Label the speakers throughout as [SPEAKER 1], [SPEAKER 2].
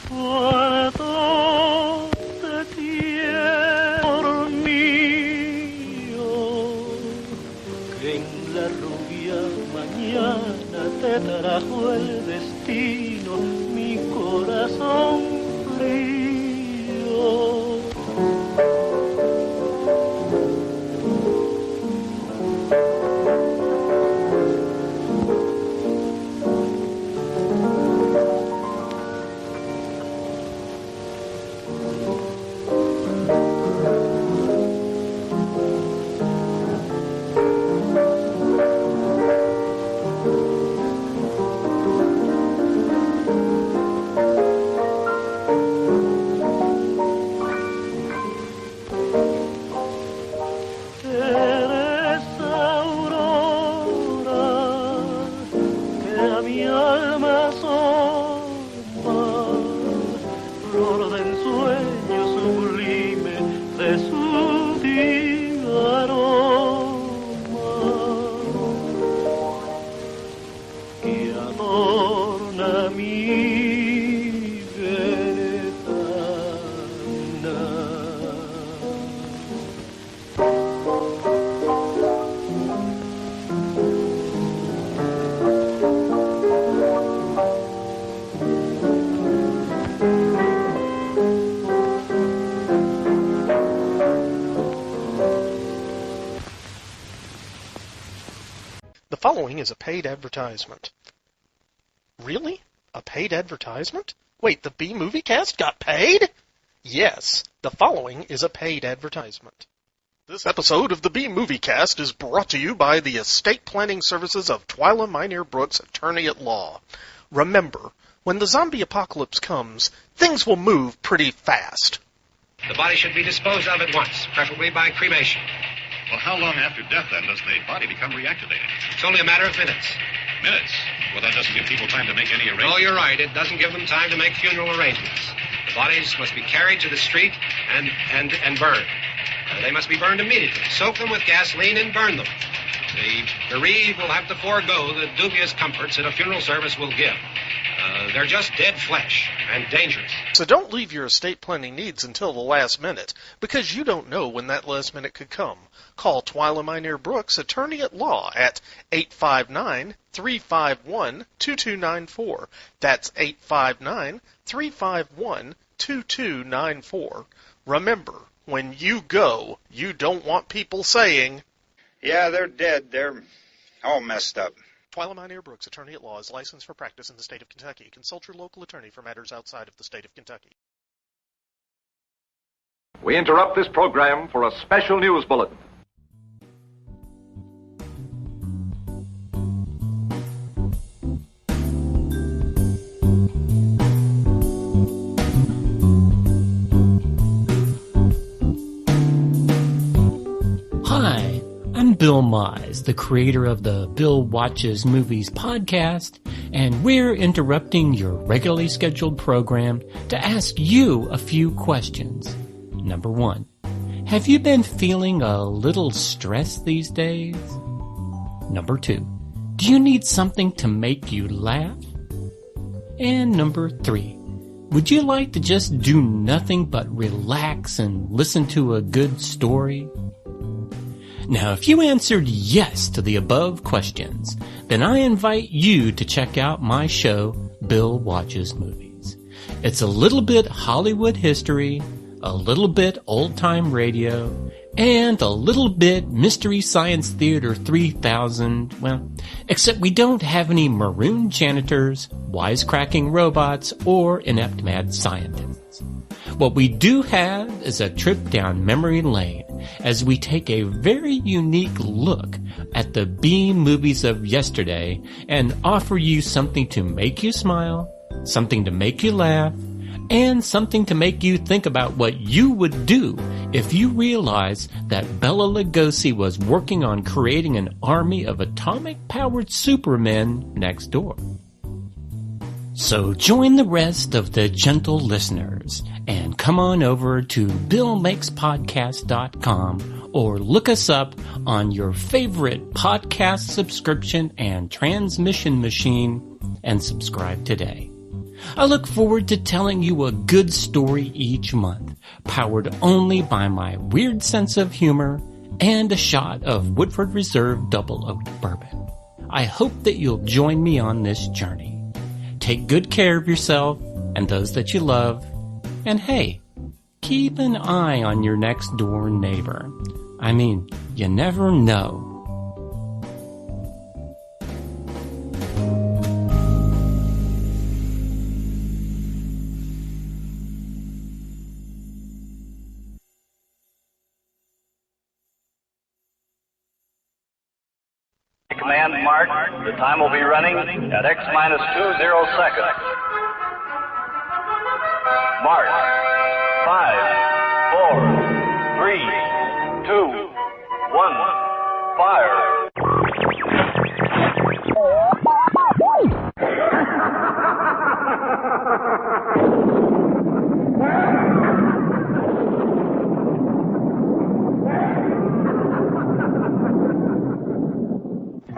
[SPEAKER 1] Cuánto te quiero mío, que en la rubia mañana te trajo el destino, mi corazón frío.
[SPEAKER 2] The following is a paid advertisement. Really? A paid advertisement? Wait, the B-Movie Cast got paid? Yes, the following is a paid advertisement. This episode of the B-Movie Cast is brought to you by the estate planning services of Twyla Minear Brooks, attorney at law. Remember, when the zombie apocalypse comes, things will move pretty fast.
[SPEAKER 3] The body should be disposed of at once, preferably by cremation.
[SPEAKER 4] Well, how long after death, then, does the body become reactivated?
[SPEAKER 3] It's only a matter of minutes.
[SPEAKER 4] Minutes? Well, that doesn't give people time to make any arrangements.
[SPEAKER 3] Oh, you're right. It doesn't give them time to make funeral arrangements. The bodies must be carried to the street and burned. They must be burned immediately. Soak them with gasoline and burn them. The bereaved will have to forego the dubious comforts that a funeral service will give. They're just dead flesh and dangerous.
[SPEAKER 2] So don't leave your estate planning needs until the last minute, because you don't know when that last minute could come. Call Twyla Minear Brooks, attorney at law, at 859-351-2294. That's 859-351-2294. Remember, when you go, you don't want people saying,
[SPEAKER 5] "Yeah, they're dead. They're all messed up."
[SPEAKER 2] Twyla Minear Brooks, attorney at law, is licensed for practice in the state of Kentucky. Consult your local attorney for matters outside of the state of Kentucky.
[SPEAKER 6] We interrupt this program for a special news bulletin.
[SPEAKER 7] Hi, I'm Bill Mize, the creator of the Bill Watches Movies podcast, and we're interrupting your regularly scheduled program to ask you a few questions. Number 1, have you been feeling a little stressed these days? Number 2, do you need something to make you laugh? And number 3, would you like to just do nothing but relax and listen to a good story? Now, if you answered yes to the above questions, then I invite you to check out my show, Bill Watches Movies. It's a little bit Hollywood history, a little bit old-time radio, and a little bit Mystery Science Theater 3000, well, except we don't have any maroon janitors, wisecracking robots, or inept mad scientists. What we do have is a trip down memory lane as we take a very unique look at the B movies of yesterday and offer you something to make you smile, something to make you laugh, and something to make you think about what you would do if you realized that Bela Lugosi was working on creating an army of atomic-powered supermen next door. So join the rest of the gentle listeners and come on over to BillMakesPodcast.com or look us up on your favorite podcast subscription and transmission machine and subscribe today. I look forward to telling you a good story each month, powered only by my weird sense of humor and a shot of Woodford Reserve Double Oaked Bourbon. I hope that you'll join me on this journey. Take good care of yourself and those that you love. And hey, keep an eye on your next door neighbor. I mean, you never know.
[SPEAKER 8] Command mark. The time will be running at X minus 20 seconds. Mark. 5, 4, 3, 2, 1. Fire.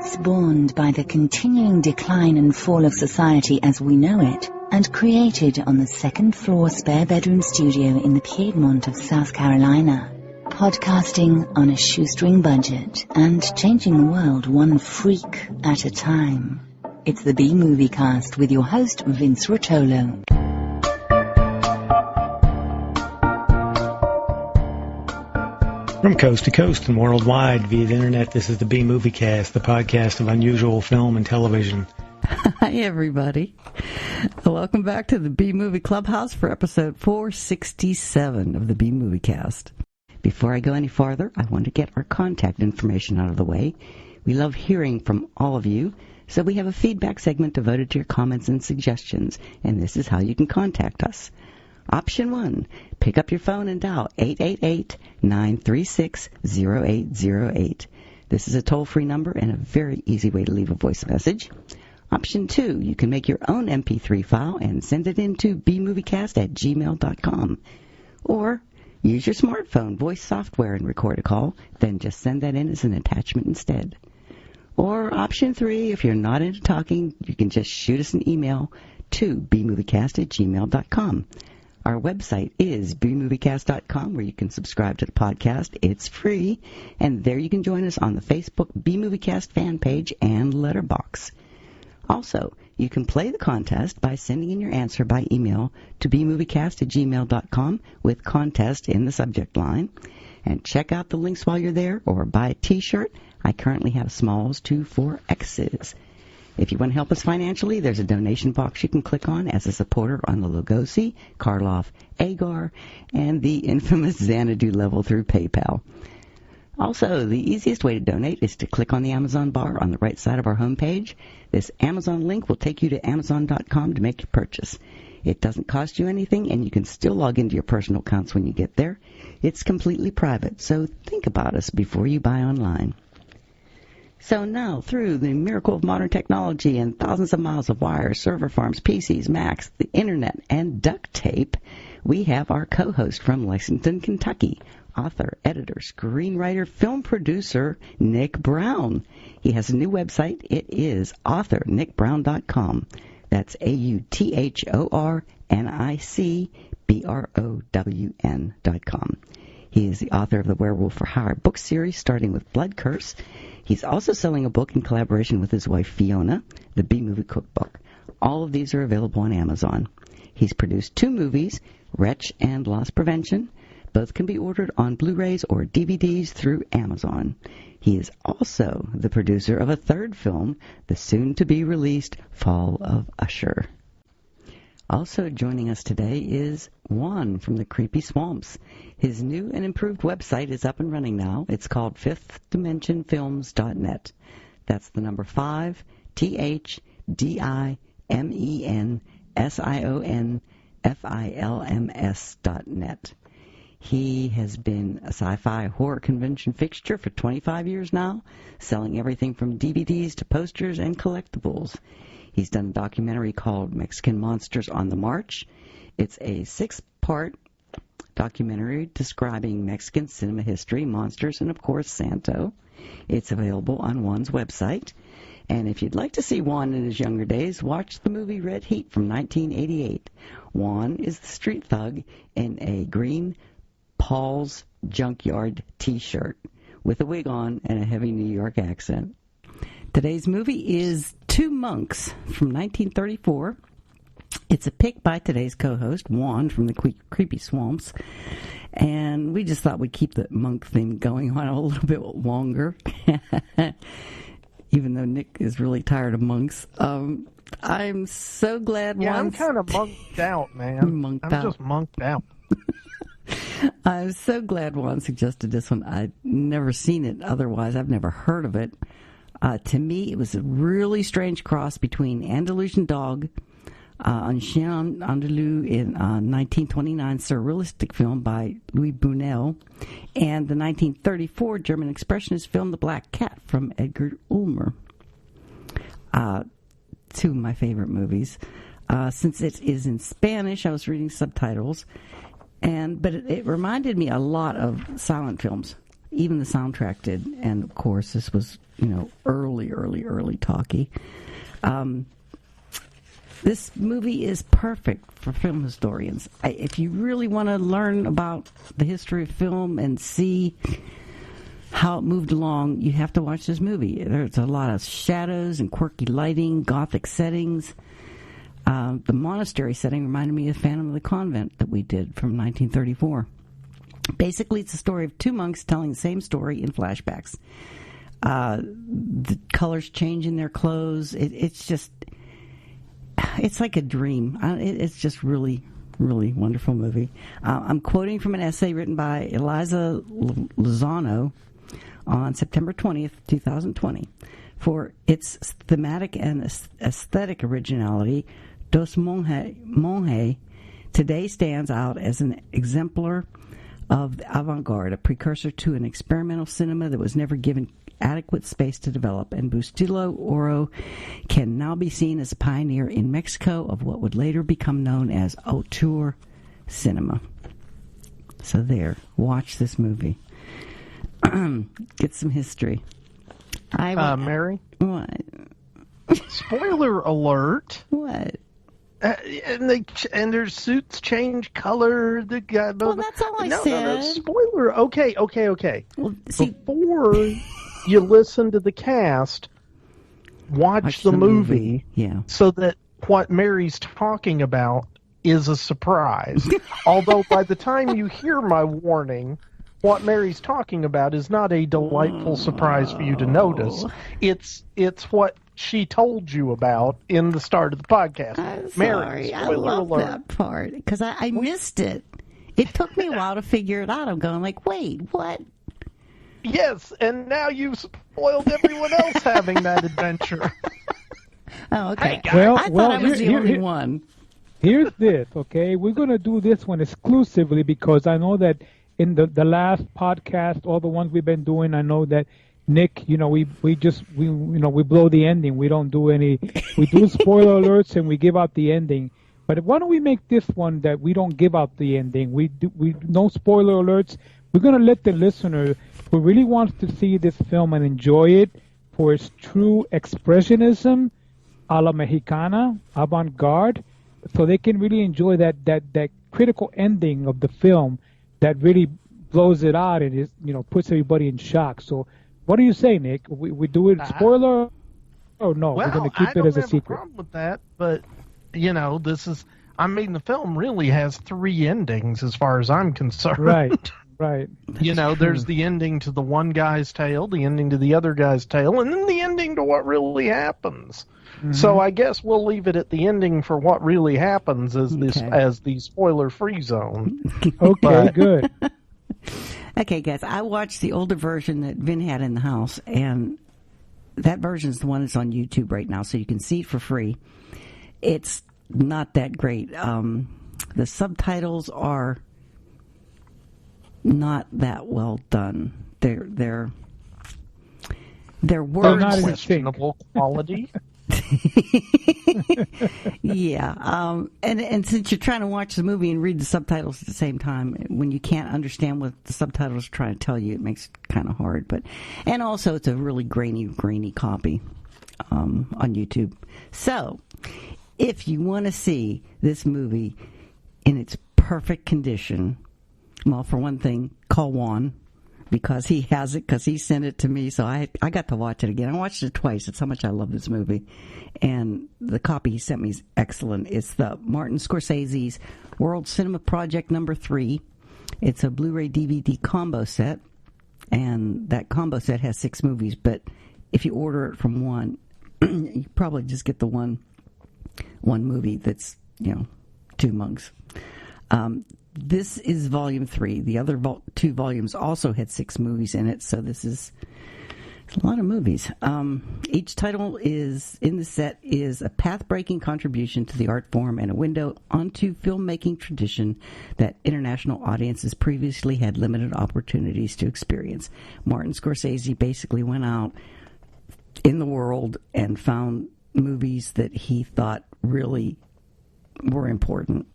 [SPEAKER 9] Spawned by the continuing decline and fall of society as we know it, and created on the second-floor spare-bedroom studio in the Piedmont of South Carolina. Podcasting on a shoestring budget and changing the world one freak at a time. It's the B-Movie Cast with your host, Vince Rotolo.
[SPEAKER 10] From coast to coast and worldwide via the internet, this is the B-Movie Cast, the podcast of unusual film and television.
[SPEAKER 11] Hi, everybody. Welcome back to the B-Movie Clubhouse for episode 467 of the B-Movie Cast. Before I go any farther, I want to get our contact information out of the way. We love hearing from all of you, so we have a feedback segment devoted to your comments and suggestions, and this is how you can contact us. Option 1, pick up your phone and dial 888-936-0808. This is a toll-free number and a very easy way to leave a voice message. Option 2, you can make your own MP3 file and send it in to bmoviecast@gmail.com. Or use your smartphone voice software and record a call, then just send that in as an attachment instead. Or option 3, if you're not into talking, you can just shoot us an email to bmoviecast@gmail.com. Our website is bmoviecast.com, where you can subscribe to the podcast. It's free, and there you can join us on the Facebook B-Moviecast fan page and letterbox. Also, you can play the contest by sending in your answer by email to bmoviecast@gmail.com with contest in the subject line. And check out the links while you're there, or buy a t-shirt. I currently have smalls to 4X's. If you want to help us financially, there's a donation box you can click on as a supporter on the Lugosi, Karloff, Agar, and the infamous Xanadu level through PayPal. Also, the easiest way to donate is to click on the Amazon bar on the right side of our homepage. This Amazon link will take you to Amazon.com to make your purchase. It doesn't cost you anything, and you can still log into your personal accounts when you get there. It's completely private, so think about us before you buy online. So now, through the miracle of modern technology and thousands of miles of wires, server farms, PCs, Macs, the Internet, and duct tape, we have our co-host from Lexington, Kentucky, author, editor, screenwriter, film producer, Nick Brown. He has a new website. It is authornickbrown.com. That's AUTHORNICBROWN.com. He is the author of the Werewolf for Hire book series, starting with Blood Curse. He's also selling a book in collaboration with his wife, Fiona, the B-Movie Cookbook. All of these are available on Amazon. He's produced 2 movies, Wretch and Loss Prevention. Both can be ordered on Blu-rays or DVDs through Amazon. He is also the producer of a 3rd film, the soon-to-be-released Fall of Usher. Also joining us today is Juan from the Creepy Swamps. His new and improved website is up and running now. It's called fifthdimensionfilms.net. That's the number 5, THDIMENSIONFILMS.net. He has been a sci-fi horror convention fixture for 25 years now, selling everything from DVDs to posters and collectibles. He's done a documentary called Mexican Monsters on the March. It's a 6-part documentary describing Mexican cinema history, monsters, and, of course, Santo. It's available on Juan's website. And if you'd like to see Juan in his younger days, watch the movie Red Heat from 1988. Juan is the street thug in a green Paul's Junkyard T-shirt with a wig on and a heavy New York accent. Today's movie is Two Monks from 1934. It's a pick by today's co-host, Juan from the Creepy Swamps. And we just thought we'd keep the monk theme going on a little bit longer. Even though Nick is really tired of monks. I'm so glad
[SPEAKER 2] I'm kind of monked out, man. Just monked out.
[SPEAKER 11] I'm so glad Juan suggested this one. I'd never seen it otherwise. I've never heard of it. To me, it was a really strange cross between Andalusian Dog, Un Chien Andalou in 1929 surrealistic film by Louis Buñuel, and the 1934 German Expressionist film The Black Cat from Edgar Ulmer. Two of my favorite movies. Since it is in Spanish, I was reading subtitles, but it reminded me a lot of silent films. Even the soundtrack did, and of course this was early talkie. This movie is perfect for film historians. If you really want to learn about the history of film and see how it moved along, you have to watch this movie. There's a lot of shadows and quirky lighting, gothic settings. The monastery setting reminded me of Phantom of the Convent that we did from 1934. Basically, it's a story of two monks telling the same story in flashbacks. The colors change in their clothes. It's like a dream. It's just really, really wonderful movie. I'm quoting from an essay written by Eliza Lozano on September 20th, 2020. For its thematic and aesthetic originality, Dos Monjes today stands out as an exemplar of the avant-garde, a precursor to an experimental cinema that was never given adequate space to develop, and Bustillo Oro can now be seen as a pioneer in Mexico of what would later become known as auteur cinema. So there, watch this movie. Get some history.
[SPEAKER 2] Mary?
[SPEAKER 11] What?
[SPEAKER 2] Spoiler alert.
[SPEAKER 11] What?
[SPEAKER 2] And their suits change color. The guy.
[SPEAKER 11] Well, that's all I said.
[SPEAKER 2] No, spoiler. Okay.
[SPEAKER 11] Well, see,
[SPEAKER 2] before you listen to the cast, watch the movie.
[SPEAKER 11] Yeah.
[SPEAKER 2] So that what Mary's talking about is a surprise. Although by the time you hear my warning, what Mary's talking about is not a delightful surprise for you to notice. It's what she told you about in the start of the podcast.
[SPEAKER 11] I'm
[SPEAKER 2] Mary,
[SPEAKER 11] sorry, I love
[SPEAKER 2] alert.
[SPEAKER 11] that part because I missed it. It took me a while to figure it out. I'm going like, wait, what?
[SPEAKER 2] Yes, and now you've spoiled everyone else having that adventure.
[SPEAKER 11] Oh, okay.
[SPEAKER 2] Hey,
[SPEAKER 11] I thought I was the only one.
[SPEAKER 12] Here's this, okay? We're going to do this one exclusively because I know that in the last podcast, all the ones we've been doing, I know that Nick, we blow the ending. We don't do any. We do spoiler alerts and we give out the ending. But why don't we make this one that we don't give out the ending? We no spoiler alerts. We're gonna let the listener who really wants to see this film and enjoy it for its true expressionism, a la Mexicana, avant-garde, so they can really enjoy that critical ending of the film that really blows it out and is puts everybody in shock. So. What do you say, Nick? We do it spoiler? Oh no, we're going to keep it as a secret.
[SPEAKER 2] I don't have a problem with that, but this is. I mean, the film really has three endings, as far as I'm concerned.
[SPEAKER 12] Right.
[SPEAKER 2] There's the ending to the one guy's tale, the ending to the other guy's tale, and then the ending to what really happens. Mm-hmm. So I guess we'll leave it at the ending for what really happens as the spoiler-free zone.
[SPEAKER 12] Okay, good.
[SPEAKER 11] Okay, guys, I watched the older version that Vin had in the house, and that version is the one that's on YouTube right now, so you can see it for free. It's not that great. The subtitles are not that well done. They're words
[SPEAKER 2] questionable quality.
[SPEAKER 11] Yeah, and since you're trying to watch the movie and read the subtitles at the same time, when you can't understand what the subtitles are trying to tell you, it makes it kind of hard. And also, it's a really grainy copy. on YouTube. So, if you want to see this movie in its perfect condition, well, for one thing, call Juan, because he has it, because he sent it to me, so I got to watch it again. I watched it twice. That's how much I love this movie. And the copy he sent me is excellent. It's the Martin Scorsese's World Cinema Project No. 3. It's a Blu-ray DVD combo set, and that combo set has 6 movies, but if you order it from Juan, you probably just get the one movie that's, 2 monks. This is volume 3. The other 2 volumes also had 6 movies in it, so this is a lot of movies. Each title is in the set is a path-breaking contribution to the art form and a window onto filmmaking tradition that international audiences previously had limited opportunities to experience. Martin Scorsese basically went out in the world and found movies that he thought really were important.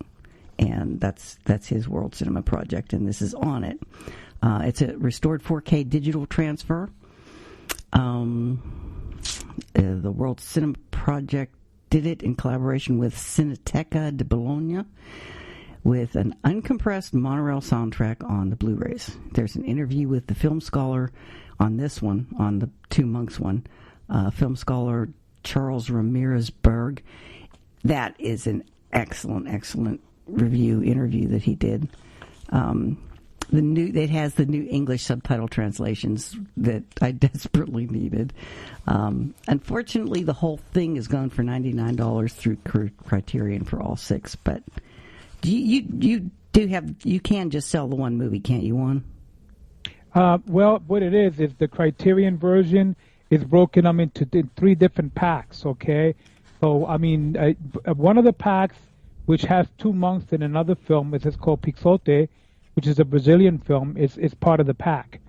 [SPEAKER 11] And that's his World Cinema Project, and this is on it. It's a restored 4K digital transfer. The World Cinema Project did it in collaboration with Cineteca de Bologna with an uncompressed monorail soundtrack on the Blu-rays. There's an interview with the film scholar on this one, on the 2 monks one, film scholar Charles Ramirez Berg. That is an excellent interview that he did. It has the new English subtitle translations that I desperately needed. Unfortunately, the whole thing is gone for $99 through Criterion for all 6. But you can just sell the one movie, can't you, Juan?
[SPEAKER 12] Well, what it is the Criterion version is broken up into 3 different packs. Okay, so I mean, one of the packs, which has 2 monks in another film, it's called Pixote, which is a Brazilian film, is part of the pack.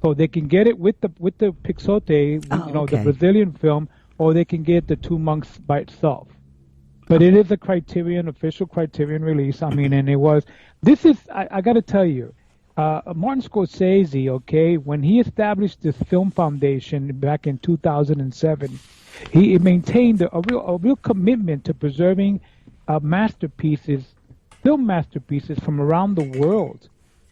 [SPEAKER 12] So they can get it with the Pixote, the Brazilian film, or they can get the 2 monks by itself. But it is a official Criterion release. I mean, and it was. This is, I got to tell you, Martin Scorsese, okay, when he established this film foundation back in 2007, he maintained a real commitment to preserving film masterpieces from around the world.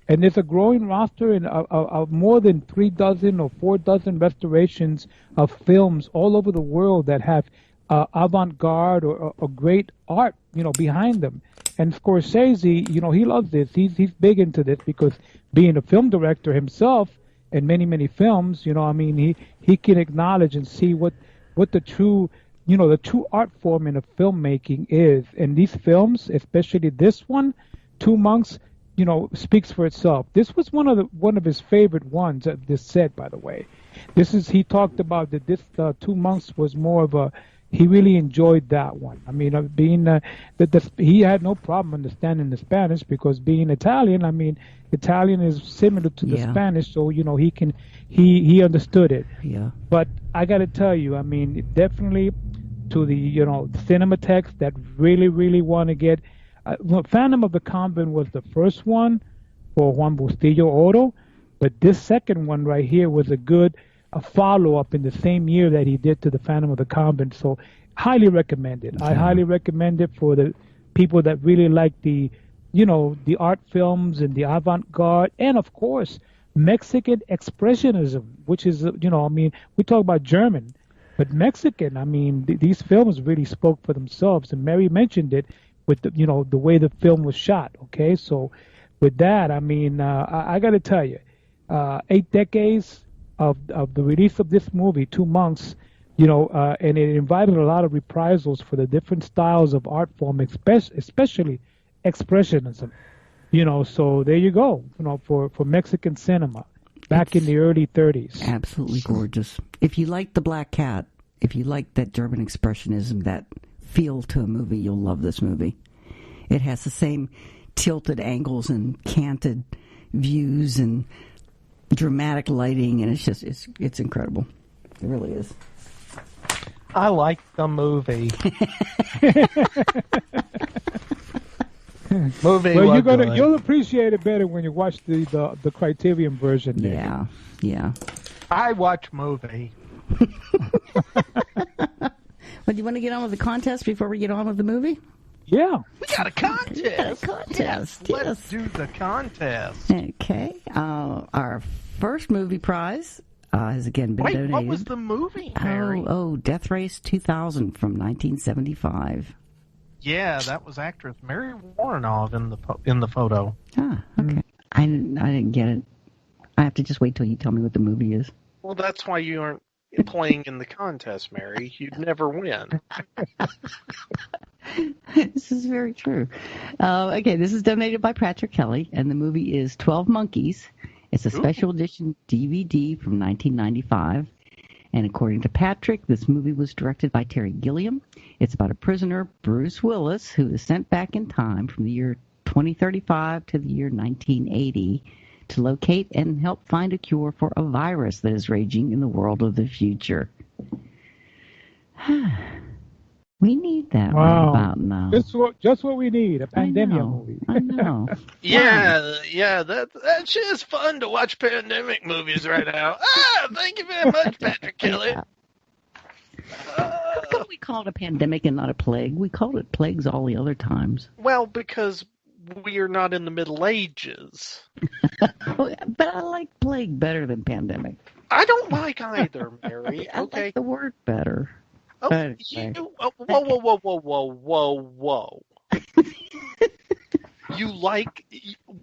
[SPEAKER 12] And there's a growing roster of more than 3 dozen or 4 dozen restorations of films all over the world that have avant-garde or great art, behind them. And Scorsese, he loves this. He's big into this because being a film director himself in many, many films, he can acknowledge and see what the true the true art form in a filmmaking is. And these films, especially this one, 2 monks, speaks for itself. This was one of his favorite ones of this set, by the way. He talked about that this 2 monks was more of he really enjoyed that one. I mean, he had no problem understanding the Spanish because being Italian, Italian is similar to the Spanish, so he understood it.
[SPEAKER 11] Yeah.
[SPEAKER 12] But I got to tell you, definitely to the Cinematheques that really want to get. Phantom of the Convent was the first one for Juan Bustillo Oro, but this second one right here was a follow-up in the same year that he did to the Phantom of the Convent. So highly recommended. I highly recommend it for the people that really like the art films and the avant-garde, and of course Mexican expressionism, which is we talk about German, but Mexican. These films really spoke for themselves, and Mary mentioned it with the way the film was shot. Okay, so with that, I got to tell you, 8 decades of the release of this movie, 2 monks, and it invited a lot of reprisals for the different styles of art form, especially expressionism. So there you go. For Mexican cinema back in the early 30s.
[SPEAKER 11] Absolutely gorgeous. If you like The Black Cat, if you like that German expressionism, that feel to a movie, you'll love this movie. It has the same tilted angles and canted views and dramatic lighting, and it's incredible. It really is.
[SPEAKER 2] I like the movie.
[SPEAKER 12] Well, you'll appreciate it better when you watch the Criterion version.
[SPEAKER 11] Yeah.
[SPEAKER 2] I watch movie.
[SPEAKER 11] But do you want to get on with the contest before we get on with the movie?
[SPEAKER 12] Yeah.
[SPEAKER 2] We got a contest.
[SPEAKER 11] Yes.
[SPEAKER 2] Let's do the contest.
[SPEAKER 11] Okay. Our first movie prize has again been donated.
[SPEAKER 2] What was the movie, Mary?
[SPEAKER 11] Death Race 2000 from 1975.
[SPEAKER 2] Yeah, that was actress Mary Warrenov in the photo.
[SPEAKER 11] Ah, okay. I didn't get it. I have to just wait till you tell me what the movie is.
[SPEAKER 2] Well, that's why you aren't playing in the contest, Mary. You'd never win.
[SPEAKER 11] This is very true. Okay, this is donated by Patrick Kelly, and the movie is 12 Monkeys. It's a special edition DVD from 1995. And according to Patrick, this movie was directed by Terry Gilliam. It's about a prisoner, Bruce Willis, who is sent back in time from the year 2035 to the year 1980 to locate and help find a cure for a virus that is raging in the world of the future. We need that right about now.
[SPEAKER 12] Just what we need, a pandemic movie.
[SPEAKER 11] I know.
[SPEAKER 2] Yeah, that's just fun to watch pandemic movies right now. Thank you very much, Patrick Kelly.
[SPEAKER 11] How come we call it a pandemic and not a plague? We called it plagues all the other times.
[SPEAKER 2] Well, because we are not in the Middle Ages.
[SPEAKER 11] But I like plague better than pandemic.
[SPEAKER 2] I don't like either, Mary.
[SPEAKER 11] I like the word better.
[SPEAKER 2] Oh,
[SPEAKER 11] anyway.
[SPEAKER 2] Whoa.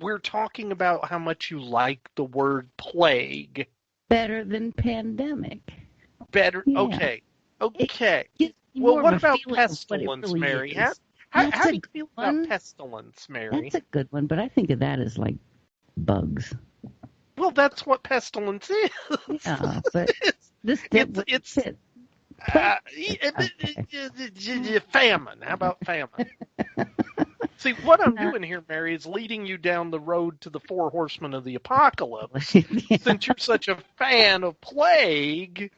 [SPEAKER 2] We're talking about how much you like the word plague.
[SPEAKER 11] Better than pandemic.
[SPEAKER 2] Better, yeah. Okay. Well, what about pestilence, really Mary? How do you feel about pestilence, Mary?
[SPEAKER 11] That's a good one, but I think of that as like bugs.
[SPEAKER 2] Well, that's what pestilence is.
[SPEAKER 11] Yeah, but it's
[SPEAKER 2] famine. How about famine? See, what I'm doing here, Mary, is leading you down the road to the four horsemen of the apocalypse. Yeah. Since you're such a fan of plague,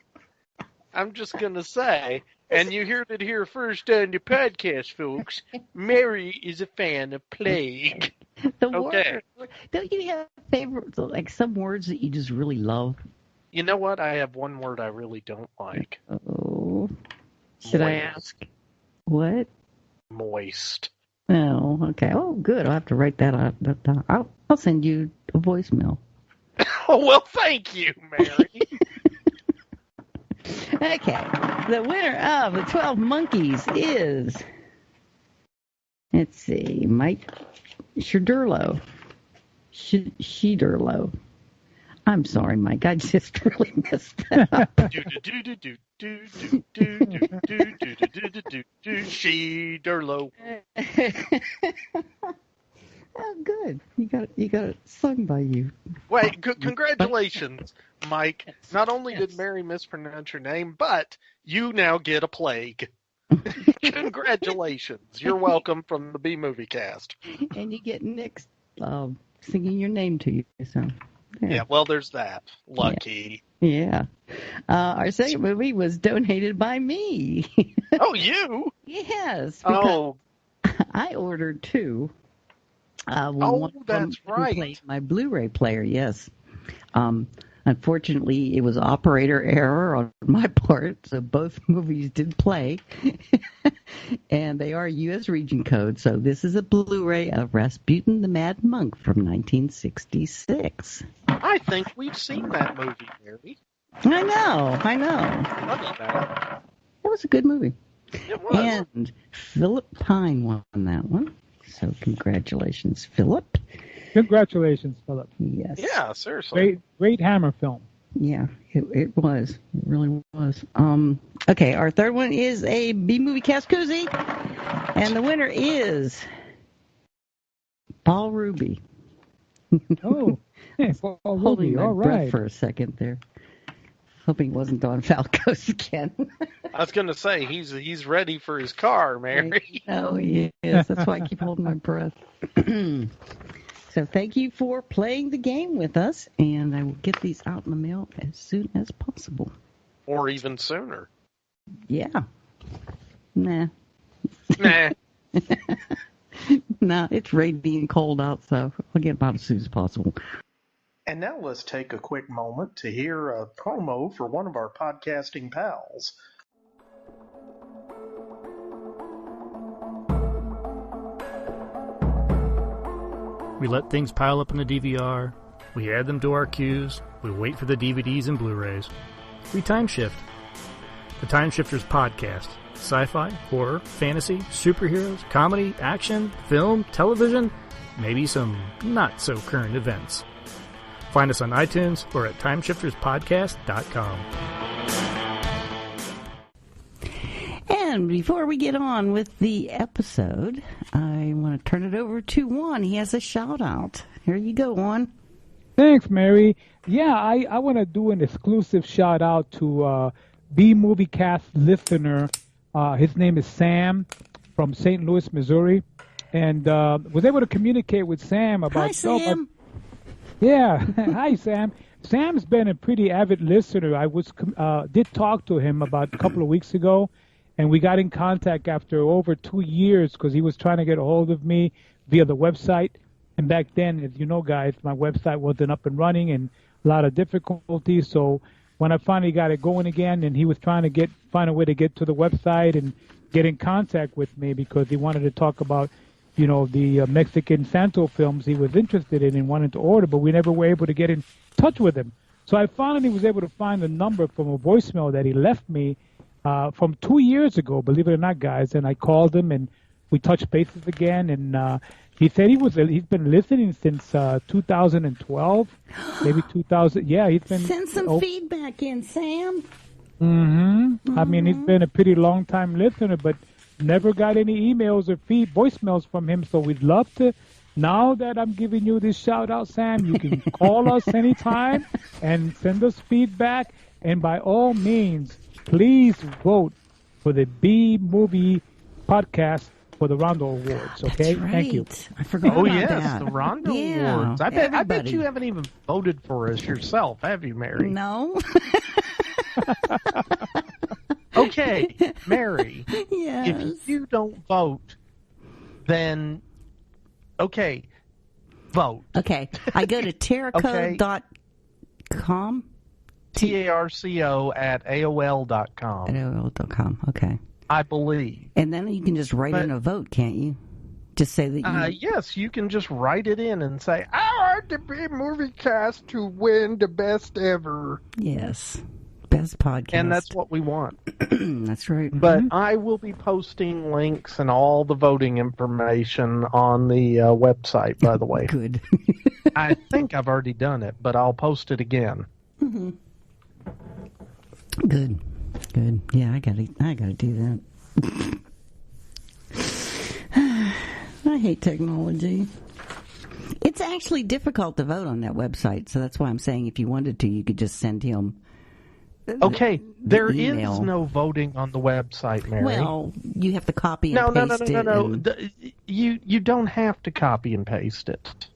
[SPEAKER 2] I'm just going to say, and you heard it here first on the podcast, folks, Mary is a fan of plague.
[SPEAKER 11] Word. Don't you have favorites, like some words that you just really love?
[SPEAKER 2] You know what? I have one word I really don't like.
[SPEAKER 11] Oh. Should I ask? What?
[SPEAKER 2] Moist.
[SPEAKER 11] Oh, okay. Oh, good. I'll have to write that up. I'll send you a voicemail.
[SPEAKER 2] Oh, well, thank you, Mary.
[SPEAKER 11] Okay. The winner of the 12 Monkeys is, let's see, Mike Shederlo. Shederlo. I'm sorry, Mike. I just really messed that up.
[SPEAKER 2] Shederlo.
[SPEAKER 11] Oh, good. You got it sung by you.
[SPEAKER 2] Wait, congratulations, Mike. Not only did Mary mispronounce your name, but you now get a plague. Congratulations. You're welcome from the B Movie Cast.
[SPEAKER 11] And you get Nick singing your name to you. So.
[SPEAKER 2] Yeah, well, there's that. Lucky.
[SPEAKER 11] Yeah. Our second movie was donated by me.
[SPEAKER 2] Oh, you?
[SPEAKER 11] Yes.
[SPEAKER 2] Oh.
[SPEAKER 11] I ordered two.
[SPEAKER 2] That's right.
[SPEAKER 11] My Blu-ray player, yes. Unfortunately, it was operator error on my part, so both movies did play. And they are U.S. region code, so this is a Blu-ray of Rasputin the Mad Monk from 1966.
[SPEAKER 2] I think we've seen that movie, Mary.
[SPEAKER 11] I know. It was a good movie.
[SPEAKER 2] It was.
[SPEAKER 11] And Philip Pine won that one. So congratulations, Philip.
[SPEAKER 12] Congratulations, Philip.
[SPEAKER 11] Yes.
[SPEAKER 2] Yeah, seriously.
[SPEAKER 12] Great Hammer film.
[SPEAKER 11] Yeah, it was. It really was. Okay, our third one is a B-Movie Cast Koozie. And the winner is Paul Ruby.
[SPEAKER 12] Oh, Paul Ruby.
[SPEAKER 11] Holding my
[SPEAKER 12] all
[SPEAKER 11] breath
[SPEAKER 12] right.
[SPEAKER 11] for a second there. Hoping it wasn't Don Falco's again.
[SPEAKER 2] I was going to say, he's ready for his car, Mary.
[SPEAKER 11] Oh, yes. That's why I keep holding my breath. So thank you for playing the game with us, and I will get these out in the mail as soon as possible.
[SPEAKER 2] Or even sooner.
[SPEAKER 11] Yeah. Nah. Nah, it's rainy and cold out, so I'll get about as soon as possible.
[SPEAKER 2] And now let's take a quick moment to hear a promo for one of our podcasting pals.
[SPEAKER 13] We let things pile up in the DVR. We add them to our queues. We wait for the DVDs and Blu-rays. We time shift. The Time Shifters Podcast. Sci-fi, horror, fantasy, superheroes, comedy, action, film, television, maybe some not-so-current events. Find us on iTunes or at timeshifterspodcast.com.
[SPEAKER 11] And before we get on with the episode, I want to turn it over to Juan. He has a shout-out. Here you go, Juan.
[SPEAKER 12] Thanks, Mary. Yeah, I want to do an exclusive shout-out to B-Movie Cast listener. His name is Sam from St. Louis, Missouri, and was able to communicate with Sam about...
[SPEAKER 11] Hi, Sam.
[SPEAKER 12] Yeah. Hi, Sam. Sam's been a pretty avid listener. I did talk to him about a couple of weeks ago, and we got in contact after over 2 years because he was trying to get a hold of me via the website. And back then, as you know, guys, my website wasn't up and running and a lot of difficulties. So when I finally got it going again, and he was trying to find a way to get to the website and get in contact with me because he wanted to talk about, the Mexican Santo films he was interested in and wanted to order, but we never were able to get in touch with him. So I finally was able to find the number from a voicemail that he left me from 2 years ago, believe it or not, guys. And I called him, and we touched bases again, and he said he's been listening since 2012, maybe 2000. Yeah, he's been...
[SPEAKER 11] Send some feedback in, Sam.
[SPEAKER 12] I mean, he's been a pretty long-time listener, but never got any emails or voicemails from him, so we'd love to. Now that I'm giving you this shout-out, Sam, you can call us anytime and send us feedback. And by all means, please vote for the B-Movie Podcast for the Rondo Awards, okay?
[SPEAKER 11] That's right.
[SPEAKER 12] Thank you.
[SPEAKER 11] I forgot about
[SPEAKER 2] yes,
[SPEAKER 11] that.
[SPEAKER 2] the Rondo Awards. I bet you haven't even voted for us yourself, have you, Mary?
[SPEAKER 11] No.
[SPEAKER 2] Okay, Mary.
[SPEAKER 11] Yes.
[SPEAKER 2] If you don't vote, then, okay, vote.
[SPEAKER 11] Okay, I go to terracode.com.
[SPEAKER 2] TARCO at AOL.com.
[SPEAKER 11] At AOL.com, okay.
[SPEAKER 2] I believe.
[SPEAKER 11] And then you can just write in a vote, can't you? Just say that you...
[SPEAKER 2] Yes, you can just write it in and say, I want the B-Movie Cast to win the best ever.
[SPEAKER 11] Yes. Best podcast.
[SPEAKER 2] And that's what we want.
[SPEAKER 11] That's right.
[SPEAKER 2] But I will be posting links and all the voting information on the website, by the way.
[SPEAKER 11] Good.
[SPEAKER 2] I think I've already done it, but I'll post it again.
[SPEAKER 11] Mm-hmm. Good. Yeah, I gotta do that. I hate technology. It's actually difficult to vote on that website, so that's why I'm saying if you wanted to, you could just send him.
[SPEAKER 2] Okay, there
[SPEAKER 11] email.
[SPEAKER 2] is no voting on the website, Mary.
[SPEAKER 11] Well, you have to copy and paste it.
[SPEAKER 2] No. You don't have to copy and paste it.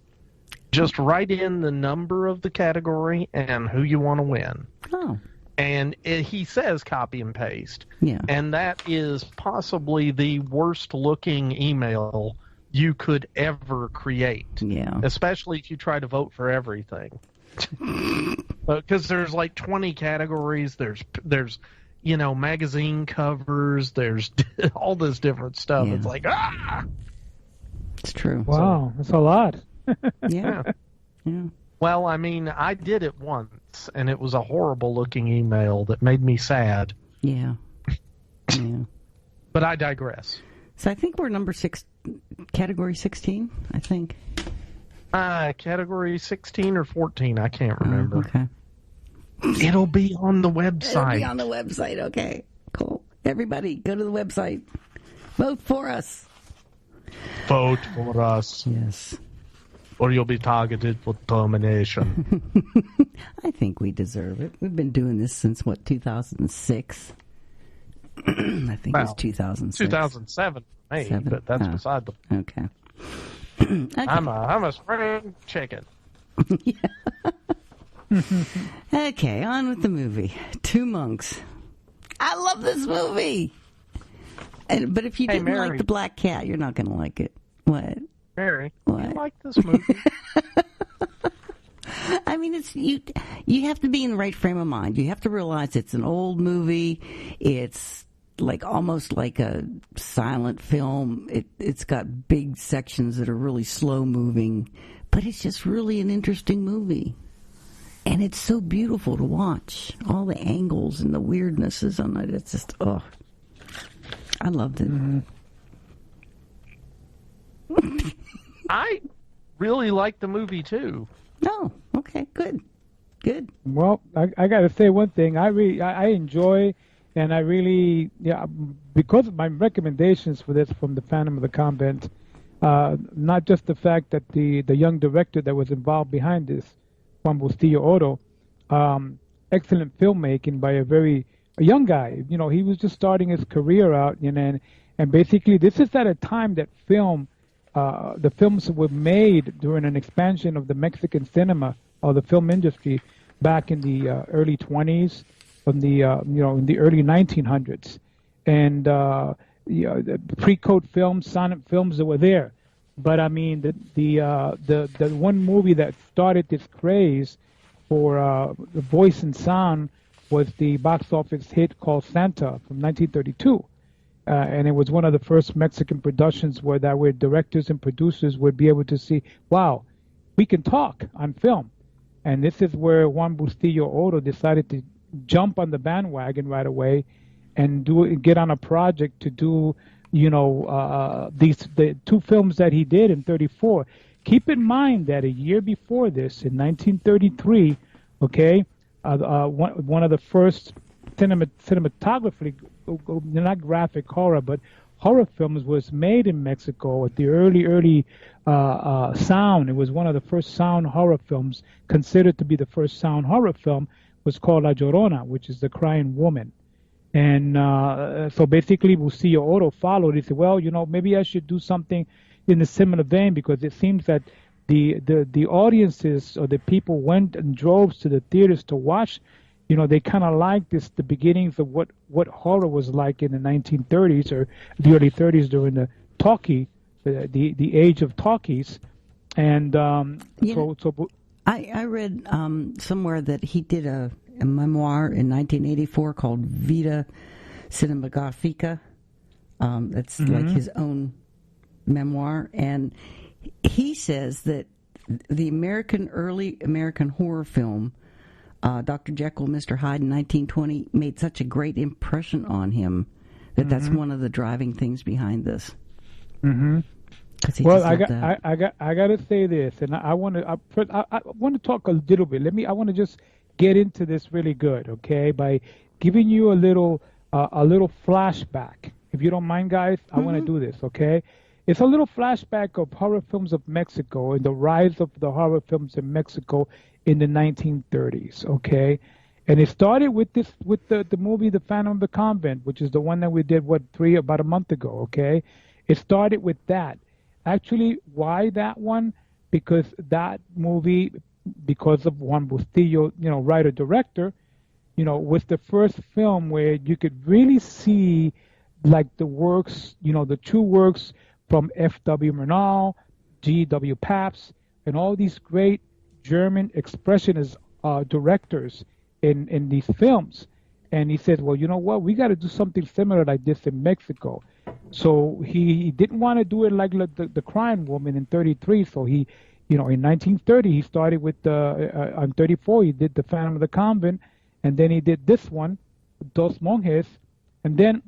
[SPEAKER 2] Just write in the number of the category and who you want to win.
[SPEAKER 11] Oh.
[SPEAKER 2] And he says copy and paste.
[SPEAKER 11] Yeah.
[SPEAKER 2] And that is possibly the worst looking email you could ever create.
[SPEAKER 11] Yeah.
[SPEAKER 2] Especially if you try to vote for everything. Because there's like 20 categories. There's magazine covers. There's all this different stuff.
[SPEAKER 11] Yeah.
[SPEAKER 2] It's like,
[SPEAKER 11] It's true.
[SPEAKER 12] Wow, that's a lot.
[SPEAKER 11] Yeah.
[SPEAKER 2] Well, I mean, I did it once, and it was a horrible-looking email that made me sad.
[SPEAKER 11] Yeah.
[SPEAKER 2] But I digress.
[SPEAKER 11] So I think we're number 6, category 16, I think.
[SPEAKER 2] Category 16 or 14, I can't remember.
[SPEAKER 11] Okay.
[SPEAKER 2] It'll be on the website.
[SPEAKER 11] It'll be on the website, okay. Cool. Everybody, go to the website. Vote for us.
[SPEAKER 2] Vote for us.
[SPEAKER 11] Yes.
[SPEAKER 2] Or you'll be targeted for termination.
[SPEAKER 11] I think we deserve it. We've been doing this since, 2006? I think it was 2006.
[SPEAKER 2] 2007 for me, but that's beside the point.
[SPEAKER 11] Okay.
[SPEAKER 2] I'm a spring chicken.
[SPEAKER 11] Okay, on with the movie. Two Monks. I love this movie. But if you didn't like The Black Cat, you're not going to like it. What?
[SPEAKER 2] Mary,
[SPEAKER 11] what?
[SPEAKER 2] You like this movie?
[SPEAKER 11] I mean, it's you have to be in the right frame of mind. You have to realize it's an old movie. It's like almost like a silent film. It's got big sections that are really slow moving, but it's just really an interesting movie. And it's so beautiful to watch. All the angles and the weirdnesses on it. It's just, I loved it.
[SPEAKER 14] Mm-hmm. I really like the movie, too.
[SPEAKER 11] Oh, okay, good.
[SPEAKER 12] Well, I got to say one thing. I enjoy, and I really, because of my recommendations for this from the Phantom of the Convent, not just the fact that the young director that was involved behind this, Juan Bustillo Oro, excellent filmmaking by a young guy. You know, he was just starting his career out, and basically this is at a time that the films were made during an expansion of the Mexican cinema or the film industry back in the early 20s, in the early 1900s, and the pre-code films, silent films that were there. But I mean, the one movie that started this craze for the voice and sound was the box office hit called Santa from 1932. And it was one of the first Mexican productions where directors and producers would be able to see, wow, we can talk on film. And this is where Juan Bustillo Oro decided to jump on the bandwagon right away and get on a project to do, the two films that he did in 34. Keep in mind that a year before this, in 1933, one of the first cinematography, not graphic horror, but horror films was made in Mexico at the early sound. It was one of the first sound horror films, considered to be the first sound horror film, was called La Llorona, which is the crying woman. And so basically Bustillo Oro followed. He said, well, maybe I should do something in a similar vein, because it seems that the audiences or the people went in droves to the theaters to watch. They kind of liked the beginnings of what horror was like in the 1930s or the early 30s during the talkie, the age of talkies. And
[SPEAKER 11] I read somewhere that he did a memoir in 1984 called Vida Cinematográfica. That's like his own memoir. And he says that the early American horror film, Dr. Jekyll, Mr. Hyde in 1920, made such a great impression on him that's one of the driving things behind this.
[SPEAKER 12] Mm-hmm. Well, I got to say this, and I want to talk a little bit. I want to just get into this really good, okay? By giving you a little flashback, if you don't mind, guys. I want to do this, okay? It's a little flashback of horror films of Mexico and the rise of the horror films in Mexico in the 1930s, okay? And it started with the movie The Phantom of the Convent, which is the one that we did about a month ago, okay? It started with that. Actually, why that one? Because that movie, because of Juan Bustillo, writer director, was the first film where you could really see like the works, the true works from F.W. Murnau, G.W. Pabst, and all these great German expressionist directors in these films. And he said, well, you know what? We got to do something similar like this in Mexico. So he didn't want to do it like the Crying Woman in 33. So he, in 1930, he started with on 34, he did The Phantom of the Convent, and then he did this one, Dos Monjes. And then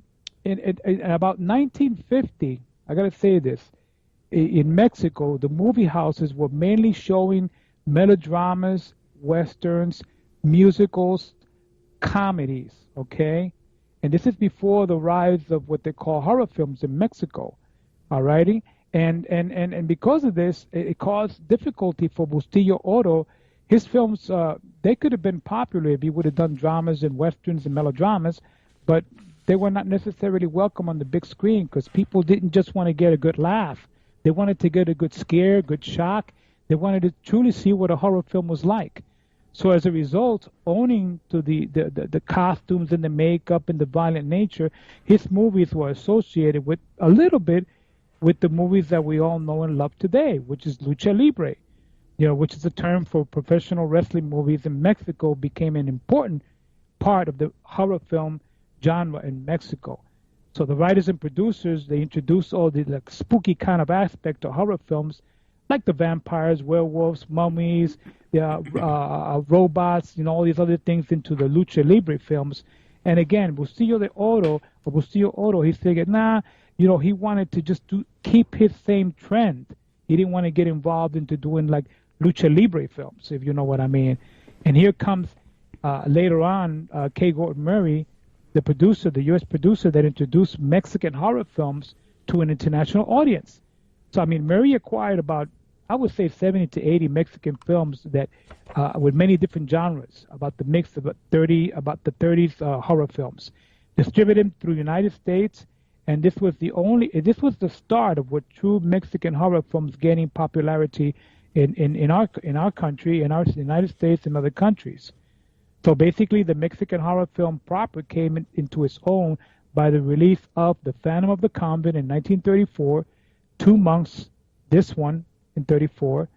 [SPEAKER 12] in about 1950, I got to say this, in Mexico, the movie houses were mainly showing melodramas, westerns, musicals, comedies, okay? And this is before the rise of what they call horror films in Mexico, all righty? And because of this, it caused difficulty for Bustillo Oro. His films, they could have been popular if he would have done dramas and westerns and melodramas, but they were not necessarily welcome on the big screen because people didn't just want to get a good laugh. They wanted to get a good scare, good shock. They wanted to truly see what a horror film was like. So as a result, owning to the costumes and the makeup and the violent nature, his movies were associated with a little bit with the movies that we all know and love today, which is lucha libre, which is a term for professional wrestling movies in Mexico, became an important part of the horror film genre in Mexico. So the writers and producers, they introduced all the like spooky kind of aspect of horror films, like the vampires, werewolves, mummies, robots, all these other things into the lucha libre films. And again, Bustillo Oro, he figured, he wanted to just keep his same trend. He didn't want to get involved into doing like lucha libre films, if you know what I mean. And here comes later on K. Gordon Murray, the U.S. producer that introduced Mexican horror films to an international audience. So, I mean, Murray acquired about, I would say, 70 to 80 Mexican films that, with many different genres, about the mix of about the 30s horror films, distributed them through the United States, and this was the start of what true Mexican horror films gaining popularity in our country, in our United States, and other countries. So basically, the Mexican horror film proper came into its own by the release of The Phantom of the Convent in 1934, Two Monks, this one in 34.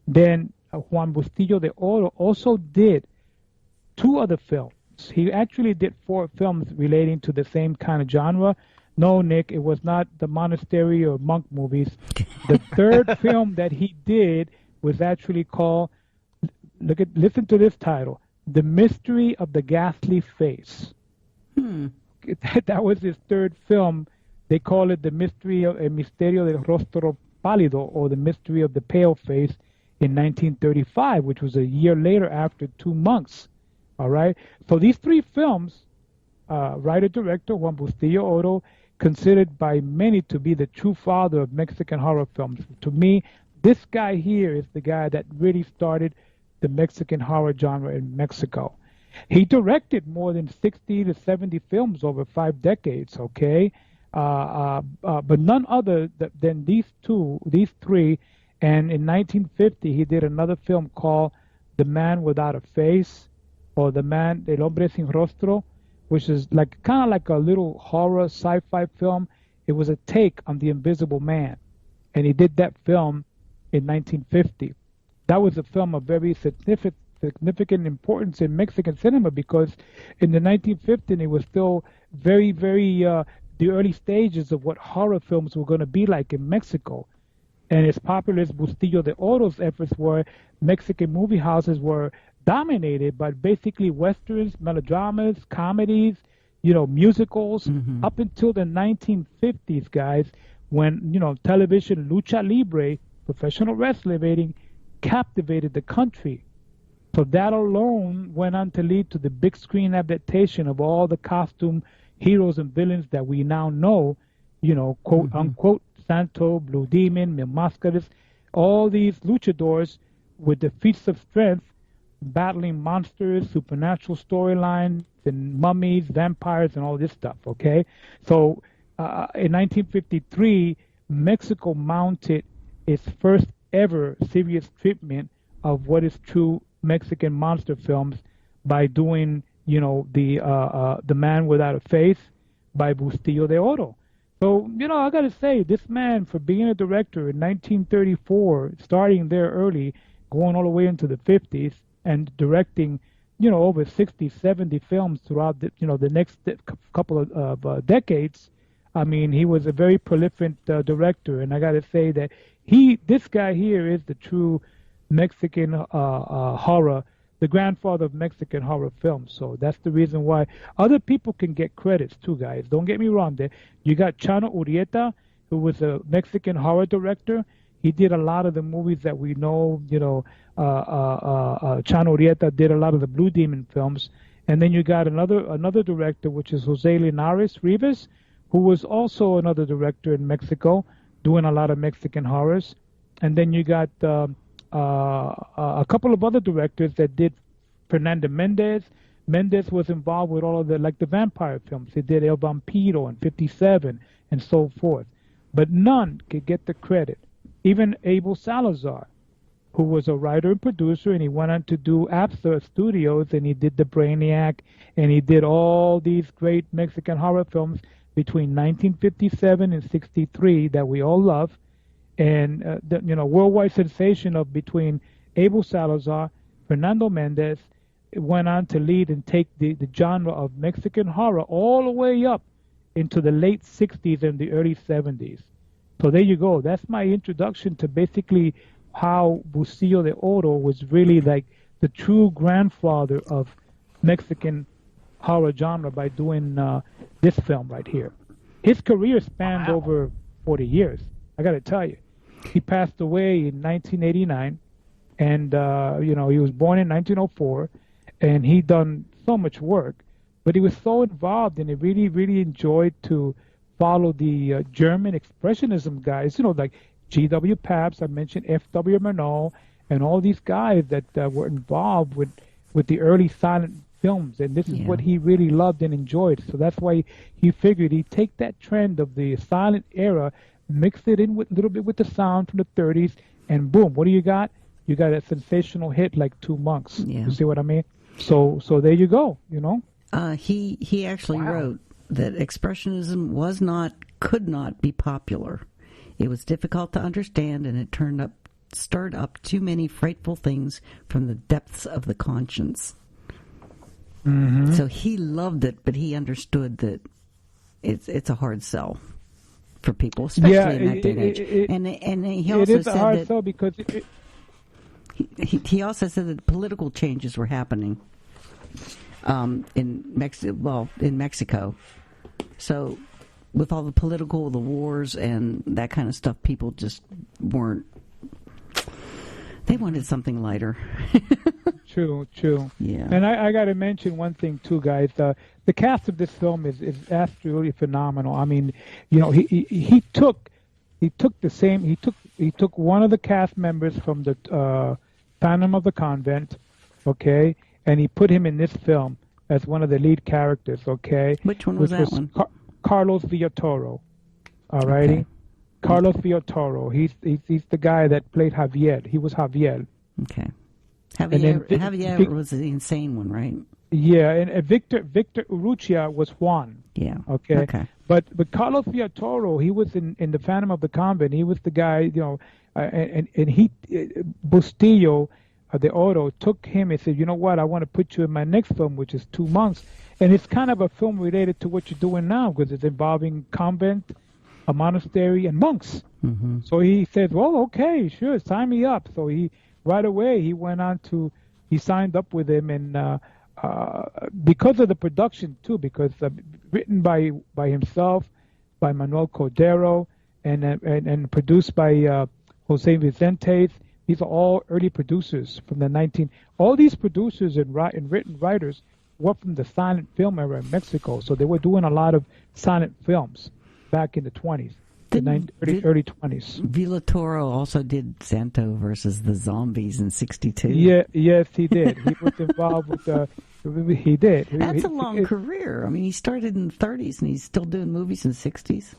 [SPEAKER 12] Then Juan Bustillo de Oro also did 2 other films. He actually did 4 films relating to the same kind of genre. No, Nick, it was not the monastery or monk movies. The third film that he did was actually called, listen to this title, The Mystery of the Ghastly Face. That was his third film. They call it The Misterio del Rostro Pálido, or The Mystery of the Pale Face, in 1935, which was a year later after Two Monks. All right? So these 3 films, writer-director Juan Bustillo Oro, considered by many to be the true father of Mexican horror films. To me, this guy here is the guy that really started the Mexican horror genre in Mexico. He directed more than 60 to 70 films over 5 decades, okay? But none other than these 3. And in 1950, he did another film called The Man Without a Face, or El Hombre Sin Rostro, which is kind of like a little horror sci-fi film. It was a take on The Invisible Man. And he did that film in 1950. That was a film of very significant importance in Mexican cinema, because in the 1950s, it was still very, very the early stages of what horror films were going to be like in Mexico. And as popular as Bustillo de Oro's efforts were, Mexican movie houses were dominated by basically westerns, melodramas, comedies, musicals, up until the 1950s, guys, when, television, lucha libre, professional wrestling, captivated the country. So that alone went on to lead to the big screen adaptation of all the costume heroes and villains that we now know, quote unquote, Santo, Blue Demon, Mil Máscaras, all these luchadors with the feats of strength, battling monsters, supernatural storylines, and mummies, vampires, and all this stuff, okay? So in 1953, Mexico mounted its first ever serious treatment of what is true Mexican monster films by doing, the Man Without a Face by Bustillo de Oro. So, I got to say, this man, for being a director in 1934, starting there early, going all the way into the 50s, and directing, over 60, 70 films throughout the next couple of decades. I mean, he was a very prolific director, and I got to say that this guy here is the true Mexican horror, the grandfather of Mexican horror films. So that's the reason why other people can get credits too, guys. Don't get me wrong. There, you got Chano Urrieta, who was a Mexican horror director. He did a lot of the movies that we know. Chano Urrieta did a lot of the Blue Demon films. And then you got another director, which is Jose Linares Rivas, who was also another director in Mexico, doing a lot of Mexican horrors. And then you got a couple of other directors that did. Fernando Mendez. Mendez was involved with all of the vampire films. He did El Vampiro in 57 and so forth. But none could get the credit. Even Abel Salazar, who was a writer and producer, and he went on to do ABSA Studios, and he did The Brainiac, and he did all these great Mexican horror films between 1957 and 63 that we all love. And the worldwide sensation of between Abel Salazar, Fernando Mendez, went on to lead and take the genre of Mexican horror all the way up into the late 60s and the early 70s. So there you go. That's my introduction to basically how Bucillo de Oro was really like the true grandfather of Mexican horror genre by doing this film right here. His career spanned over 40 years. I got to tell you. He passed away in 1989, and he was born in 1904, and he done so much work. But he was so involved, and he really, really enjoyed to follow the German Expressionism guys, like G.W. Pabst, I mentioned F.W. Murnau, and all these guys that were involved with the early silent films. And this is what he really loved and enjoyed. So that's why he figured he'd take that trend of the silent era, mix it in with a little bit with the sound from the 30s, and boom, what do you got? You got a sensational hit like Two Monks.
[SPEAKER 11] Yeah.
[SPEAKER 12] You see what I mean? So there you go,
[SPEAKER 11] He actually wrote that Expressionism could not be popular. It was difficult to understand, and it stirred up too many frightful things from the depths of the conscience.
[SPEAKER 12] Mm-hmm.
[SPEAKER 11] So he loved it, but he understood that it's a hard sell for people, especially in that day and age. And he also
[SPEAKER 12] it is
[SPEAKER 11] said
[SPEAKER 12] a hard
[SPEAKER 11] that
[SPEAKER 12] sell because
[SPEAKER 11] he also said that political changes were happening in Mexico. So with all the wars and that kind of stuff, people just weren't. They wanted something lighter.
[SPEAKER 12] True.
[SPEAKER 11] Yeah.
[SPEAKER 12] And I got to mention one thing too, guys. The cast of this film is absolutely phenomenal. I mean, he took one of the cast members from the Phantom of the Convent, okay, and he put him in this film as one of the lead characters, okay.
[SPEAKER 11] Which one was that one?
[SPEAKER 12] Carlos Villatoro. All righty. Okay. Carlos Villatoro. He's the guy that played Javier. He was Javier.
[SPEAKER 11] Okay. Javier was the insane one, right?
[SPEAKER 12] Yeah, and Victor Urrutia was Juan.
[SPEAKER 11] Yeah.
[SPEAKER 12] Okay. But Carlos Villatoro, he was in the Phantom of the Convent. He was the guy, and he Bustillo de Oro took him and said, you know what, I want to put you in my next film, which is 2 months, and it's kind of a film related to what you're doing now because it's involving convent, a monastery, and monks.
[SPEAKER 11] Mm-hmm.
[SPEAKER 12] So he said, well, okay, sure, sign me up. So right away he went on he signed up with him, and because of the production too, because written by himself, by Manuel Cordero, and produced by Jose Vicentes. These are all early producers from the all these producers and written writers were from the silent film era in Mexico, so they were doing a lot of silent films back in the 20s, early 20s.
[SPEAKER 11] Villatoro also did Santo versus the Zombies in '62.
[SPEAKER 12] Yeah, yes, he did. He was involved with he did.
[SPEAKER 11] That's a long career. I mean, he started in the 30s and he's still doing movies in the 60s.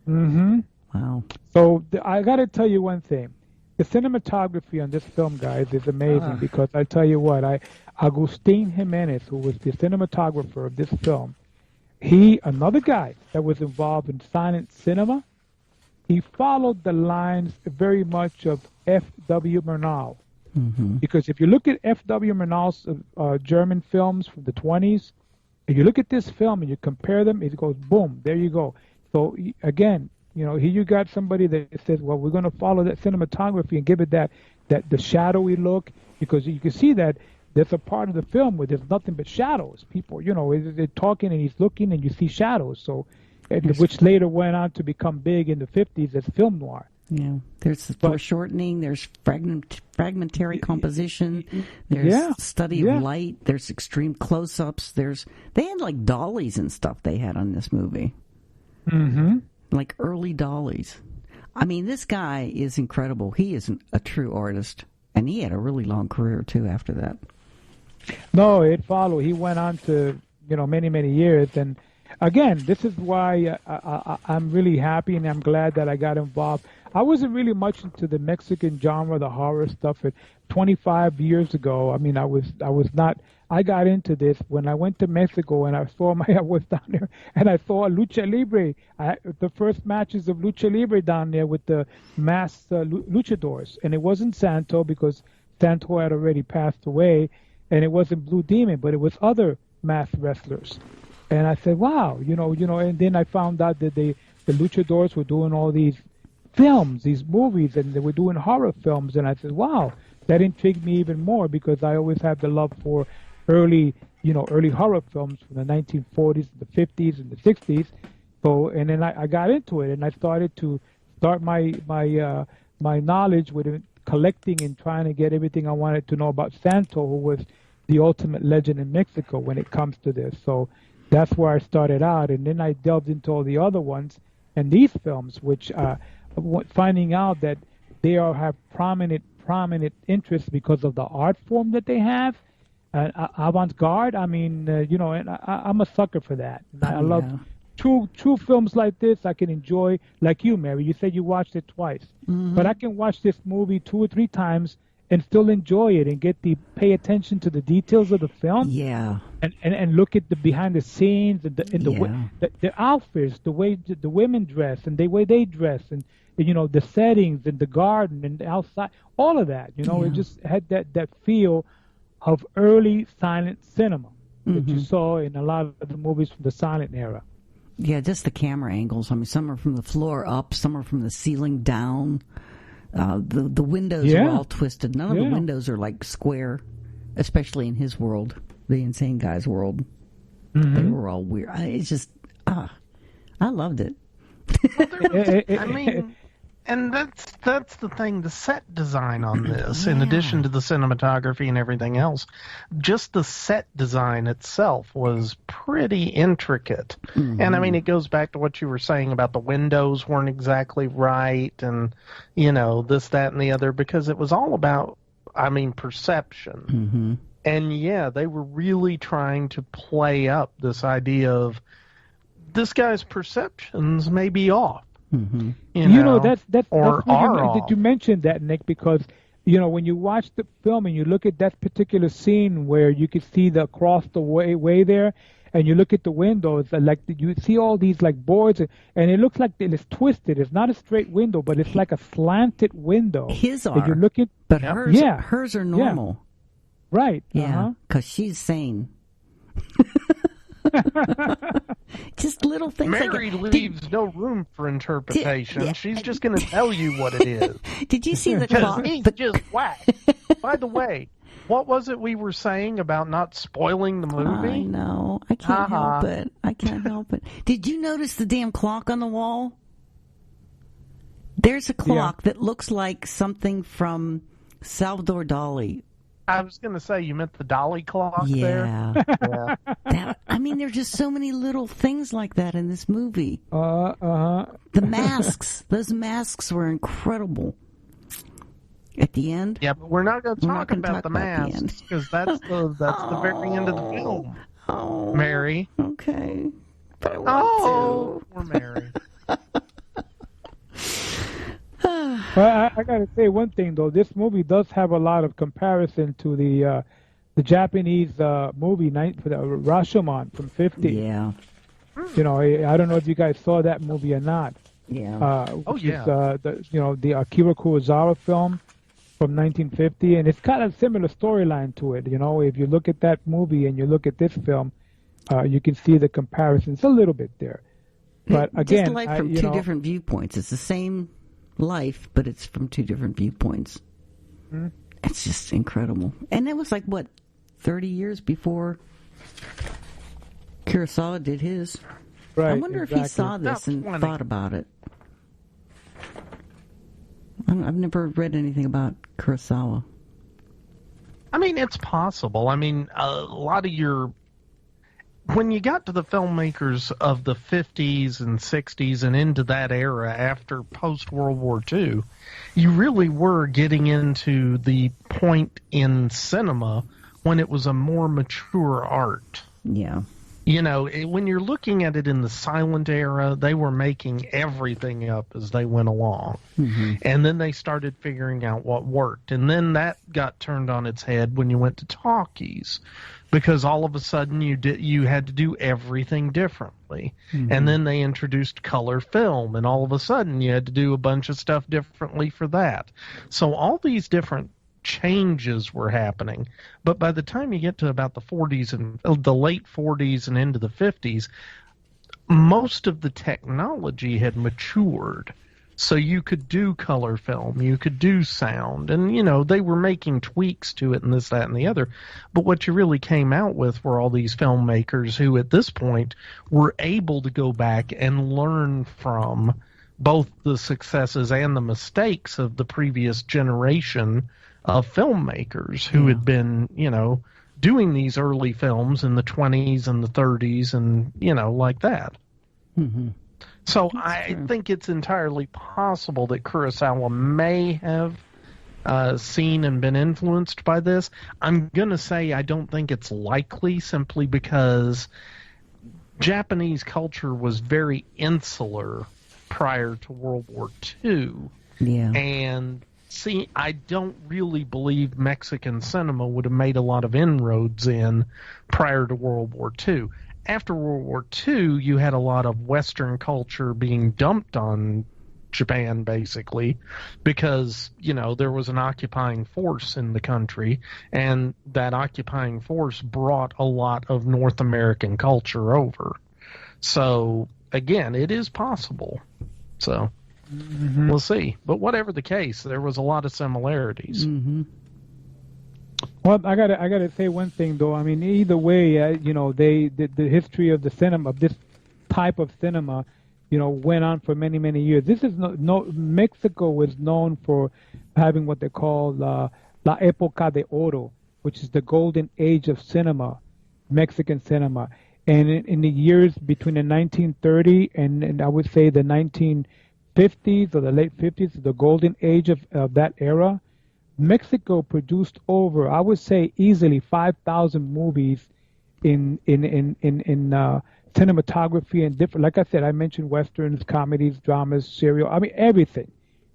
[SPEAKER 12] Mm-hmm.
[SPEAKER 11] Wow.
[SPEAKER 12] So I got to tell you one thing. The cinematography on this film, guys, is amazing because I tell you what, Agustin Jimenez, who was the cinematographer of this film, another guy that was involved in silent cinema, he followed the lines very much of F.W. Murnau.
[SPEAKER 11] Mm-hmm.
[SPEAKER 12] Because if you look at F.W. Murnau's German films from the 20s, and you look at this film and you compare them, it goes, boom, there you go. So, again, here you got somebody that says, well, we're going to follow that cinematography and give it that the shadowy look, because you can see that there's a part of the film where there's nothing but shadows. People, they're talking and he's looking and you see shadows. So, which later went on to become big in the 50s as film noir.
[SPEAKER 11] Yeah, there's foreshortening, there's fragmentary composition, there's study of light, there's extreme close-ups, they had like dollies and stuff they had on this movie.
[SPEAKER 12] Mm-hmm.
[SPEAKER 11] Like early dollies. I mean, this guy is incredible. He is a true artist, and he had a really long career too after that.
[SPEAKER 12] No, it followed. He went on to many, many years, and again, this is why I'm really happy and I'm glad that I got involved. I wasn't really much into the Mexican genre, the horror stuff. 25 years ago, I mean, I was not. I got into this when I went to Mexico and I was down there and I saw Lucha Libre. The first matches of Lucha Libre down there with the masked luchadors, and it wasn't Santo because Santo had already passed away, and it wasn't Blue Demon, but it was other masked wrestlers. And I said, wow, and then I found out that the luchadors were doing all these films, these movies, and they were doing horror films. And I said, wow, that intrigued me even more because I always had the love for early horror films from the 1940s, the 50s, and the 60s. So, and then I got into it, and I started my knowledge with collecting and trying to get everything I wanted to know about Santo, who was the ultimate legend in Mexico when it comes to this. So that's where I started out, and then I delved into all the other ones and these films, which finding out that they all have prominent interest because of the art form that they have, avant-garde. I mean, and I'm a sucker for that. I love true films like this. I can enjoy, like you, Mary. You said you watched it twice, but I can watch this movie 2 or 3 times and still enjoy it and pay attention to the details of the film.
[SPEAKER 11] Yeah.
[SPEAKER 12] And look at the behind the scenes and the outfits, the way the women dress and the way they dress, and the settings and the garden and the outside, all of that. It just had that feel of early silent cinema that you saw in a lot of the movies from the silent era.
[SPEAKER 11] Yeah, just the camera angles. I mean, some are from the floor up, some are from the ceiling down. The windows are all twisted. None of the windows are like square, especially in his world, the insane guy's world. They were all weird. It's just, I loved it.
[SPEAKER 2] I mean, and that's the thing, the set design on this, in addition to the cinematography and everything else, just the set design itself was pretty intricate. And I mean, it goes back to what you were saying about the windows weren't exactly right and, this, that, and the other, because it was all about, perception. And they were really trying to play up this idea of this guy's perceptions may be off.
[SPEAKER 12] That's did you mention that, Nick? Because when you watch the film and you look at that particular scene where you can see the across the way there, and you look at the windows, like you see all these like boards, and it looks like it's twisted. It's not a straight window, but it's like a slanted window.
[SPEAKER 11] His are,
[SPEAKER 12] you look at,
[SPEAKER 11] but hers are normal.
[SPEAKER 12] Yeah. Right.
[SPEAKER 11] Yeah, because she's sane. Just little things.
[SPEAKER 2] Mary leaves no room for interpretation. She's just going to tell you what it is.
[SPEAKER 11] Did you see the clock?
[SPEAKER 2] He's just whack. By the way, what was it we were saying about not spoiling the movie?
[SPEAKER 11] I know. I can't help it. I can't help it. Did you notice the damn clock on the wall? There's a clock that looks like something from Salvador Dali.
[SPEAKER 2] I was going to say, you meant the Dolly clock there?
[SPEAKER 11] There's just so many little things like that in this movie. The masks. Those masks were incredible. At the end?
[SPEAKER 2] Yeah, but we're not going to talk about the masks, because that's the very end of the film.
[SPEAKER 11] Oh,
[SPEAKER 2] Mary.
[SPEAKER 11] Okay. But I want
[SPEAKER 2] to. Poor Mary.
[SPEAKER 12] Well, I got to say one thing, though. This movie does have a lot of comparison to the Japanese movie Rashomon from '50.
[SPEAKER 11] Yeah.
[SPEAKER 12] I don't know if you guys saw that movie or not.
[SPEAKER 11] Yeah.
[SPEAKER 12] The Akira Kurosawa film from 1950, and it's got a similar storyline to it. If you look at that movie and you look at this film, you can see the comparisons a little bit there. But again,
[SPEAKER 11] just life from two different viewpoints. It's the same life, but it's from two different viewpoints. It's just incredible. And it was 30 years before Kurosawa did his.
[SPEAKER 12] Right,
[SPEAKER 11] I wonder if he saw this and thought about it. I've never read anything about Kurosawa.
[SPEAKER 2] It's possible. A lot of when you got to the filmmakers of the 50s and 60s and into that era after post-World War II, you really were getting into the point in cinema when it was a more mature art.
[SPEAKER 11] Yeah.
[SPEAKER 2] When you're looking at it in the silent era, they were making everything up as they went along. And then they started figuring out what worked. And then that got turned on its head when you went to talkies, because all of a sudden you had to do everything differently. And then they introduced color film, and all of a sudden you had to do a bunch of stuff differently for that. So all these different changes were happening. But by the time you get to about the 40s and the late 40s and into the 50s, most of the technology had matured. So you could do color film, you could do sound, and, they were making tweaks to it and this, that, and the other. But what you really came out with were all these filmmakers who, at this point, were able to go back and learn from both the successes and the mistakes of the previous generation of filmmakers who had been, doing these early films in the 20s and the 30s and, like that.
[SPEAKER 11] Mm-hmm.
[SPEAKER 2] So I think it's entirely possible that Kurosawa may have seen and been influenced by this. I'm going to say I don't think it's likely, simply because Japanese culture was very insular prior to World War II.
[SPEAKER 11] Yeah.
[SPEAKER 2] And see, I don't really believe Mexican cinema would have made a lot of inroads in prior to World War II. After World War II, you had a lot of Western culture being dumped on Japan, basically, because, there was an occupying force in the country, and that occupying force brought a lot of North American culture over. So, again, it is possible. So, we'll see. But whatever the case, there was a lot of similarities.
[SPEAKER 11] Mm-hmm.
[SPEAKER 12] Well, I gotta say one thing though. I mean, either way, the history of the cinema, of this type of cinema, went on for many, many years. This is Mexico was known for having what they call La Época de Oro, which is the golden age of cinema, Mexican cinema. And in the years between the 1930 and I would say the 1950s or the late 50s, the golden age of that era, Mexico produced over, I would say, easily 5,000 movies in cinematography and different. Like I said, I mentioned westerns, comedies, dramas, serial. I mean, everything.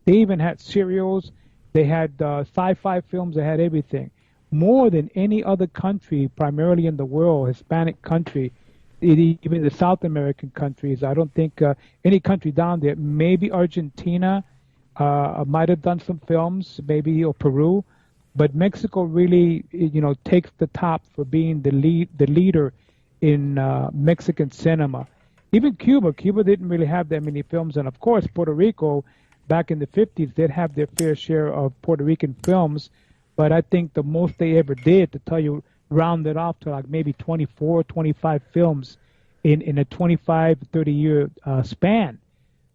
[SPEAKER 12] They even had serials. They had sci-fi films. They had everything. More than any other country, primarily in the world, Hispanic country, even the South American countries. I don't think any country down there, maybe Argentina, might have done some films, maybe, or Peru, but Mexico really, takes the top for being the leader in Mexican cinema. Even Cuba didn't really have that many films, and of course Puerto Rico, back in the 50s, did have their fair share of Puerto Rican films, but I think the most they ever did, to tell you, rounded off to like maybe 24, 25 films in a 25, 30-year span.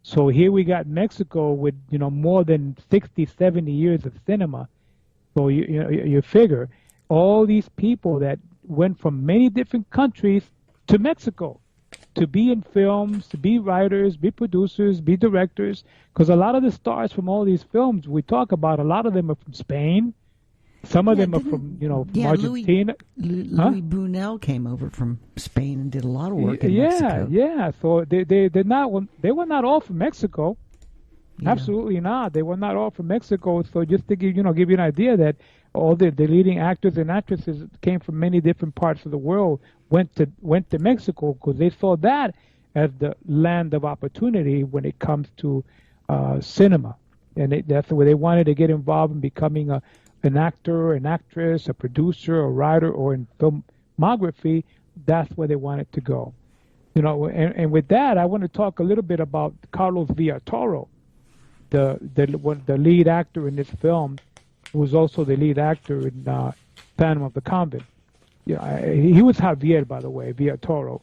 [SPEAKER 12] So here we got Mexico with, more than 60, 70 years of cinema. So you figure all these people that went from many different countries to Mexico to be in films, to be writers, be producers, be directors, because a lot of the stars from all these films we talk about, a lot of them are from Spain. Some of them are from, from Argentina.
[SPEAKER 11] Louis Buñuel came over from Spain and did a lot of work in Mexico.
[SPEAKER 12] Yeah. So they were not all from Mexico. Yeah. Absolutely not. They were not all from Mexico. So just to give you an idea that all the leading actors and actresses came from many different parts of the world, went to Mexico because they saw that as the land of opportunity when it comes to cinema, and that's where they wanted to get involved in becoming an actor, an actress, a producer, a writer, or in filmography. That's where they wanted to go. And with that, I want to talk a little bit about Carlos Villatoro, the lead actor in this film, who was also the lead actor in Phantom of the Convent. He was Javier, by the way, Villatoro.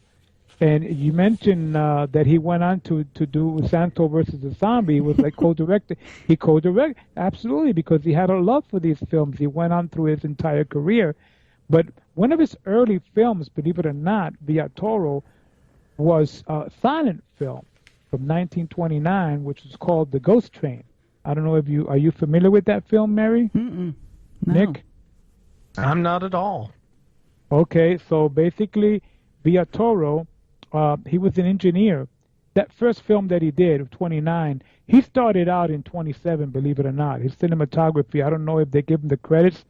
[SPEAKER 12] And you mentioned that he went on to do Santo versus the Zombie. He was like co-director. He co-directed, absolutely, because he had a love for these films. He went on through his entire career. But one of his early films, believe it or not, Villatoro, was a silent film from 1929, which was called The Ghost Train. I don't know if are you familiar with that film, Mary?
[SPEAKER 11] No.
[SPEAKER 12] Nick?
[SPEAKER 2] I'm not at all.
[SPEAKER 12] Okay, so basically, Villatoro, he was an engineer. That first film that he did, of 29, he started out in 27, believe it or not. His cinematography, I don't know if they give him the credits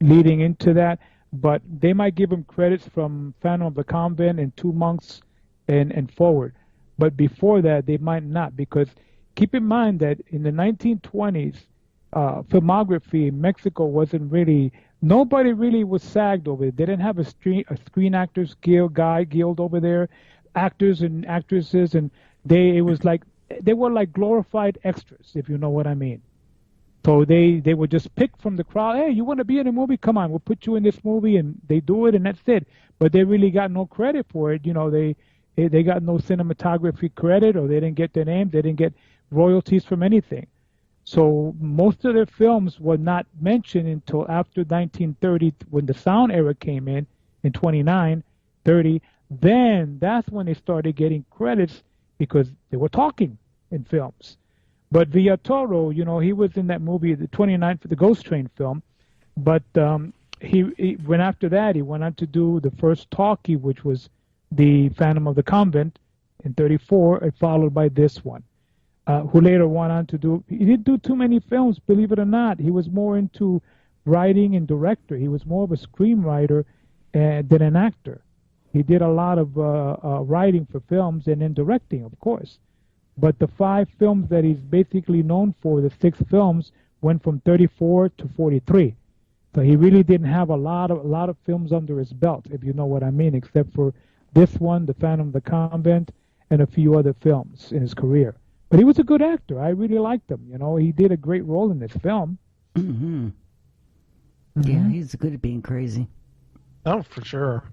[SPEAKER 12] leading into that, but they might give him credits from Phantom of the Convent and Two Monks and forward. But before that, they might not, because keep in mind that in the 1920s, filmography in Mexico wasn't really, nobody really was SAGed over it. They didn't have a Screen Actors Guild over there, actors and actresses, and they were like glorified extras, if you know what I mean. So they would just pick from the crowd, hey, you want to be in a movie? Come on, we'll put you in this movie, and they do it, and that's it. But they really got no credit for it. You know, they got no cinematography credit, or they didn't get their names, they didn't get royalties from anything. So most of their films were not mentioned until after 1930, when the sound era came in 29, 30. Then that's when they started getting credits because they were talking in films. But Villatoro, you know, he was in that movie, the 29th, the Ghost Train film. But he went after that. He went on to do the first talkie, which was the Phantom of the Convent in 34, followed by this one. Who later went on to do, he didn't do too many films, believe it or not. He was more into writing and director. He was more of a screenwriter than an actor. He did a lot of writing for films and then directing, of course. But the 5 films that he's basically known for, the 6 films, went from 34 to 43. So he really didn't have a lot of films under his belt, if you know what I mean, except for this one, The Phantom of the Convent, and a few other films in his career. But he was a good actor. I really liked him. You know, he did a great role in this film.
[SPEAKER 11] Mm-hmm. Yeah, he's good at being crazy.
[SPEAKER 2] Oh, for sure.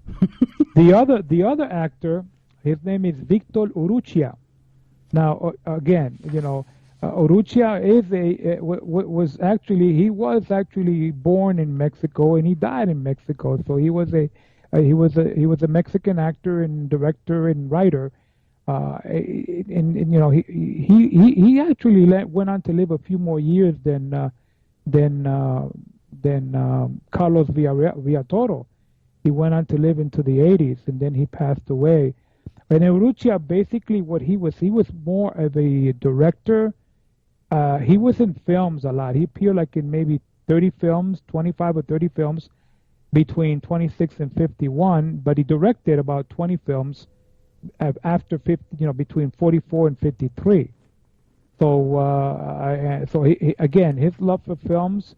[SPEAKER 12] The other actor, his name is Victor Urrutia. Now, again, you know, Urrutia was actually born in Mexico, and he died in Mexico. So he was a Mexican actor and director and writer. And you know, he actually went on to live a few more years than Carlos Villatoro. He went on to live into the 80s, and then he passed away. And Urrutia, basically what he was more of a director. He was in films a lot. He appeared like in maybe 30 films, 25 or 30 films between 26 and 51, but he directed about 20 films after 50, you know, between 44 and 53. So he, again, his love for films,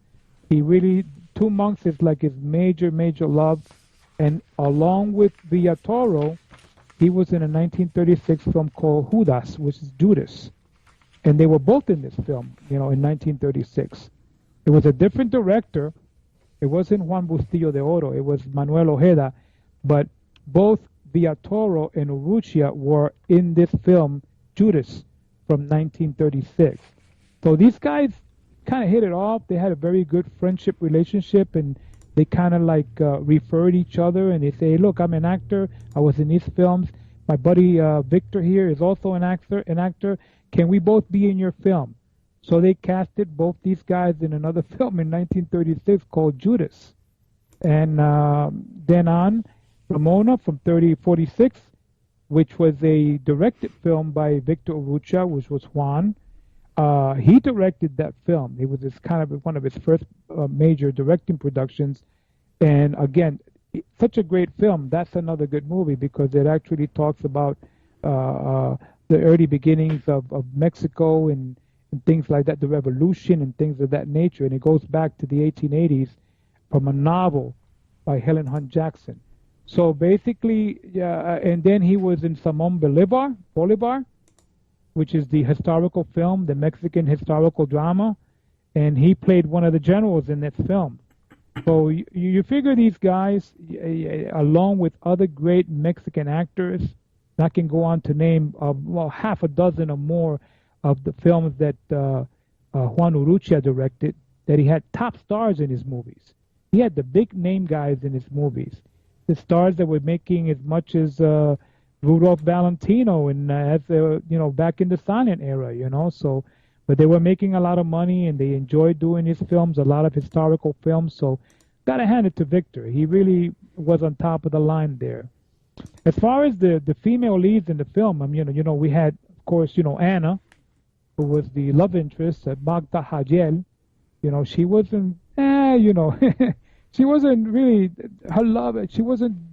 [SPEAKER 12] he really, Two Monks is like his major love. And along with Villatoro, he was in a 1936 film called Judas, which is Judas. And they were both in this film, you know, in 1936. It was a different director. It wasn't Juan Bustillo de Oro. It was Manuel Ojeda. But both Villatoro and Urrutia were in this film, Judas, from 1936. So these guys kind of hit it off. They had a very good friendship relationship, and they kind of like referred each other, and they say, hey, look, I'm an actor. I was in these films. My buddy Victor here is also an actor. Can we both be in your film? So they casted both these guys in another film in 1936 called Judas. And then on, Ramona from 46, which was a directed film by Victor Urrutia, which was Juan. He directed that film. It was kind of one of his first major directing productions. And again, such a great film. That's another good movie because it actually talks about the early beginnings of Mexico and things like that, the revolution and things of that nature. And it goes back to the 1880s from a novel by Helen Hunt Jackson. So basically, and then he was in Simón Bolívar, which is the historical film, the Mexican historical drama, and he played one of the generals in that film. So you figure these guys, along with other great Mexican actors, I can go on to name half a dozen or more of the films that Juan Urrutia directed, that he had top stars in his movies. He had the big name guys in his movies. The stars that were making as much as Rudolph Valentino and back in the silent era, you know. So, but they were making a lot of money and they enjoyed doing his films, a lot of historical films. So, gotta hand it to Victor. He really was on top of the line there. As far as the female leads in the film, we had, of course, Anna, who was the love interest, Magda Hagel. She wasn't, she wasn't really, her love, she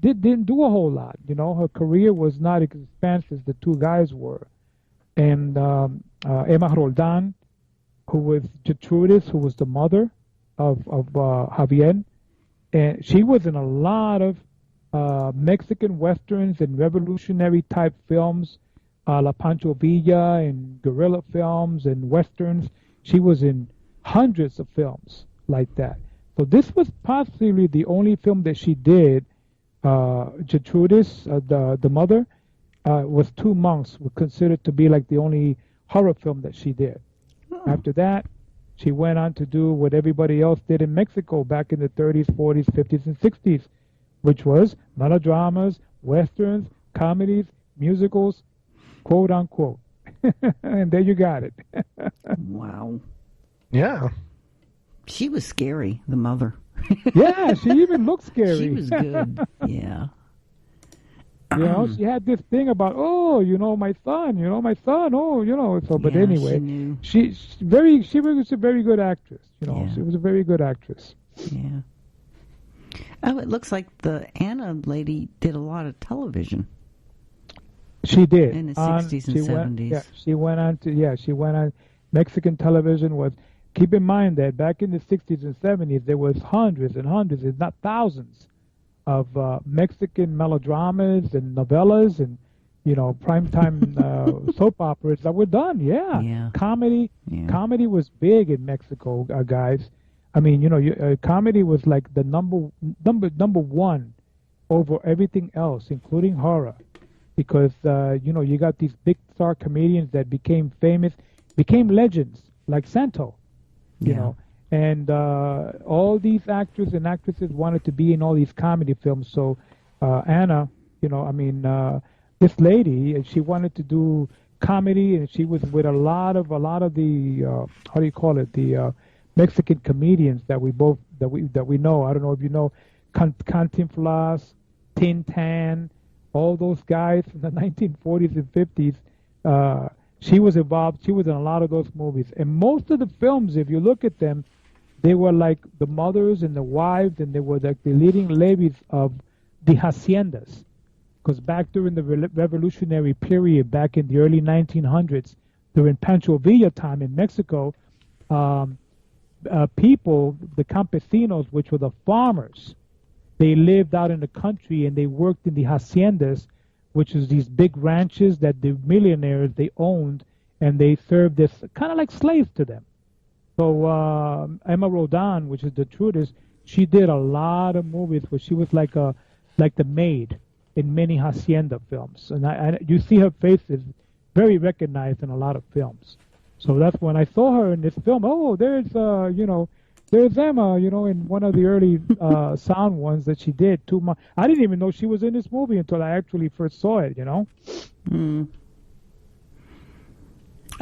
[SPEAKER 12] didn't do a whole lot, her career was not as expansive as the two guys were. And Emma Roldan, who was Gertrudis, who was the mother of Javier, and she was in a lot of Mexican westerns and revolutionary type films, La Pancho Villa, and guerrilla films and westerns. She was in hundreds of films like that. So this was possibly the only film that she did. Gertrudis, the mother, was Two Monks, was considered to be like the only horror film that she did. After that, she went on to do what everybody else did in Mexico back in the 30s, 40s, 50s, and 60s, which was melodramas, westerns, comedies, musicals, quote unquote. And there you got it.
[SPEAKER 11] Wow.
[SPEAKER 2] Yeah.
[SPEAKER 11] She was scary, the mother.
[SPEAKER 12] Yeah, she even looked scary.
[SPEAKER 11] She was good. Yeah.
[SPEAKER 12] You know, she had this thing about, my son, so, but anyway, she was a very good actress, she was a very good actress.
[SPEAKER 11] Yeah. Oh, it looks like the Anna lady did a lot of television.
[SPEAKER 12] She did.
[SPEAKER 11] In the 60s and 70s.
[SPEAKER 12] She went on, Mexican television was, keep in mind that back in the 60s and 70s, there was hundreds and hundreds, if not thousands, of Mexican melodramas and novellas and, primetime soap operas that were done. Yeah. Comedy was big in Mexico, guys. I mean, comedy was like the number one over everything else, including horror, because you got these big star comedians that became famous, became legends, like Santo, you know. And all these actors and actresses wanted to be in all these comedy films. So Anna, this lady, she wanted to do comedy, and she was with a lot of the how do you call it, the Mexican comedians that we know. I don't know if you know Cantinflas, Tintin, all those guys from the 1940s and 50s. She was involved. She was in a lot of those movies, and most of the films, if you look at them, they were like the mothers and the wives, and they were like the leading ladies of the haciendas. Because back during the revolutionary period, back in the early 1900s, during Pancho Villa time in Mexico, people, the campesinos, which were the farmers, they lived out in the country and they worked in the haciendas, which is these big ranches that the millionaires, they owned, and they served as kind of like slaves to them. So Emma Rodan, which is the Gertrudis, she did a lot of movies where she was like the maid in many hacienda films, and you see her face is very recognized in a lot of films. So that's when I saw her in this film. Oh, there's Emma, in one of the early sound ones that she did. I didn't even know she was in this movie until I actually first saw it.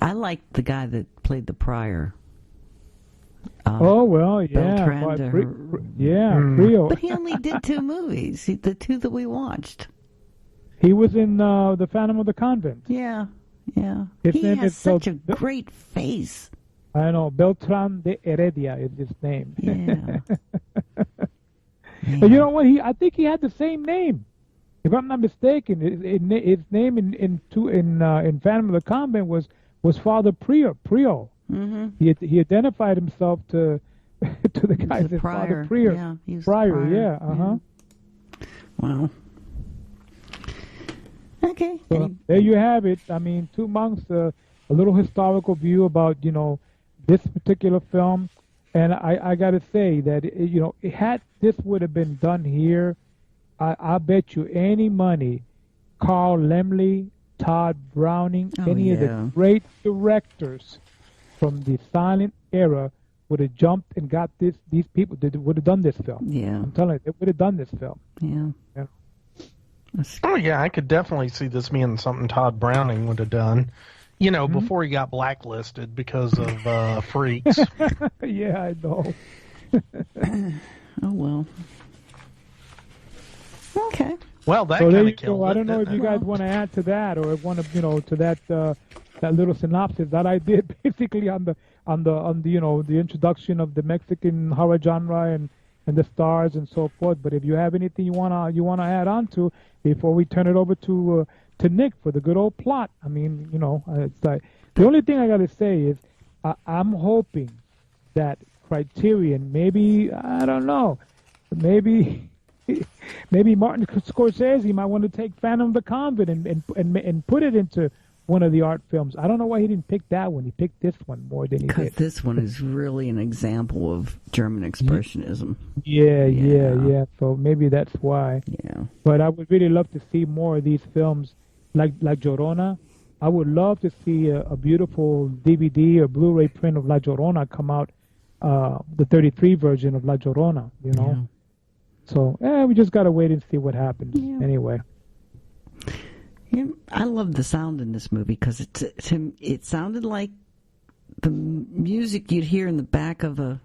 [SPEAKER 11] I liked the guy that played the prior.
[SPEAKER 12] Frio.
[SPEAKER 11] But he only did 2 movies, the 2 that we watched.
[SPEAKER 12] He was in The Phantom of the Convent.
[SPEAKER 11] Yeah. He has such a great face.
[SPEAKER 12] I know, Beltran de Heredia is his name.
[SPEAKER 11] Yeah.
[SPEAKER 12] But you know what? I think he had the same name. If I'm not mistaken, his name in Phantom of the Convent was Father Prio.
[SPEAKER 11] Mm-hmm.
[SPEAKER 12] He identified himself to the guy as Father Prior.
[SPEAKER 11] Yeah, he was
[SPEAKER 12] Prior.
[SPEAKER 11] Yeah. Wow. Okay.
[SPEAKER 12] So there you have it. I mean, Two Monks, a little historical view about this particular film, and I got to say that had this would have been done here, I bet you any money, Carl Laemmle, Todd Browning, any of the great directors from the silent era would have jumped and got these people would have done this film.
[SPEAKER 11] Yeah.
[SPEAKER 12] I'm telling you, they would have done this film.
[SPEAKER 11] Yeah.
[SPEAKER 2] Oh, yeah, I could definitely see this being something Todd Browning would have done, before he got blacklisted because of Freaks.
[SPEAKER 12] Yeah, I know.
[SPEAKER 11] Oh, well. Okay.
[SPEAKER 2] Well, that kind of killed it.
[SPEAKER 12] I don't know if you guys want to add to that, or want to, to that little synopsis that I did basically on the the introduction of the Mexican horror genre and the stars and so forth. But if you have anything you wanna add on to before we turn it over to Nick for the good old plot, I mean, it's like the only thing I gotta say is I'm hoping that Criterion, maybe, I don't know, maybe Martin Scorsese might want to take Phantom of the Convent and put it into one of the art films. I don't know why he didn't pick that one. He picked this one more than he did.
[SPEAKER 11] Because this one is really an example of German Expressionism.
[SPEAKER 12] Yeah. So maybe that's why.
[SPEAKER 11] Yeah.
[SPEAKER 12] But I would really love to see more of these films like Llorona. I would love to see a beautiful DVD or Blu-ray print of La Llorona come out, the 33 version of La Llorona, you know. Yeah. So, we just got to wait and see what happens. Yeah. Anyway.
[SPEAKER 11] Yeah, I love the sound in this movie because it sounded like the music you'd hear in the back of a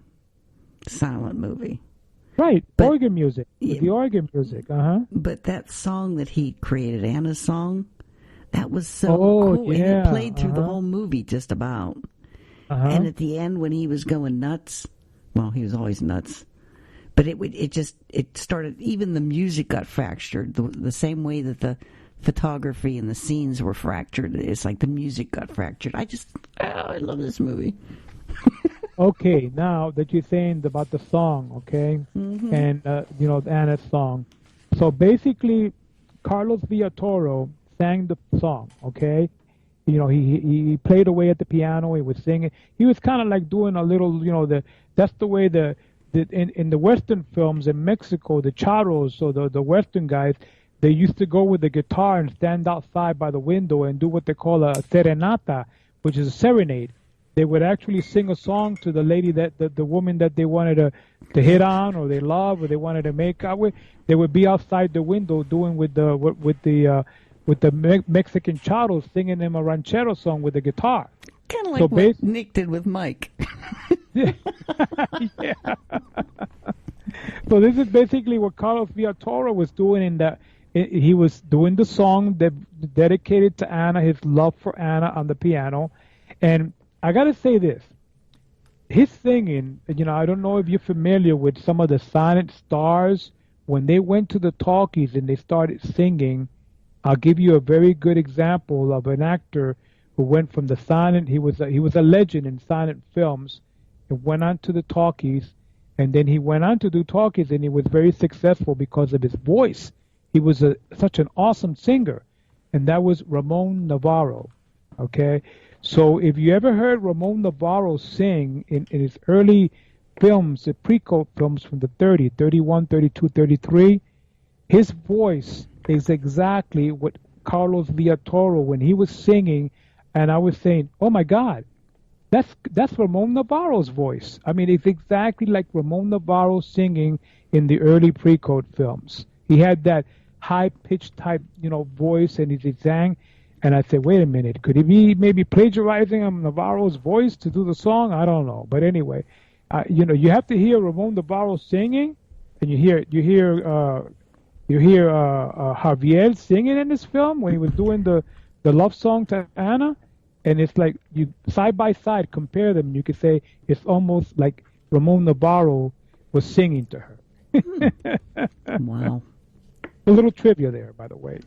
[SPEAKER 11] silent movie.
[SPEAKER 12] Right, but, organ music. The organ music,
[SPEAKER 11] But that song that he created, Anna's song, that was so cool.
[SPEAKER 12] Yeah,
[SPEAKER 11] and it played through the whole movie just about. And at the end when he was going nuts, well, he was always nuts. But it started, even the music got fractured, the same way that the photography and the scenes were fractured. It's like the music got fractured. I love this movie.
[SPEAKER 12] Okay, now that you're saying about the song, okay, and Anna's song. So basically, Carlos Villatoro sang the song, okay. You know, he played away at the piano. He was singing. He was kind of like doing a little, that's the way in the Western films in Mexico, the charros, so the Western guys, they used to go with the guitar and stand outside by the window and do what they call a serenata, which is a serenade. They would actually sing a song to the lady the woman that they wanted to hit on or they love or they wanted to make out with. They would be outside the window doing with the Mexican charros, singing them a ranchero song with the guitar.
[SPEAKER 11] Kind of like what Nick did with Mike.
[SPEAKER 12] Yeah. So this is basically what Carlos Villatoro was doing in that. He was doing the song dedicated to Anna, his love for Anna on the piano. And I got to say this. His singing, I don't know if you're familiar with some of the silent stars. When they went to the talkies and they started singing, I'll give you a very good example of an actor who went from the silent, he was a legend in silent films, and went on to the talkies, and then he went on to do talkies, and he was very successful because of his voice. He was such an awesome singer, and that was Ramon Navarro, okay? So if you ever heard Ramon Navarro sing in his early films, the pre-code films from the 30, 31, 32, 33, his voice is exactly what Carlos Villatoro, when he was singing, and I was saying, oh my God, that's Ramon Navarro's voice. I mean, it's exactly like Ramon Navarro singing in the early pre-code films. He had that high-pitched type, voice, and he sang. And I said, wait a minute, could he be maybe plagiarizing Navarro's voice to do the song? I don't know. But anyway, you have to hear Ramon Navarro singing, and you hear Javier singing in this film when he was doing the love song to Anna, and it's like you side by side compare them. You could say it's almost like Ramon Navarro was singing to her.
[SPEAKER 11] Wow.
[SPEAKER 12] A little trivia there, by the way.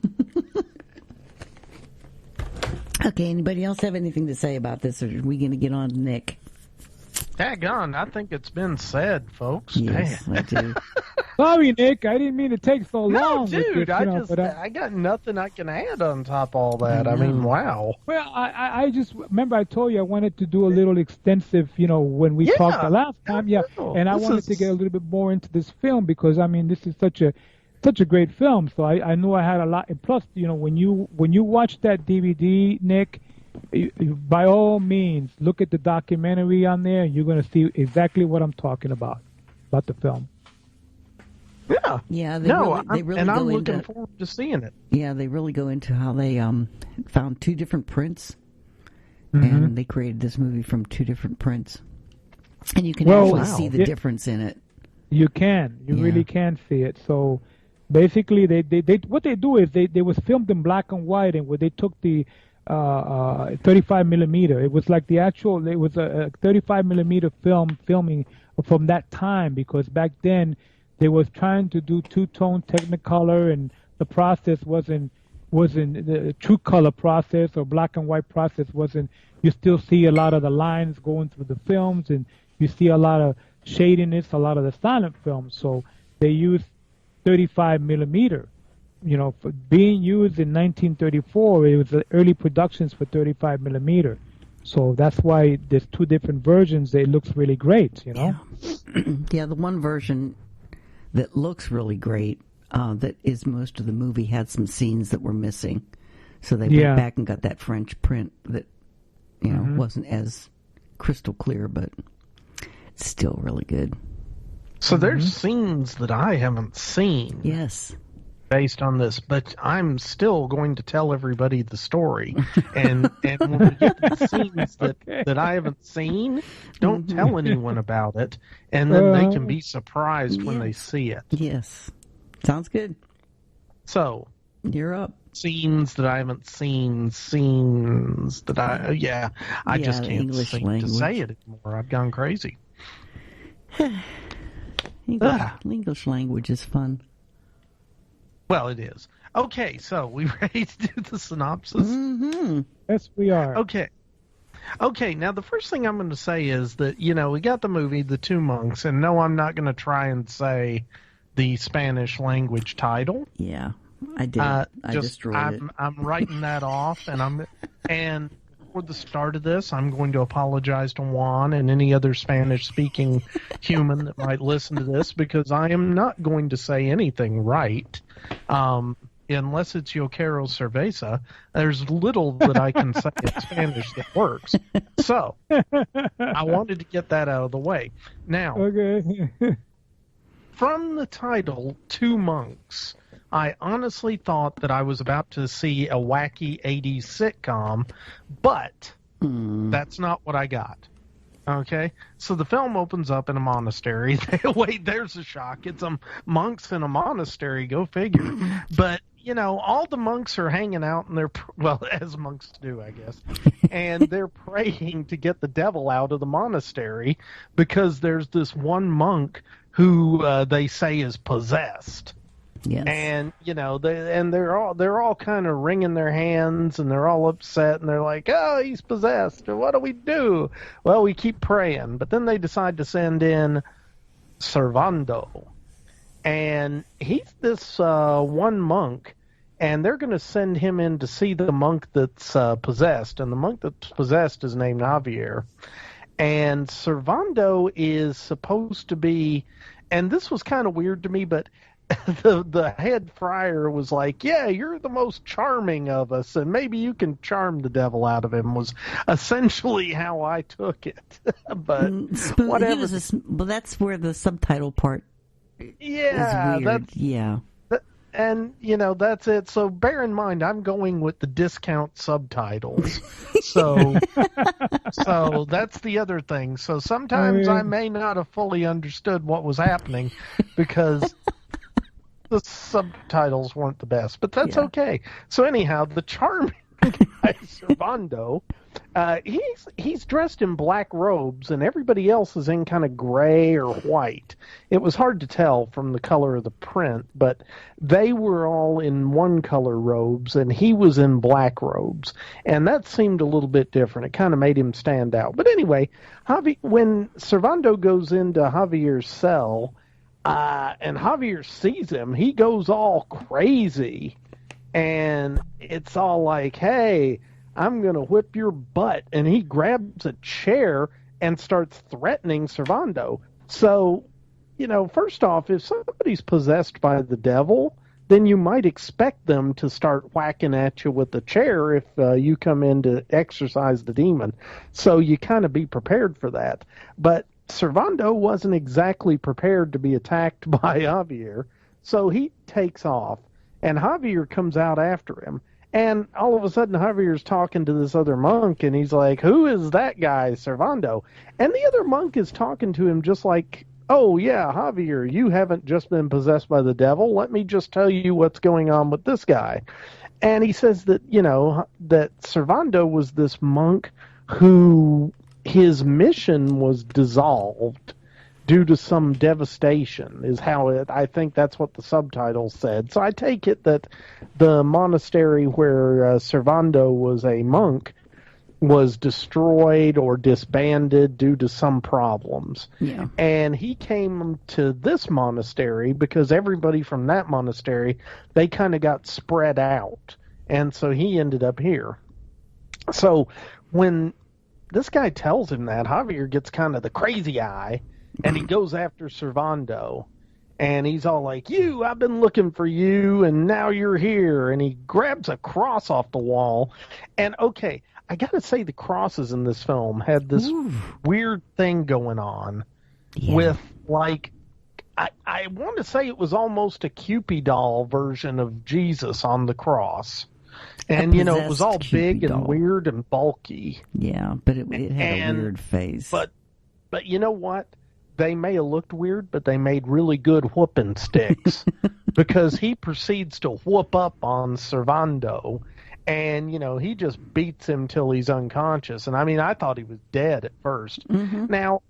[SPEAKER 11] Okay, anybody else have anything to say about this, or are we going to get on to Nick?
[SPEAKER 2] Daggone, I think it's been said, folks.
[SPEAKER 11] Yes,
[SPEAKER 2] Damn.
[SPEAKER 11] I do.
[SPEAKER 12] Sorry, Nick, I didn't mean to take so long.
[SPEAKER 2] No, dude, I got nothing I can add on top of all that. I mean, wow.
[SPEAKER 12] Well, I just remember I told you I wanted to do a little extensive, when we talked the last time. Yeah, and I wanted to get a little bit more into this film because, I mean, this is such a great film. So I knew I had a lot. And plus, when you watch that DVD, Nick, by all means, look at the documentary on there. You're going to see exactly what I'm talking about the film.
[SPEAKER 2] Yeah.
[SPEAKER 11] Yeah. They really
[SPEAKER 2] and
[SPEAKER 11] go
[SPEAKER 2] I'm looking
[SPEAKER 11] into,
[SPEAKER 2] forward to seeing it.
[SPEAKER 11] Yeah, they really go into how they found two different prints, and they created this movie from two different prints, and you can actually see the difference in it.
[SPEAKER 12] You can. You really can see it. So basically, they what they do is they was filmed in black and white, and where they took the 35 millimeter. It was like it was a 35 millimeter filming from that time, because back then they was trying to do two-tone Technicolor, and the process wasn't wasn't the true color process or black and white process wasn't. You still see a lot of the lines going through the films, and you see a lot of shadiness, a lot of the silent films. So they used 35 millimeter. For being used in 1934, it was the early productions for 35 millimeter. So that's why there's two different versions. It looks really great,
[SPEAKER 11] Yeah, the one version that looks really great, that is most of the movie, had some scenes that were missing. So they went back and got that French print that, wasn't as crystal clear, but it's still really good.
[SPEAKER 2] So there's scenes that I haven't seen.
[SPEAKER 11] Yes.
[SPEAKER 2] Based on this, but I'm still going to tell everybody the story. And when we get to the scenes that I haven't seen, don't tell anyone about it, and then they can be surprised when they see it.
[SPEAKER 11] Yes. Sounds good.
[SPEAKER 2] So,
[SPEAKER 11] you're up.
[SPEAKER 2] Scenes that I haven't seen, scenes that I just can't
[SPEAKER 11] English
[SPEAKER 2] seem
[SPEAKER 11] language.
[SPEAKER 2] to say it anymore. I've gone crazy.
[SPEAKER 11] English language is fun.
[SPEAKER 2] Well, it is. Okay, so we ready to do the synopsis?
[SPEAKER 11] Mm-hmm.
[SPEAKER 12] Yes, we are.
[SPEAKER 2] Okay, now the first thing I'm going to say is that, we got the movie, The Two Monks, and no, I'm not going to try and say the Spanish language title.
[SPEAKER 11] Yeah, I did. I destroyed it.
[SPEAKER 2] I'm writing that off, and before the start of this, I'm going to apologize to Juan and any other Spanish-speaking human that might listen to this, because I am not going to say anything right. Unless it's Yo quiero cerveza, there's little that I can say in Spanish that works. So, I wanted to get that out of the way. Now, from the title, Two Monks, I honestly thought that I was about to see a wacky 80s sitcom, but that's not what I got. Okay, so the film opens up in a monastery. Wait, there's a shock. It's monks in a monastery. Go figure. But, all the monks are hanging out, and they're, as monks do, I guess. And they're praying to get the devil out of the monastery because there's this one monk who they say is possessed.
[SPEAKER 11] Yes.
[SPEAKER 2] And they're all kind of wringing their hands, and they're all upset, and they're like, "Oh, he's possessed. What do we do?" Well, we keep praying, but then they decide to send in Servando, and he's this one monk, and they're going to send him in to see the monk that's possessed, and the monk that's possessed is named Javier, and Servando is supposed to be, and this was kind of weird to me, but the head friar was like, "Yeah, you're the most charming of us, and maybe you can charm the devil out of him," was essentially how I took it. But whatever.
[SPEAKER 11] Well, that's where the subtitle part is weird.
[SPEAKER 2] And, that's it. So bear in mind, I'm going with the discount subtitles. So that's the other thing. So sometimes I may not have fully understood what was happening because the subtitles weren't the best, but that's okay. So anyhow, the charming guy, Servando, he's dressed in black robes, and everybody else is in kind of gray or white. It was hard to tell from the color of the print, but they were all in one color robes, and he was in black robes, and that seemed a little bit different. It kind of made him stand out. But anyway, when Servando goes into Javier's cell, and Javier sees him, he goes all crazy, and it's all like, "Hey, I'm going to whip your butt," and he grabs a chair and starts threatening Servando. So, first off, if somebody's possessed by the devil, then you might expect them to start whacking at you with the chair if you come in to exorcise the demon. So you kind of be prepared for that. But Servando wasn't exactly prepared to be attacked by Javier, so he takes off, and Javier comes out after him. And all of a sudden, Javier's talking to this other monk, and he's like, "Who is that guy, Servando?" And the other monk is talking to him just like, "Oh, yeah, Javier, you haven't just been possessed by the devil. Let me just tell you what's going on with this guy." And he says that, that Servando was this monk who his mission was dissolved
[SPEAKER 15] due to some devastation, is how I think that's what the subtitle said. So I take it that the monastery where Servando was a monk was destroyed or disbanded due to some problems.
[SPEAKER 11] Yeah.
[SPEAKER 15] And he came to this monastery because everybody from that monastery, they kind of got spread out. And so he ended up here. So when this guy tells him that, Javier gets kind of the crazy eye, and he goes after Servando. And he's all like, I've been looking for you, and now you're here. And he grabs a cross off the wall. And, okay, I got to say the crosses in this film had this weird thing going on with, like, I want to say it was almost a Cupid doll version of Jesus on the cross. And, it was all big and weird and bulky.
[SPEAKER 11] Yeah, but it had a weird face.
[SPEAKER 15] But you know what? They may have looked weird, but they made really good whooping sticks because he proceeds to whoop up on Servando, and, he just beats him till he's unconscious. And, I thought he was dead at first.
[SPEAKER 11] Mm-hmm.
[SPEAKER 15] Now,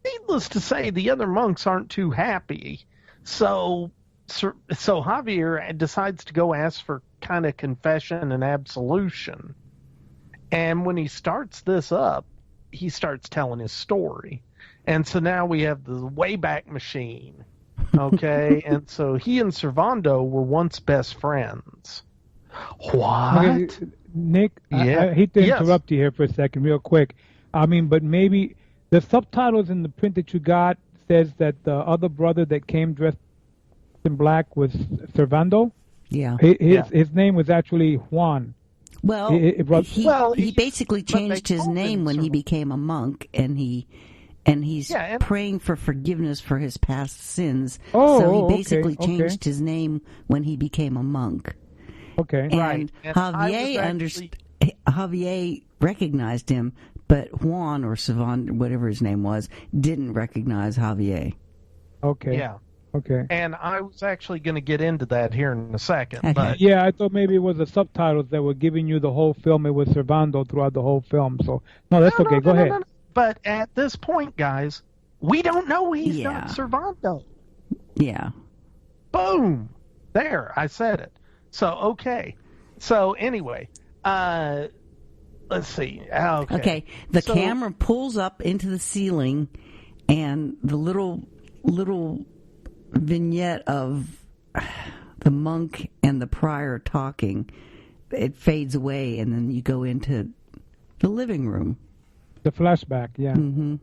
[SPEAKER 15] needless to say, the other monks aren't too happy. So Javier decides to go ask for kind of confession and absolution. And when he starts this up, he starts telling his story. And so now we have the Wayback Machine, okay? And so he and Servando were once best friends. What?
[SPEAKER 12] Okay, Nick, I hate to interrupt you here for a second, real quick. But maybe the subtitles in the print that you got says that the other brother that came dressed in black was Servando.
[SPEAKER 11] Yeah.
[SPEAKER 12] His name was actually Juan.
[SPEAKER 11] Well, he basically changed his name when he became a monk, and he's praying for forgiveness for his past sins. So he basically changed his name when he became a monk.
[SPEAKER 12] Okay.
[SPEAKER 11] And
[SPEAKER 15] right. And
[SPEAKER 11] Javier recognized him, but Juan or Savan, whatever his name was, didn't recognize Javier.
[SPEAKER 12] Okay.
[SPEAKER 15] Yeah.
[SPEAKER 12] Okay.
[SPEAKER 15] And I was actually going to get into that here in a second. But
[SPEAKER 12] yeah, I thought maybe it was the subtitles that were giving you the whole film. It was Servando throughout the whole film. So, no, that's okay. Go ahead. No.
[SPEAKER 15] But at this point, guys, we don't know he's not Servando.
[SPEAKER 11] Yeah.
[SPEAKER 15] Boom. There, I said it. So, okay. So, anyway, let's see.
[SPEAKER 11] Okay. The camera pulls up into the ceiling, and the little vignette of the monk and the prior talking, it fades away, and then you go into the living room.
[SPEAKER 12] The flashback, yeah.
[SPEAKER 11] Mm-hmm.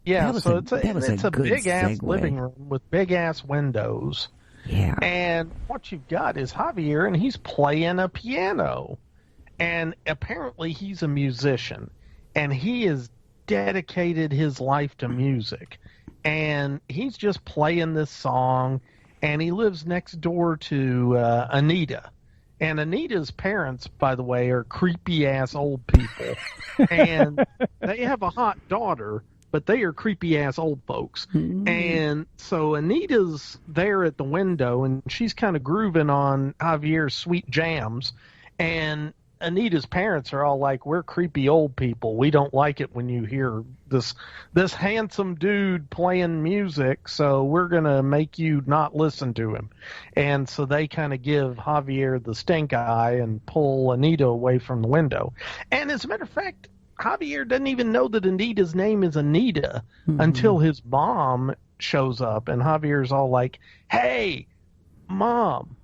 [SPEAKER 15] Yeah, so it's a big-ass
[SPEAKER 11] segue.
[SPEAKER 15] living room with big-ass windows.
[SPEAKER 11] Yeah.
[SPEAKER 15] And what you've got is Javier, and he's playing a piano. And apparently he's a musician, and he has dedicated his life to music. And he's just playing this song, and he lives next door to Anita. And Anita's parents, by the way, are creepy-ass old people. And they have a hot daughter, but they are creepy-ass old folks.
[SPEAKER 11] Mm-hmm.
[SPEAKER 15] And so Anita's there at the window, and she's kind of grooving on Javier's sweet jams. And Anita's parents are all like, we're creepy old people. We don't like it when you hear this handsome dude playing music, so we're going to make you not listen to him. And so they kind of give Javier the stink eye and pull Anita away from the window. And as a matter of fact, Javier doesn't even know that Anita's name is Anita until his mom shows up, and Javier's all like, hey, Mom,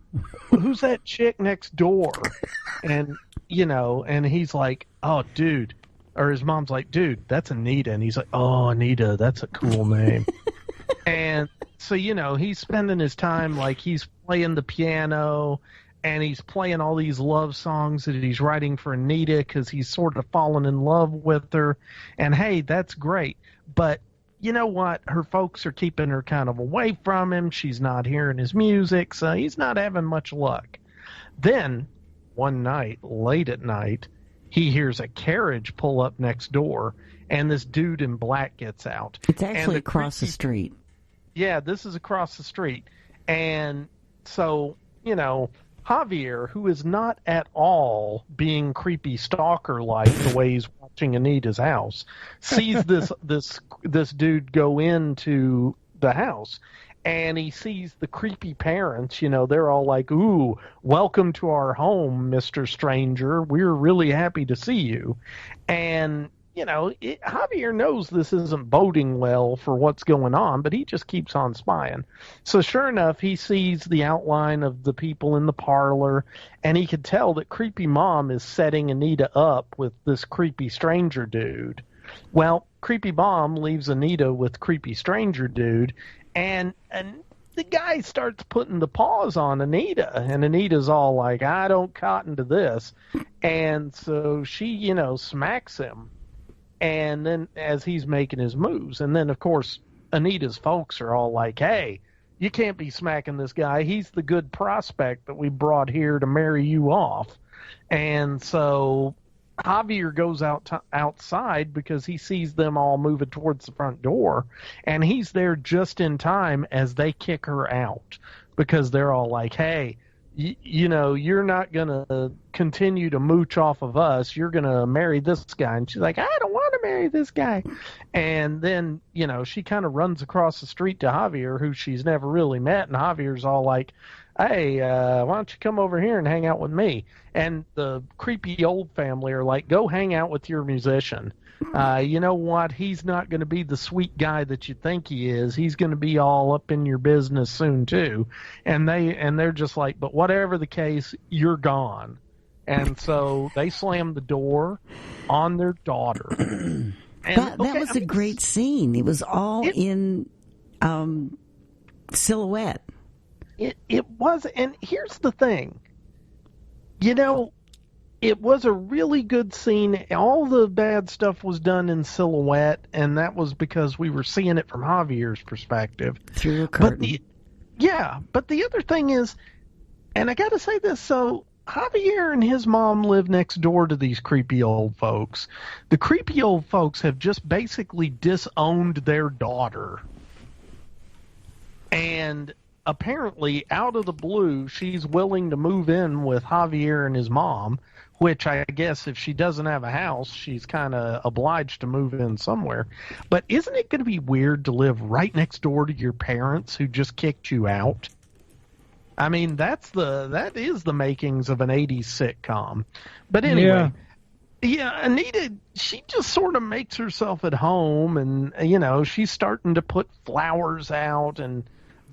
[SPEAKER 15] who's that chick next door? And and he's like, oh, dude. Or his mom's like, dude, that's Anita. And he's like, oh, Anita, that's a cool name. And so, he's spending his time like he's playing the piano, and he's playing all these love songs that he's writing for Anita because he's sort of fallen in love with her. And, hey, that's great. But you know what? Her folks are keeping her kind of away from him. She's not hearing his music, so he's not having much luck. Then one night, late at night, he hears a carriage pull up next door, and this dude in black gets out.
[SPEAKER 11] It's actually across the street.
[SPEAKER 15] Yeah, this is across the street. And so, Javier, who is not at all being creepy stalker-like the way he's watching Anita's house, sees this dude go into the house. And he sees the creepy parents, they're all like, "Ooh, welcome to our home, Mr. Stranger. We're really happy to see you." And, Javier knows this isn't boding well for what's going on, but he just keeps on spying. So sure enough, he sees the outline of the people in the parlor, and he could tell that creepy mom is setting Anita up with this creepy stranger dude. Well, creepy mom leaves Anita with creepy stranger dude, and the guy starts putting the paws on Anita, and Anita's all like, "I don't cotton to this." And so she, smacks him, and then as he's making his moves. And then, of course, Anita's folks are all like, "Hey, you can't be smacking this guy. He's the good prospect that we brought here to marry you off." And so Javier goes outside because he sees them all moving towards the front door, and he's there just in time as they kick her out, because they're all like, "Hey, you're not going to continue to mooch off of us. You're going to marry this guy." And she's like, "I don't want to marry this guy." And then, she kind of runs across the street to Javier, who she's never really met, and Javier's all like, "Hey, why don't you come over here and hang out with me?" And the creepy old family are like, "Go hang out with your musician. You know what? He's not going to be the sweet guy that you think he is. He's going to be all up in your business soon too." And they're just like, "But whatever the case, you're gone." And so they slam the door on their daughter.
[SPEAKER 11] That was a great scene. It was all in silhouette.
[SPEAKER 15] It was, and here's the thing. It was a really good scene. All the bad stuff was done in silhouette, and that was because we were seeing it from Javier's perspective.
[SPEAKER 11] Through a curtain.
[SPEAKER 15] But the other thing is, and I got to say this, so Javier and his mom live next door to these creepy old folks. The creepy old folks have just basically disowned their daughter. And apparently, out of the blue, she's willing to move in with Javier and his mom, which I guess if she doesn't have a house, she's kind of obliged to move in somewhere. But isn't it going to be weird to live right next door to your parents who just kicked you out? I mean, that is the makings of an 80s sitcom. But anyway, Anita, she just sort of makes herself at home, and, she's starting to put flowers out and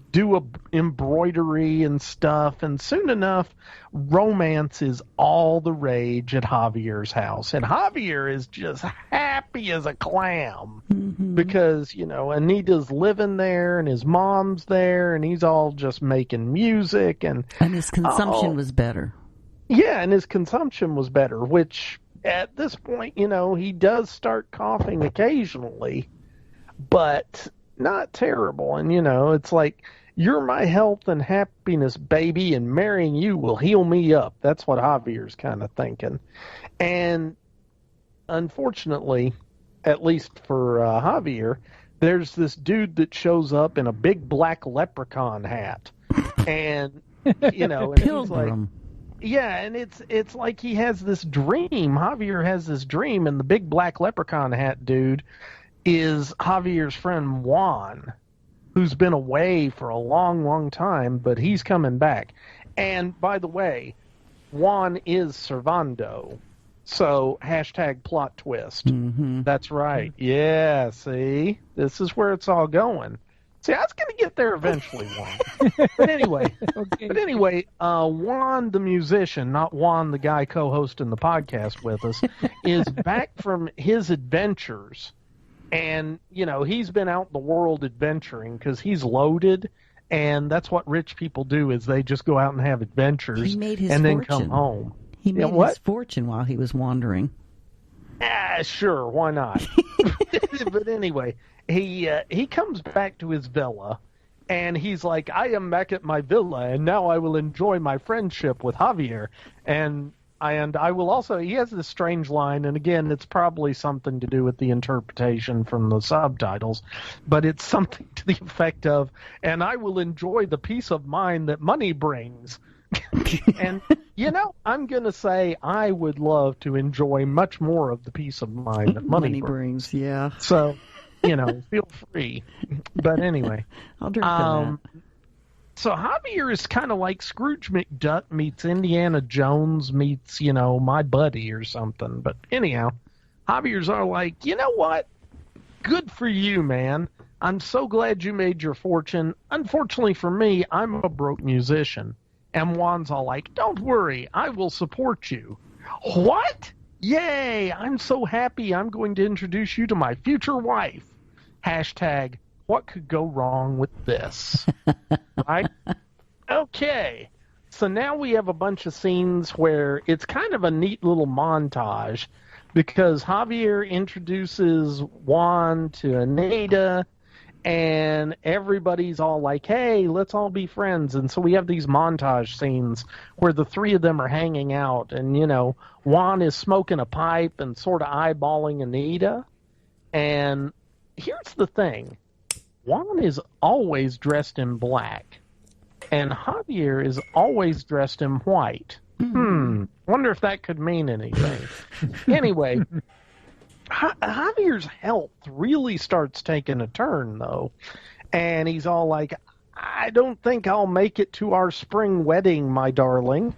[SPEAKER 15] do embroidery and stuff, and soon enough, romance is all the rage at Javier's house. And Javier is just happy as a clam because, Anita's living there and his mom's there, and he's all just making music. And
[SPEAKER 11] his consumption was better.
[SPEAKER 15] Yeah, and his consumption was better, which at this point, he does start coughing occasionally, but not terrible. And, it's like, "You're my health and happiness, baby, and marrying you will heal me up." That's what Javier's kind of thinking. And unfortunately, at least for Javier, there's this dude that shows up in a big black leprechaun hat. And, and he's like, and it's like he has this dream. Javier has this dream, and the big black leprechaun hat dude is Javier's friend Juan, who's been away for a long, long time, but he's coming back. And, by the way, Juan is Servando. So, # plot twist. That's right. Yeah, see? This is where it's all going. See, I was going to get there eventually, Juan. But anyway, Juan the musician, not Juan the guy co-hosting the podcast with us, is back from his adventures. And, he's been out in the world adventuring because he's loaded, and that's what rich people do is they just go out and have adventures and then come home.
[SPEAKER 11] He made his fortune while he was wandering.
[SPEAKER 15] Sure, why not? But anyway, he comes back to his villa, and he's like, "I am back at my villa, and now I will enjoy my friendship with Javier." And I will also, he has this strange line, and again, it's probably something to do with the interpretation from the subtitles, but it's something to the effect of, "And I will enjoy the peace of mind that money brings." And, I'm going to say I would love to enjoy much more of the peace of mind that money brings.
[SPEAKER 11] Yeah.
[SPEAKER 15] So, feel free. But anyway.
[SPEAKER 11] I'll drink to that.
[SPEAKER 15] So Javier is kind of like Scrooge McDuck meets Indiana Jones meets, My Buddy or something. But anyhow, Javier's are like, you know what? Good for you, man. I'm so glad you made your fortune. Unfortunately for me, I'm a broke musician. And Juan's all like, don't worry, I will support you. What? Yay, I'm so happy I'm going to introduce you to my future wife. Hashtag, what could go wrong with this? Right? Okay. So now we have a bunch of scenes where it's kind of a neat little montage because Javier introduces Juan to Anita, and everybody's all like, hey, let's all be friends. And so we have these montage scenes where the three of them are hanging out, and, Juan is smoking a pipe and sort of eyeballing Anita. And here's the thing. Juan is always dressed in black, and Javier is always dressed in white. Wonder if that could mean anything. Anyway, Javier's health really starts taking a turn, though, and he's all like, I don't think I'll make it to our spring wedding, my darling.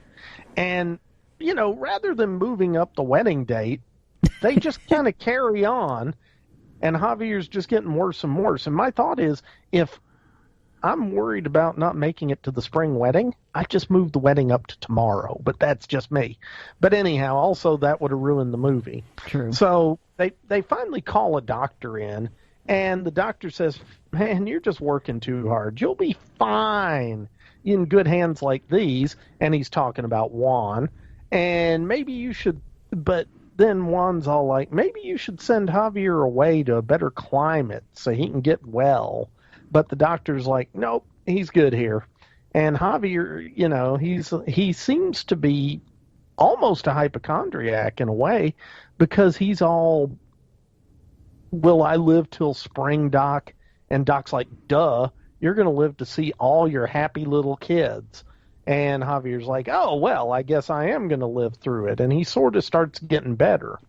[SPEAKER 15] And, rather than moving up the wedding date, they just kind of carry on, and Javier's just getting worse and worse. And my thought is, if I'm worried about not making it to the spring wedding, I just moved the wedding up to tomorrow, but that's just me. But anyhow, also that would have ruined the movie.
[SPEAKER 11] True.
[SPEAKER 15] So they finally call a doctor in, and the doctor says, man, you're just working too hard. You'll be fine in good hands like these. And he's talking about Juan. And maybe you should, but then Juan's all like, maybe you should send Javier away to a better climate so he can get well. But the doctor's like, nope, he's good here. And Javier, he seems to be almost a hypochondriac in a way, because he's all, will I live till spring, Doc? And Doc's like, duh, you're going to live to see all your happy little kids. And Javier's like, oh, well, I guess I am going to live through it. And he sort of starts getting better.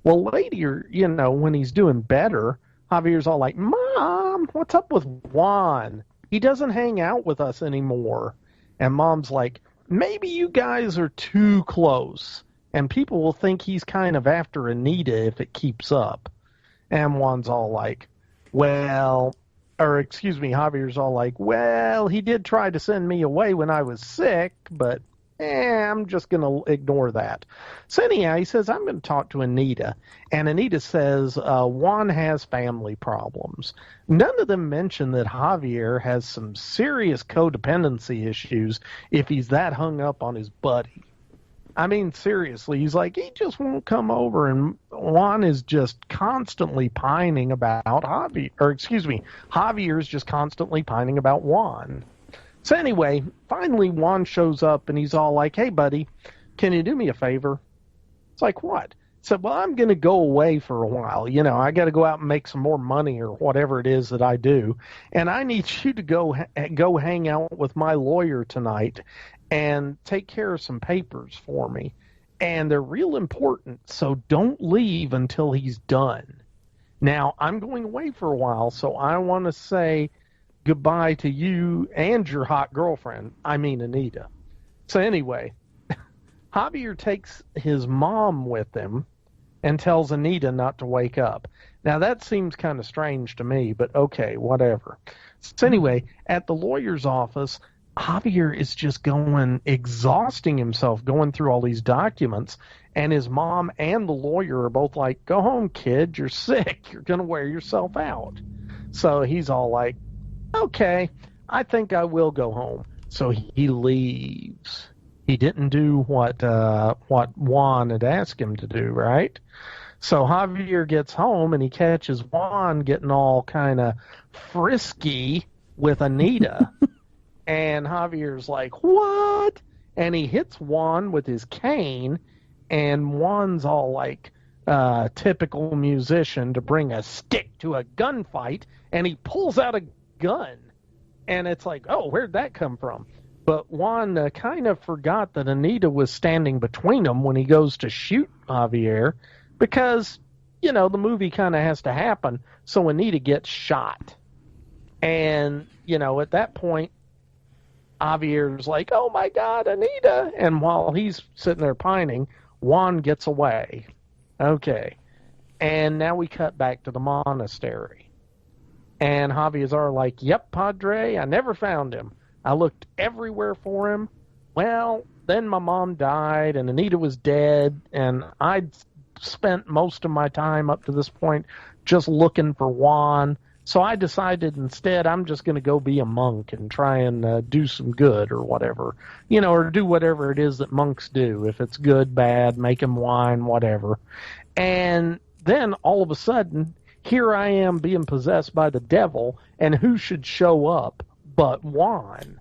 [SPEAKER 15] Well, later, when he's doing better, Javier's all like, Mom, what's up with Juan? He doesn't hang out with us anymore. And Mom's like, maybe you guys are too close, and people will think he's kind of after Anita if it keeps up. And Juan's all like, Javier's all like, well, he did try to send me away when I was sick, but I'm just going to ignore that. So anyhow, he says, I'm going to talk to Anita. And Anita says, Juan has family problems. None of them mention that Javier has some serious codependency issues if he's that hung up on his buddy. I mean, seriously, he's like, he just won't come over, and Juan is just constantly pining about Javier's just constantly pining about Juan. So anyway, finally Juan shows up, and he's all like, hey, buddy, can you do me a favor? It's like, what? He said, well, I'm going to go away for a while. I got to go out and make some more money or whatever it is that I do. And I need you to go hang out with my lawyer tonight and take care of some papers for me. And they're real important, so don't leave until he's done. Now, I'm going away for a while, so I want to say goodbye to you and your hot girlfriend. I mean, Anita. So anyway, Javier takes his mom with him and tells Anita not to wake up. Now, that seems kind of strange to me, but okay, whatever. So anyway, at the lawyer's office, Javier is just exhausting himself, going through all these documents, and his mom and the lawyer are both like, go home, kid, you're sick, you're going to wear yourself out. So he's all like, okay, I think I will go home. So he leaves. He didn't do what Juan had asked him to do, right? So Javier gets home, and he catches Juan getting all kind of frisky with Anita. And Javier's like, what? And he hits Juan with his cane, and Juan's all like, typical musician to bring a stick to a gunfight, and he pulls out a gun. And it's like, oh, where'd that come from? But Juan kind of forgot that Anita was standing between them when he goes to shoot Javier, because you know, the movie kind of has to happen. So Anita gets shot. And, you know, at that point, Javier's like, oh my God, Anita. And while he's sitting there pining, Juan gets away. Okay. And now we cut back to the monastery. And Javier's are like, yep, Padre, I never found him. I looked everywhere for him. Well, then my mom died and Anita was dead. And I'd spent most of my time up to this point just looking for Juan. So I decided instead I'm just going to go be a monk and try and do some good or whatever, you know, or do whatever it is that monks do. If it's good, bad, make them wine, whatever. And then all of a sudden, here I am being possessed by the devil, and who should show up but Juan?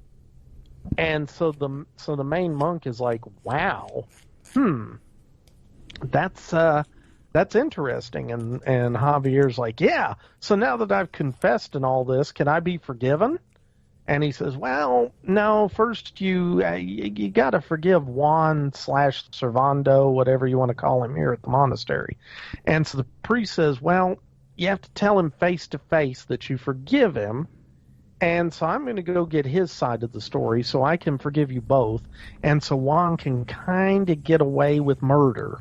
[SPEAKER 15] And so the main monk is like, wow, that's interesting. And Javier's like, yeah, so now that I've confessed and all this, can I be forgiven? And he says, well, no, first you got to forgive Juan / Servando, whatever you want to call him here at the monastery. And so the priest says, well, you have to tell him face to face that you forgive him. And so I'm going to go get his side of the story so I can forgive you both. And so Juan can kind of get away with murder,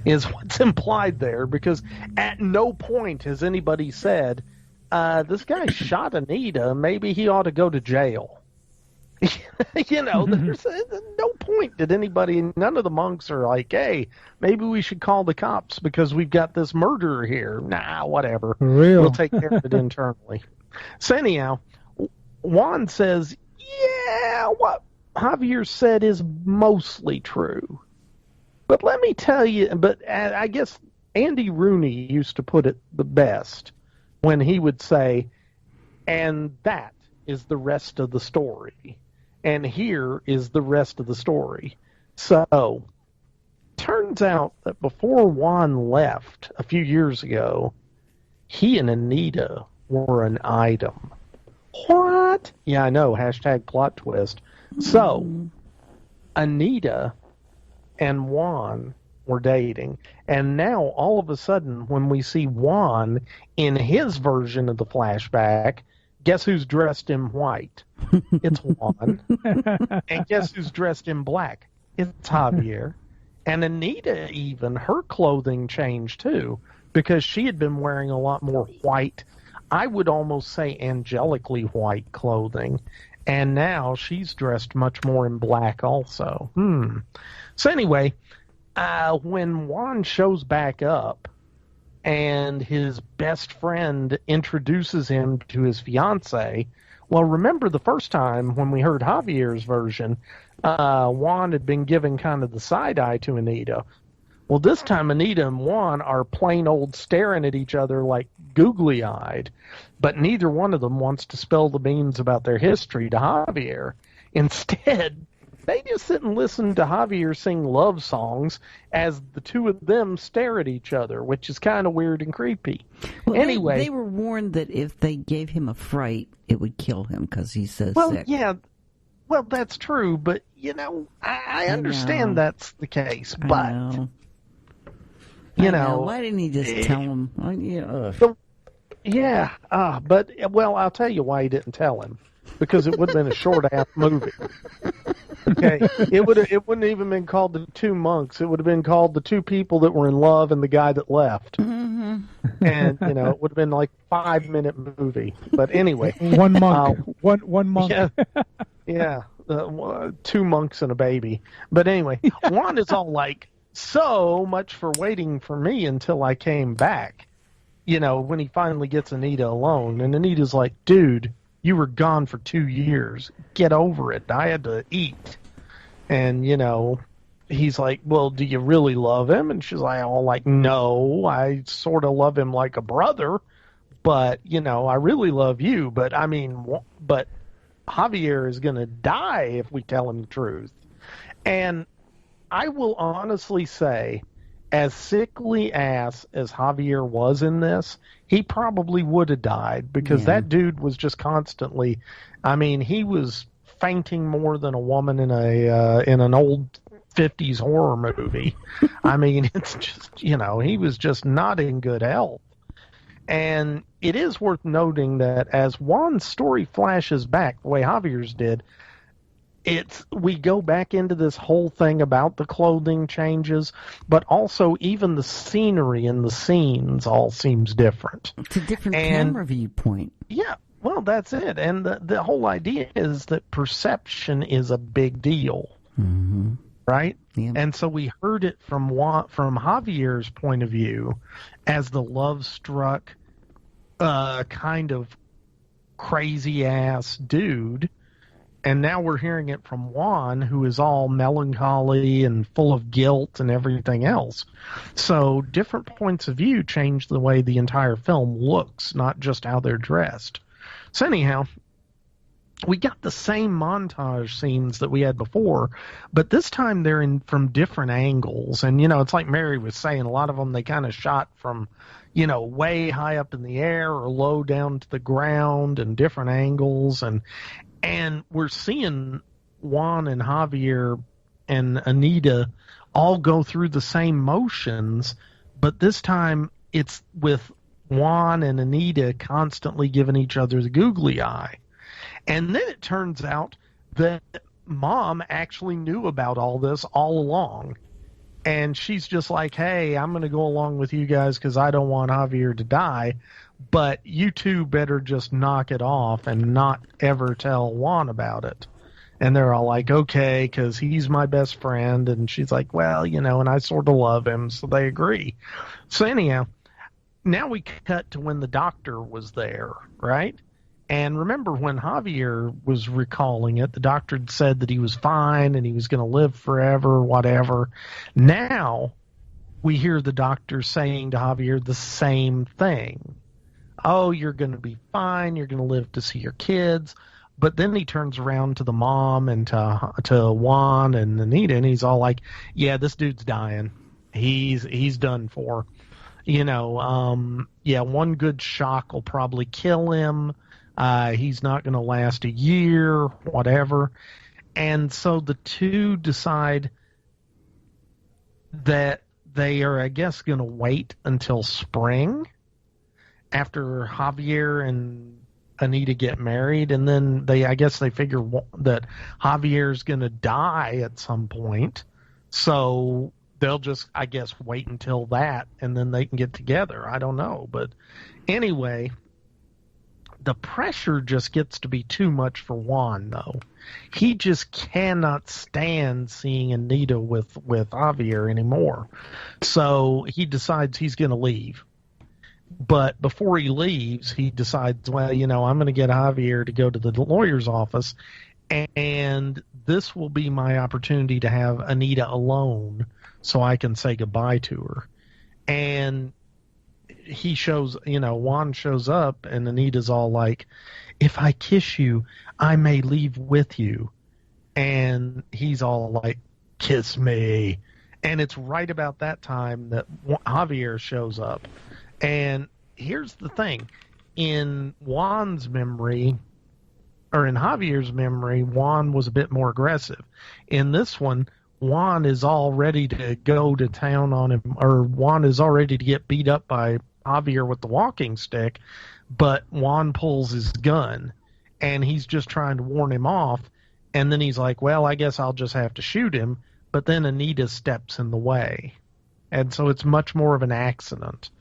[SPEAKER 15] is what's implied there, because at no point has anybody said, this guy shot Anita, maybe he ought to go to jail. You know, there's no point did anybody, none of the monks are like, hey, maybe we should call the cops because we've got this murderer here. Nah, whatever. We'll take care of it internally. So anyhow, Juan says, yeah, what Javier said is mostly true. But let me tell you, but I guess Andy Rooney used to put it the best when he would say, and that is the rest of the story. And here is the rest of the story. So, turns out that before Juan left a few years ago, he and Anita were an item. What? Yeah, I know. Hashtag plot twist. So, Anita and Juan were dating. And now, all of a sudden, when we see Juan in his version of the flashback, guess who's dressed in white? It's Juan. And guess who's dressed in black? It's Javier. And Anita, even, her clothing changed too, because she had been wearing a lot more white, I would almost say angelically white clothing. And now she's dressed much more in black also. So anyway, when Juan shows back up and his best friend introduces him to his fiancée, well, remember the first time when we heard Javier's version, Juan had been giving kind of the side eye to Anita. Well, this time Anita and Juan are plain old staring at each other like googly-eyed, but neither one of them wants to spill the beans about their history to Javier. Instead, they just sit and listen to Javier sing love songs as the two of them stare at each other, which is kind of weird and creepy.
[SPEAKER 11] Well,
[SPEAKER 15] anyway,
[SPEAKER 11] they were warned that if they gave him a fright, it would kill him because he's so
[SPEAKER 15] well,
[SPEAKER 11] sick.
[SPEAKER 15] Yeah, well, that's true, but, you know, I understand that's the case, but... You know,
[SPEAKER 11] why didn't he just tell him?
[SPEAKER 15] But I'll tell you why he didn't tell him, because it would have been a short-ass movie. Okay, it wouldn't even been called The Two Monks. It would have been called The Two People That Were in Love and the Guy That Left. And you know, it would have been like a 5-minute movie. But anyway,
[SPEAKER 12] one monk, one monk.
[SPEAKER 15] Yeah, two monks and a baby. But anyway, Juan is all like, so much for waiting for me until I came back. You know, when he finally gets Anita alone. And Anita's like, dude, you were gone for 2 years. Get over it. I had to eat. And, you know, he's like, well, do you really love him? And she's like, no, I sort of love him like a brother. But, you know, I really love you. But, I mean, but Javier is going to die if we tell him the truth. And I will honestly say, as sickly ass as Javier was in this, he probably would have died, because that dude was just constantly, I mean, he was fainting more than a woman in an old 50s horror movie. I mean, it's just, he was just not in good health. And it is worth noting that as Juan's story flashes back, the way Javier's did, we go back into this whole thing about the clothing changes, but also even the scenery and the scenes all seems different.
[SPEAKER 11] It's a different camera viewpoint.
[SPEAKER 15] Yeah, well, that's it. And the whole idea is that perception is a big deal, right? Yeah. And so we heard it from Javier's point of view as the love-struck kind of crazy-ass dude. And now we're hearing it from Juan, who is all melancholy and full of guilt and everything else. So different points of view change the way the entire film looks, not just how they're dressed. So anyhow, we got the same montage scenes that we had before, but this time they're from different angles. And, it's like Mary was saying, a lot of them they kind of shot from, way high up in the air or low down to the ground and different angles. And we're seeing Juan and Javier and Anita all go through the same motions, but this time it's with Juan and Anita constantly giving each other the googly eye. And then it turns out that Mom actually knew about all this all along. And she's just like, hey, I'm going to go along with you guys because I don't want Javier to die. But you two better just knock it off and not ever tell Juan about it. And they're all like, okay, because he's my best friend. And she's like, well, and I sort of love him. So they agree. So anyhow, now we cut to when the doctor was there, right? And remember when Javier was recalling it, the doctor had said that he was fine and he was going to live forever, whatever. Now we hear the doctor saying to Javier the same thing. Oh, you're going to be fine. You're going to live to see your kids. But then he turns around to the mom and to Juan and Anita, and he's all like, yeah, this dude's dying. He's done for. One good shock will probably kill him. He's not going to last a year, whatever. And so the two decide that they are, I guess, going to wait until spring after Javier and Anita get married, and then I guess they figure that Javier's going to die at some point, so they'll just, I guess, wait until that, and then they can get together. I don't know, but anyway, the pressure just gets to be too much for Juan, though. He just cannot stand seeing Anita with Javier anymore, so he decides he's going to leave. But before he leaves, he decides, well, I'm going to get Javier to go to the lawyer's office, and this will be my opportunity to have Anita alone so I can say goodbye to her. And Juan shows up, and Anita's all like, if I kiss you, I may leave with you. And he's all like, kiss me. And it's right about that time that Javier shows up. And here's the thing. In Juan's memory, or in Javier's memory, Juan was a bit more aggressive. In this one, Juan is all ready to go to town on him, or Juan is all ready to get beat up by Javier with the walking stick, but Juan pulls his gun, and he's just trying to warn him off, and then he's like, well, I guess I'll just have to shoot him, but then Anita steps in the way. And so it's much more of an accident.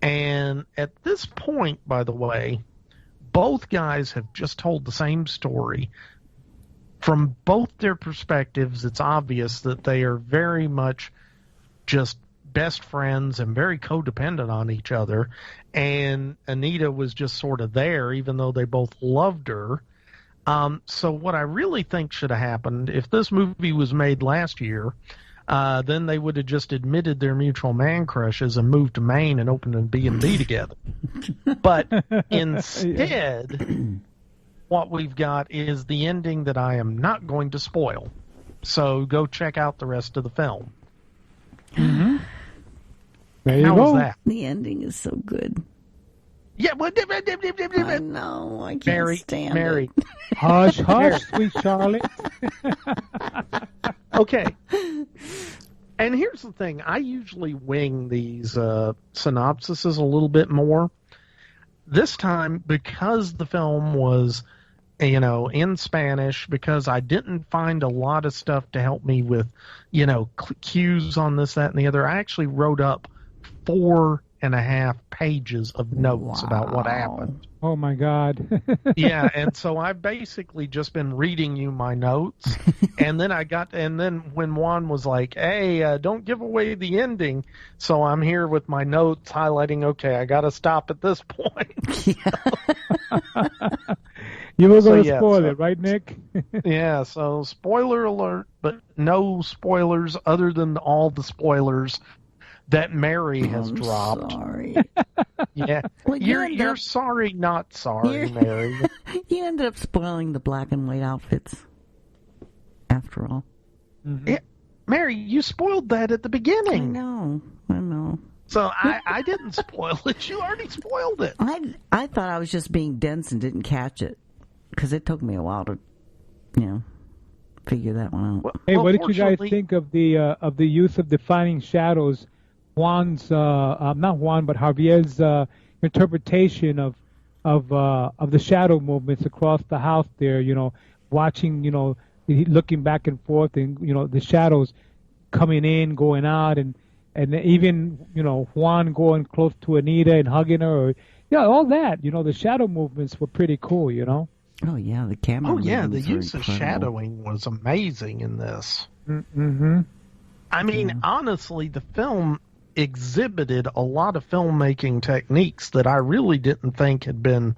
[SPEAKER 15] And at this point, by the way, both guys have just told the same story. From both their perspectives, it's obvious that they are very much just best friends and very codependent on each other. And Anita was just sort of there, even though they both loved her. So what I really think should have happened, if this movie was made last year, then they would have just admitted their mutual man crushes and moved to Maine and opened a B&B together. But instead, what we've got is the ending that I am not going to spoil. So go check out the rest of the film.
[SPEAKER 12] Mm-hmm. There you
[SPEAKER 15] How
[SPEAKER 12] go.
[SPEAKER 15] was that?
[SPEAKER 11] The ending is so good.
[SPEAKER 15] Yeah, well,
[SPEAKER 11] I know. I can't stand
[SPEAKER 15] Mary.
[SPEAKER 11] it.
[SPEAKER 12] Hush, hush, sweet Charlotte.
[SPEAKER 15] Okay. And here's the thing. I usually wing these synopsises a little bit more. This time, because the film was, in Spanish, because I didn't find a lot of stuff to help me with, cues on this, that, and the other, I actually wrote up 4.5 pages of notes about what happened.
[SPEAKER 12] Oh my God.
[SPEAKER 15] Yeah, and so I've basically just been reading you my notes, and then when Juan was like, "Hey, don't give away the ending," so I'm here with my notes highlighting. Okay, I got to stop at this point.
[SPEAKER 12] You were going to spoil it, right, Nick?
[SPEAKER 15] Yeah. So spoiler alert, but no spoilers other than all the spoilers that Mary has dropped.
[SPEAKER 11] Sorry.
[SPEAKER 15] Yeah.
[SPEAKER 11] Well,
[SPEAKER 15] you're sorry, not sorry, Mary.
[SPEAKER 11] You ended up spoiling the black and white outfits, after all.
[SPEAKER 15] Mm-hmm. Yeah, Mary, you spoiled that at the beginning.
[SPEAKER 11] I know.
[SPEAKER 15] So I didn't spoil it. You already spoiled it.
[SPEAKER 11] I thought I was just being dense and didn't catch it, because it took me a while to, figure that one out.
[SPEAKER 12] Hey, what did you guys think of the use of defining shadows? Juan's, not Juan, but Javier's interpretation of the shadow movements across the house there. Watching, looking back and forth, and the shadows coming in, going out, and even Juan going close to Anita and hugging her, or all that. The shadow movements were pretty cool.
[SPEAKER 11] Oh yeah, the camera.
[SPEAKER 15] Oh yeah, the use
[SPEAKER 11] of
[SPEAKER 15] shadowing was amazing in this.
[SPEAKER 12] Mm-hmm.
[SPEAKER 15] I mean, honestly, the film exhibited a lot of filmmaking techniques that I really didn't think had been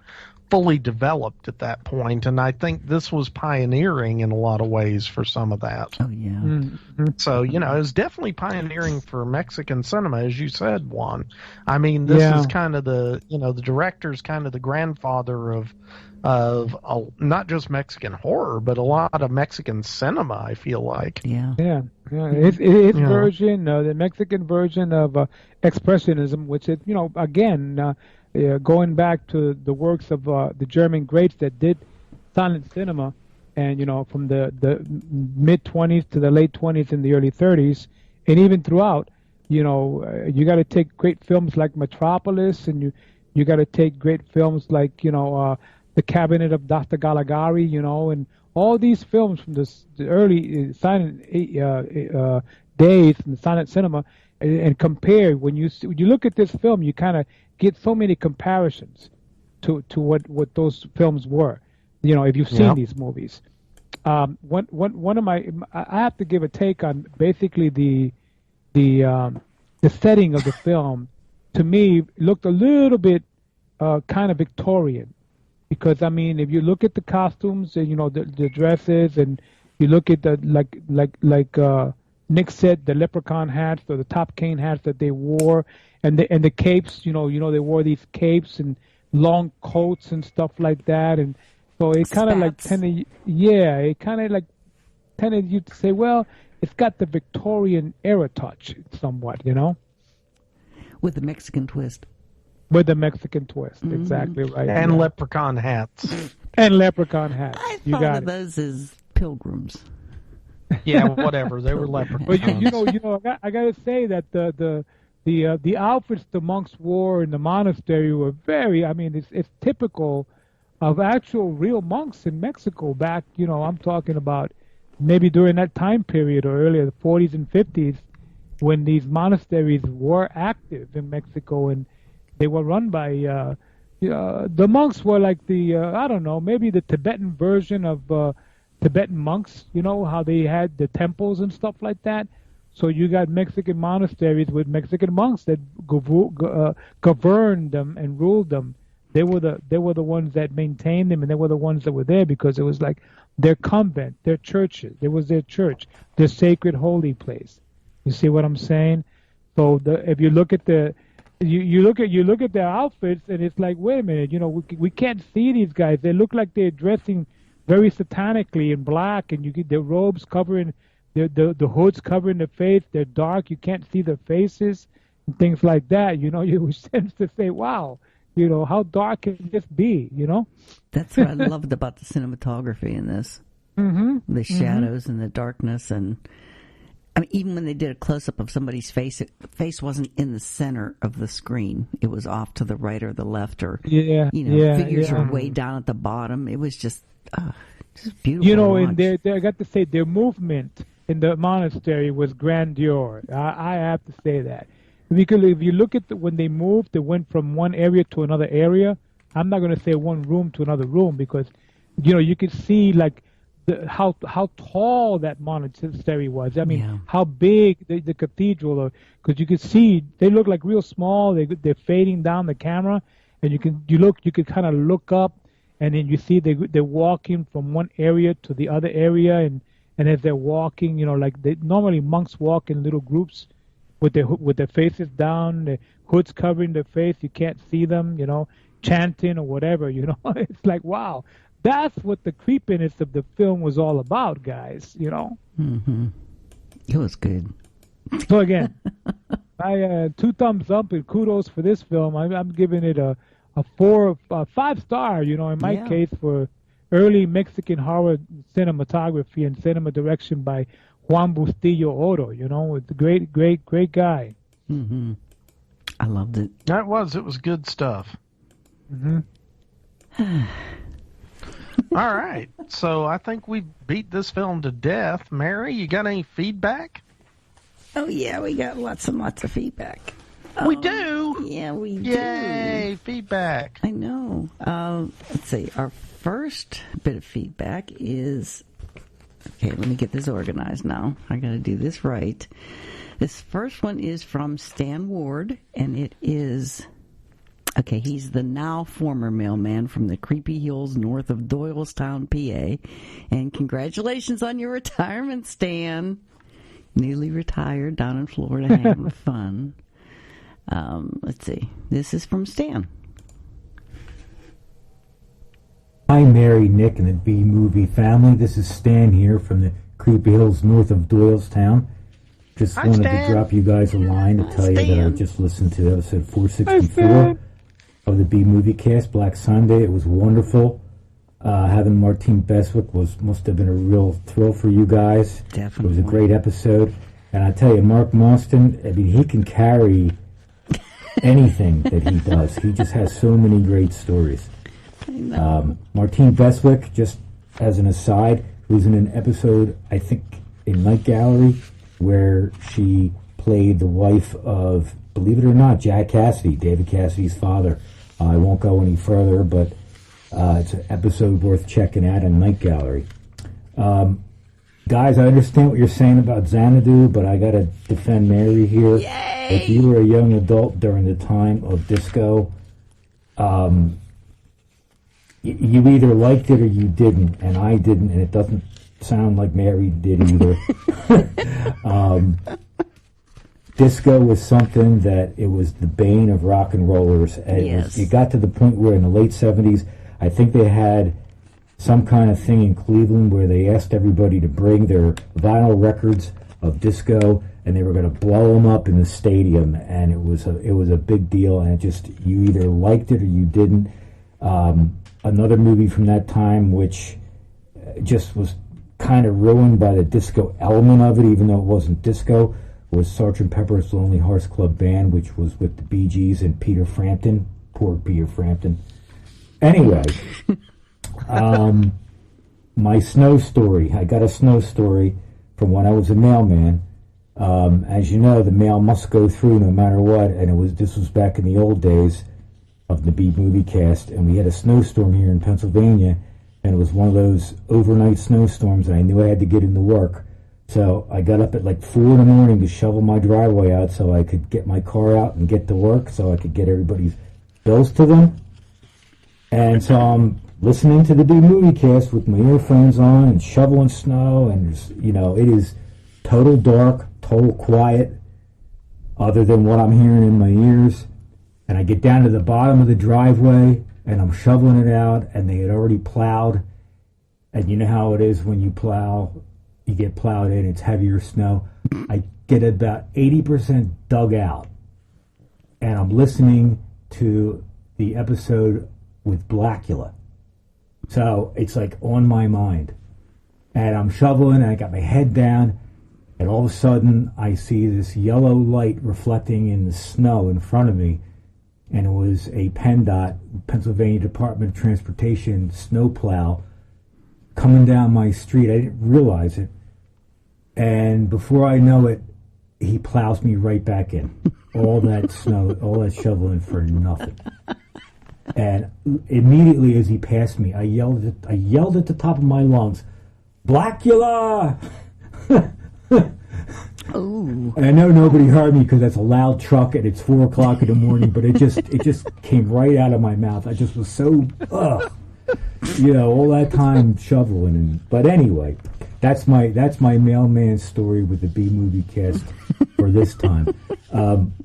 [SPEAKER 15] fully developed at that point, and I think this was pioneering in a lot of ways for some of that.
[SPEAKER 11] Oh yeah.
[SPEAKER 12] Mm-hmm.
[SPEAKER 15] So it was definitely pioneering for Mexican cinema, as you said, Juan. I mean, this is kind of the the director's kind of the grandfather of not just Mexican horror, but a lot of Mexican cinema, I feel like.
[SPEAKER 11] Yeah.
[SPEAKER 12] His version, the Mexican version of Expressionism, which is, again, going back to the works of the German greats that did silent cinema, and, from the mid-20s to the late 20s and the early 30s, and even throughout, you got to take great films like Metropolis, and you got to take great films like, The Cabinet of Dr. Caligari, and all these films from the early silent days in the silent cinema, and compare. When you look at this film, you kind of get so many comparisons to what those films were. If you've seen these movies. One of my, I have to give a take on basically the setting of the film. To me, looked a little bit kind of Victorian. Because, I mean, if you look at the costumes and, the dresses, and you look at the, like Nick said, the leprechaun hats or the top cane hats that they wore, and the capes, they wore these capes and long coats and stuff like that. And so it kind of like tended you to say, well, it's got the Victorian era touch somewhat,
[SPEAKER 11] With the Mexican twist.
[SPEAKER 12] With the Mexican twist, exactly right.
[SPEAKER 15] And leprechaun hats.
[SPEAKER 12] And leprechaun hats.
[SPEAKER 11] I thought of those as pilgrims.
[SPEAKER 15] Yeah, whatever. They were leprechauns.
[SPEAKER 12] But I got to say that the outfits the monks wore in the monastery were very. I mean, it's typical of actual real monks in Mexico back. I'm talking about maybe during that time period or earlier, the 40s and 50s, when these monasteries were active in Mexico, and they were run by the monks were like the I don't know, maybe the Tibetan version of Tibetan monks. How they had the temples and stuff like that. So you got Mexican monasteries with Mexican monks that governed them and ruled them. They were the ones that maintained them, and they were the ones that were there because it was like their convent, their churches. It was their church, their sacred holy place. You see what I'm saying? So if you look at you look at their outfits, and it's like, wait a minute, we can't see these guys. They look like they're dressing very satanically in black, and you get their robes covering the hoods covering their face. They're dark. You can't see their faces and things like that. You tend to say, wow, how dark can this be?
[SPEAKER 11] That's what I loved about the cinematography in this.
[SPEAKER 12] Mm-hmm.
[SPEAKER 11] The shadows and the darkness, and I mean, even when they did a close-up of somebody's face, the face wasn't in the center of the screen. It was off to the right or the left, or figures were way down at the bottom. It was just beautiful.
[SPEAKER 12] And I got to say, their movement in the monastery was grandeur. I have to say that. Because if you look at when they moved, they went from one area to another area. I'm not going to say one room to another room because, you could see like how tall that monastery was. I mean, how big the cathedral, because you could see they look like real small. They're fading down the camera, and you could kind of look up, and then you see they're walking from one area to the other area, and as they're walking, like normally monks walk in little groups with their faces down, the hoods covering their face. You can't see them, chanting or whatever. It's like, wow. That's what the creepiness of the film was all about, guys,
[SPEAKER 11] Mm-hmm. It was good.
[SPEAKER 12] So again, I 2 thumbs up and kudos for this film. I'm giving it a 5-star, in my case, for early Mexican horror cinematography and cinema direction by Juan Bustillo Oro, it's a great guy.
[SPEAKER 11] Mm-hmm. I loved it.
[SPEAKER 15] It was good stuff.
[SPEAKER 12] Mm-hmm.
[SPEAKER 15] All right, so I think we beat this film to death. Mary, you got any feedback?
[SPEAKER 11] Oh, yeah, we got lots and lots of feedback.
[SPEAKER 15] We do?
[SPEAKER 11] Yeah, we do.
[SPEAKER 15] Yay, feedback.
[SPEAKER 11] I know. Let's see. Our first bit of feedback is... Okay, let me get this organized now. I got to do this right. This first one is from Stan Ward, and it is... Okay, he's the now former mailman from the creepy hills north of Doylestown, PA. And congratulations on your retirement, Stan. Newly retired down in Florida, having fun. Let's see. This is from Stan.
[SPEAKER 16] Hi, Mary, Nick, and the B-Movie family. This is Stan here from the creepy hills north of Doylestown. Just wanted to drop you guys a line to tell you that I just listened to episode 464 of the B-Movie Cast, Black Sunday. It was wonderful. Having Martine Beswick must have been a real thrill for you guys.
[SPEAKER 11] Definitely.
[SPEAKER 16] It was a great episode. And I tell you, Mark Mauston, I mean, he can carry anything that he does. He just has so many great stories.
[SPEAKER 11] I know.
[SPEAKER 16] Martine Beswick, just as an aside, was in an episode, I think, in Night Gallery, where she played the wife of, believe it or not, Jack Cassidy, David Cassidy's father. I won't go any further, but it's an episode worth checking out in Night Gallery. Guys, I understand what you're saying about Xanadu, but I got to defend Mary here.
[SPEAKER 11] Yay!
[SPEAKER 16] If you were a young adult during the time of disco, you either liked it or you didn't, and I didn't, and it doesn't sound like Mary did either. Disco was something that it was the bane of rock and rollers. And it got to the point where in the late 70s, I think they had some kind of thing in Cleveland where they asked everybody to bring their vinyl records of disco, and they were going to blow them up in the stadium, and it was a big deal, and you either liked it or you didn't. Another movie from that time, which just was kind of ruined by the disco element of it, even though it wasn't disco, was Sgt. Pepper's Lonely Hearts Club Band, which was with the Bee Gees and Peter Frampton. Poor Peter Frampton. Anyway, my snow story. I got a snow story from when I was a mailman. As you know, the mail must go through no matter what, and this was back in the old days of the B-Movie Cast, and we had a snowstorm here in Pennsylvania, and it was one of those overnight snowstorms, and I knew I had to get into work. So I got up at like 4 in the morning to shovel my driveway out so I could get my car out and get to work so I could get everybody's bills to them. And so I'm listening to the B-Movie Cast with my earphones on and shoveling snow, and it is total dark, total quiet, other than what I'm hearing in my ears. And I get down to the bottom of the driveway, and I'm shoveling it out, and they had already plowed. And you know how it is when you plow, you get plowed in, it's heavier snow. I get about 80% dug out, and I'm listening to the episode with Blackula. So it's like on my mind. And I'm shoveling, and I got my head down, And all of a sudden, I see this yellow light reflecting in the snow in front of me, and it was a PennDOT, Pennsylvania Department of Transportation, snowplow coming down my street. I didn't realize it. And before I know it, he plows me right back in. All that snow, all that shoveling for nothing. And immediately as he passed me, I yelled at the top of my lungs, "Blackula!"
[SPEAKER 11] Ooh.
[SPEAKER 16] And I know nobody heard me because that's a loud truck and it's 4 o'clock in the morning, but it just came right out of my mouth. I just was so, all that time shoveling. But anyway, that's my mailman story with the B movie cast for this time.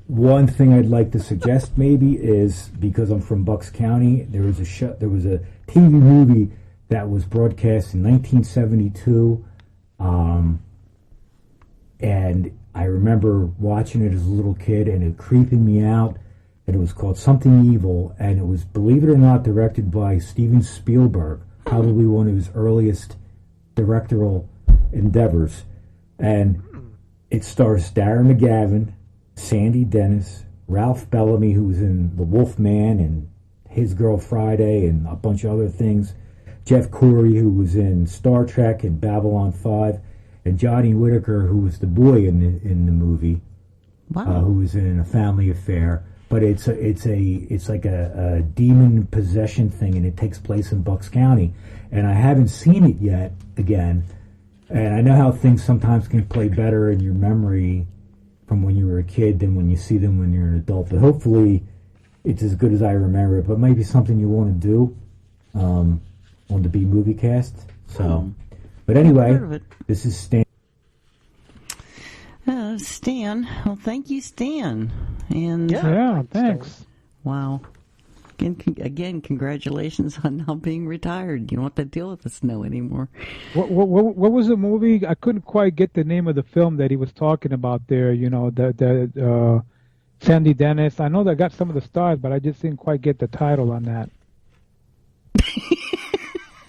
[SPEAKER 16] One thing I'd like to suggest maybe is, because I'm from Bucks County, there was a TV movie that was broadcast in 1972. And I remember watching it as a little kid and it creeping me out. And it was called Something Evil. And it was, believe it or not, directed by Steven Spielberg, probably one of his earliest directorial endeavors. And it stars Darren McGavin, Sandy Dennis, Ralph Bellamy, who was in The Wolf Man and His Girl Friday and a bunch of other things, Jeff Corey, who was in Star Trek and Babylon 5, and Johnny Whitaker, who was the boy in the movie, who was in A Family Affair. But it's like a demon possession thing, and it takes place in Bucks County. And I haven't seen it yet again, and I know how things sometimes can play better in your memory from when you were a kid than when you see them when you're an adult. But hopefully, it's as good as I remember it. But maybe something you want to do on the B Movie Cast. So. But anyway, this is Stan.
[SPEAKER 11] Stan. Well, thank you, Stan. And
[SPEAKER 12] yeah, thanks.
[SPEAKER 11] Wow. Again, congratulations on now being retired. You don't have to deal with the snow anymore.
[SPEAKER 12] What was the movie? I couldn't quite get the name of the film that he was talking about there. The Sandy Dennis. I know they got some of the stars, but I just didn't quite get the title on that.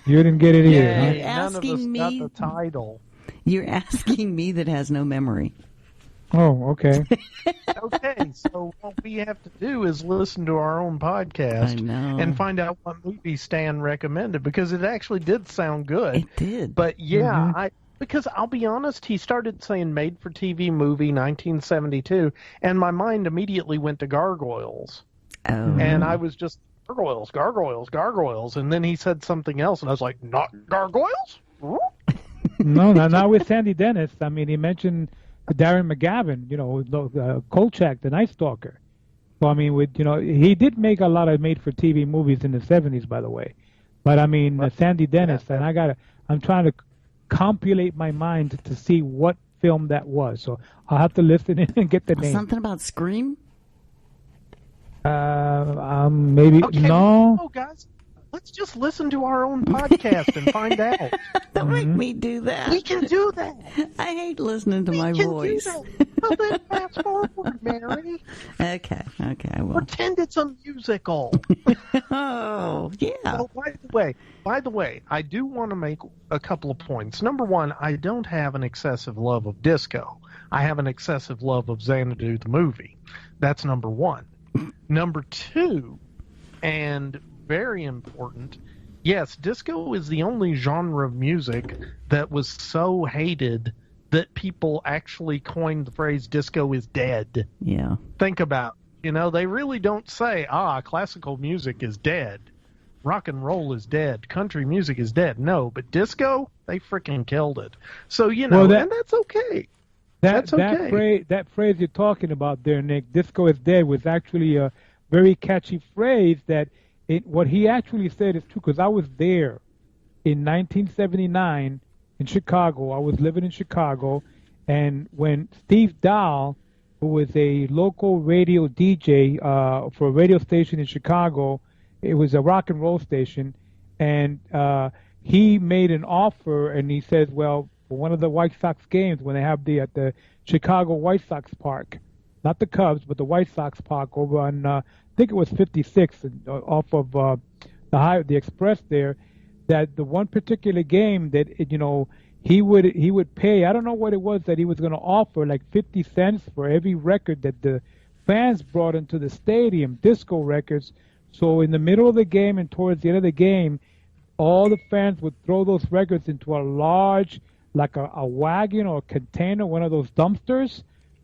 [SPEAKER 12] You didn't get it either, huh?
[SPEAKER 15] None of us got the title.
[SPEAKER 11] You're asking me that has no memory.
[SPEAKER 12] Oh, okay.
[SPEAKER 15] Okay, so what we have to do is listen to our own podcast and find out what movie Stan recommended, because it actually did sound good.
[SPEAKER 11] It did.
[SPEAKER 15] But because I'll be honest, he started saying made-for-TV movie 1972, and my mind immediately went to Gargoyles.
[SPEAKER 11] Oh.
[SPEAKER 15] And I was just, gargoyles. And then he said something else, and I was like, not gargoyles?
[SPEAKER 12] No, not with Sandy Dennis. I mean, he mentioned Darren McGavin, Kolchak, the Night Stalker. So, I mean, he did make a lot of made-for-TV movies in the 70s, by the way. But, I mean, Sandy Dennis, and I'm trying to compilate my mind to see what film that was. So I'll have to listen in and get the name.
[SPEAKER 11] Something about Scream?
[SPEAKER 12] Maybe
[SPEAKER 15] okay,
[SPEAKER 12] no.
[SPEAKER 15] Guys, let's just listen to our own podcast and find out.
[SPEAKER 11] Don't make me do that.
[SPEAKER 15] We can do that.
[SPEAKER 11] I hate listening to my voice.
[SPEAKER 15] Well, then fast forward, Mary.
[SPEAKER 11] Okay, I will.
[SPEAKER 15] Pretend it's a musical.
[SPEAKER 11] Oh, yeah.
[SPEAKER 15] Oh, by the way, I do want to make a couple of points. Number one, I don't have an excessive love of disco. I have an excessive love of Xanadu the movie. That's number one. Number two, and very important, yes, disco is the only genre of music that was so hated that people actually coined the phrase disco is dead.
[SPEAKER 11] Yeah.
[SPEAKER 15] Think about it. They really don't say, classical music is dead. Rock and roll is dead. Country music is dead. No, but disco, they freaking killed it. So, and that's okay. That's okay.
[SPEAKER 12] That phrase you're talking about there, Nick, disco is dead, was actually a very catchy phrase that what he actually said is true, because I was there in 1979 in Chicago. I was living in Chicago, and when Steve Dahl, who was a local radio DJ for a radio station in Chicago, it was a rock and roll station, and he made an offer, and he says, well, for one of the White Sox games, when they have at the Chicago White Sox Park, not the Cubs, but the White Sox Park over on, I think it was 56 off of the Express there, that the one particular game that, he would pay, I don't know what it was that he was going to offer, like 50 cents for every record that the fans brought into the stadium, disco records. So in the middle of the game and towards the end of the game, all the fans would throw those records into a large, like a wagon or a container, one of those dumpsters,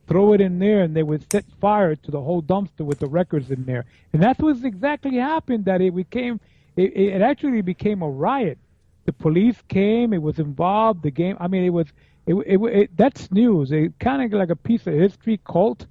[SPEAKER 12] throw it in there, and they would set fire to the whole dumpster with the records in there. And that's what exactly happened, that it actually became a riot. The police came, it was involved, the game, I mean, that's news. It kind of like a piece of history cult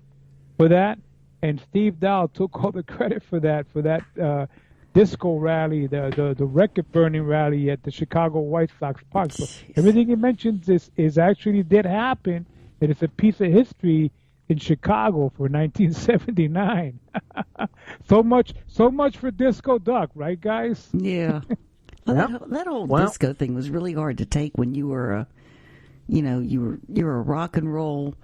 [SPEAKER 12] for that. And Steve Dow took all the credit for that disco rally, the record burning rally at the Chicago White Sox Park. So everything he mentions is actually did happen, and it's a piece of history in Chicago for 1979. so much for Disco Duck, right, guys?
[SPEAKER 11] Yeah. Well, that whole disco thing was really hard to take when you were you're a rock and roll,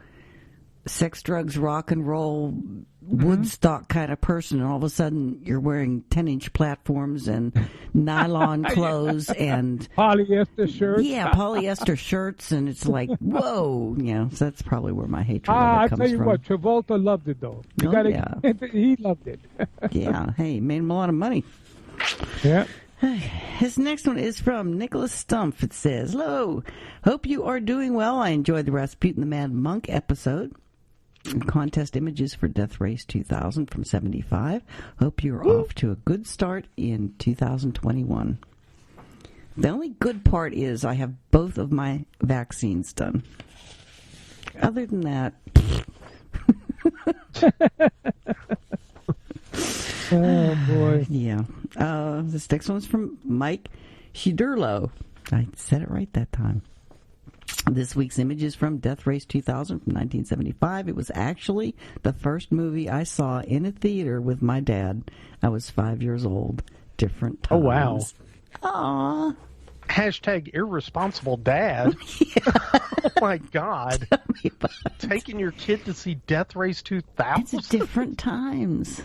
[SPEAKER 11] sex, drugs, rock and roll, Woodstock kind of person, and all of a sudden you're wearing 10-inch platforms and nylon clothes and
[SPEAKER 12] polyester shirts.
[SPEAKER 11] Yeah, polyester shirts, and it's like, whoa, so that's probably where my hatred of it comes from.
[SPEAKER 12] I tell you what, Travolta loved it though. He loved it.
[SPEAKER 11] Yeah, hey, made him a lot of money.
[SPEAKER 12] Yeah.
[SPEAKER 11] His next one is from Nicholas Stumpf. It says, "Hello, hope you are doing well. I enjoyed the Rasputin the Mad Monk episode. Contest images for Death Race 2000 from 75. Hope you're off to a good start in 2021. The only good part is I have both of my vaccines done. Other than that..."
[SPEAKER 12] Oh, boy.
[SPEAKER 11] Yeah. This next one's from Mike Shidurlo. I said it right that time. This week's image is from Death Race 2000 from 1975. It was actually the first movie I saw in a theater with my dad. I was 5 years old. Different times.
[SPEAKER 15] Oh, wow.
[SPEAKER 11] Aw.
[SPEAKER 15] Hashtag irresponsible dad. Oh, my God. Taking your kid to see Death Race 2000?
[SPEAKER 11] It's different times.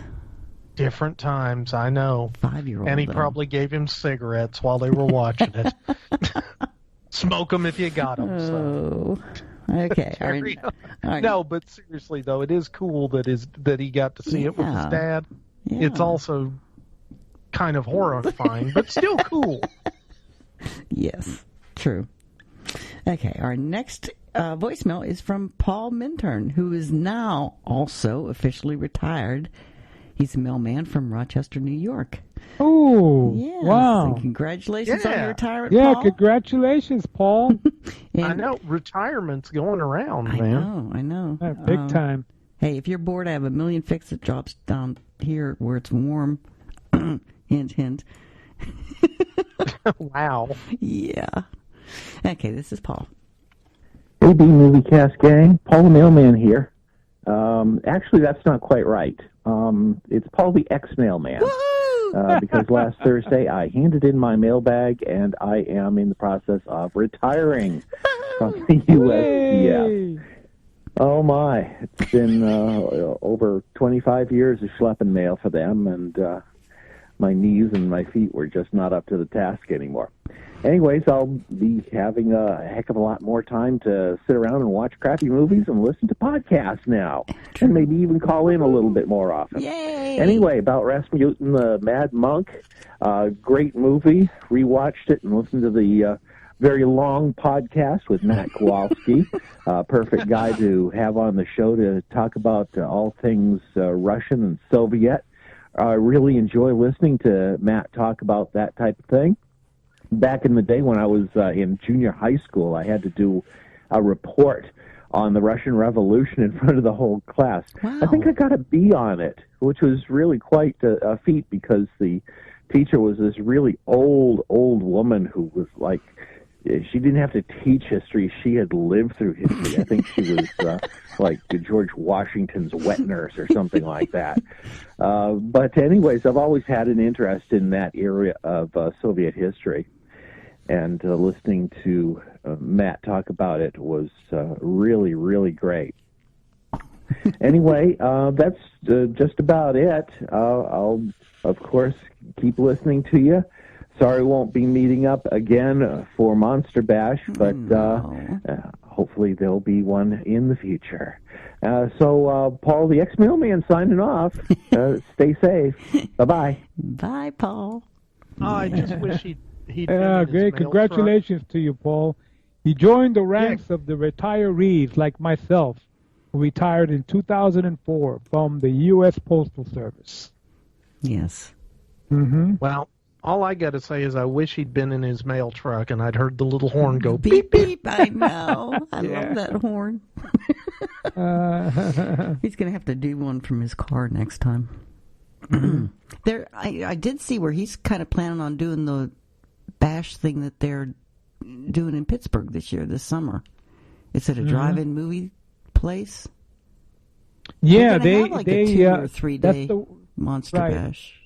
[SPEAKER 15] Different times, I know.
[SPEAKER 11] 5-year-old.
[SPEAKER 15] And he probably gave him cigarettes while they were watching it. Smoke them if you got them.
[SPEAKER 11] Oh, okay. All right.
[SPEAKER 15] No, but seriously though, it is cool that he got to see it with his dad. Yeah. It's also kind of horrifying, but still cool.
[SPEAKER 11] Yes, true. Okay, our next voicemail is from Paul Minturn, who is now also officially retired. He's a mailman from Rochester, New York.
[SPEAKER 12] Oh,
[SPEAKER 11] yes.
[SPEAKER 12] Wow.
[SPEAKER 11] And congratulations on your retirement,
[SPEAKER 12] Paul.
[SPEAKER 11] Paul.
[SPEAKER 12] Congratulations, Paul.
[SPEAKER 15] I know. Retirement's going around, man.
[SPEAKER 11] I know.
[SPEAKER 12] Big time.
[SPEAKER 11] Hey, if you're bored, I have a million fix-it jobs down here where it's warm. Hint, hint.
[SPEAKER 15] Wow.
[SPEAKER 11] Yeah. Okay, this is Paul.
[SPEAKER 17] Hey, Movie Cast gang. Paul the Mailman here. Actually, that's not quite right. It's Paul the Ex-Mailman. Because last Thursday I handed in my mailbag and I am in the process of retiring from the USPS. Oh my, it's been over 25 years of schlepping mail for them, and my knees and my feet were just not up to the task anymore. Anyways, I'll be having a heck of a lot more time to sit around and watch crappy movies and listen to podcasts now. And maybe even call in a little bit more often.
[SPEAKER 11] Yay!
[SPEAKER 17] Anyway, about Rasputin the Mad Monk, great movie. Rewatched it and listened to the very long podcast with Matt Kowalski. Perfect guy to have on the show to talk about all things Russian and Soviet. I really enjoy listening to Matt talk about that type of thing. Back in the day when I was in junior high school, I had to do a report on the Russian Revolution in front of the whole class.
[SPEAKER 11] Wow.
[SPEAKER 17] I think I got a B on it, which was really quite a feat because the teacher was this really old woman who was like, she didn't have to teach history. She had lived through history. I think she was like George Washington's wet nurse or something like that. But anyways, I've always had an interest in that area of Soviet history. And listening to Matt talk about it was really, really great. Anyway, that's just about it. I'll, of course, keep listening to you. sorry we won't be meeting up again for Monster Bash, but hopefully there'll be one in the future. So, Paul, the ex-mailman, signing off. Stay safe. Bye-bye.
[SPEAKER 11] Bye, Paul.
[SPEAKER 15] Oh, I just wish he'd
[SPEAKER 12] Yeah, great. Congratulations to you, Paul. He joined the ranks of the retirees like myself, who retired in 2004 from the U.S. Postal Service.
[SPEAKER 11] Yes.
[SPEAKER 12] Mm-hmm.
[SPEAKER 15] Well, all I got to say is I wish he'd been in his mail truck and I'd heard the little horn go beep, beep.
[SPEAKER 11] I know. I love that horn. He's going to have to do one from his car next time. I did see where he's kind of planning on doing the bash thing that they're doing in Pittsburgh this summer. It's at a drive-in movie place.
[SPEAKER 12] Yeah,
[SPEAKER 11] they have like a 2 or 3 day Monster Bash.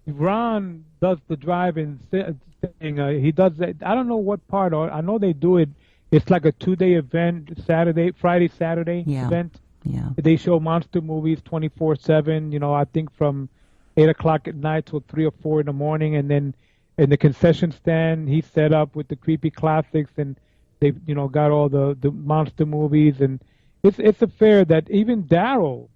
[SPEAKER 12] Ron does the drive-in thing. He does that. I don't know what part. I know they do it. It's like a 2-day event, Friday, Saturday event.
[SPEAKER 11] Yeah.
[SPEAKER 12] They show monster movies 24/7. You know, I think from 8 o'clock at night till 3 or 4 in the morning, and then in the concession stand, he's set up with the creepy classics, and they've got all the monster movies, and it's a fair that even Daryl,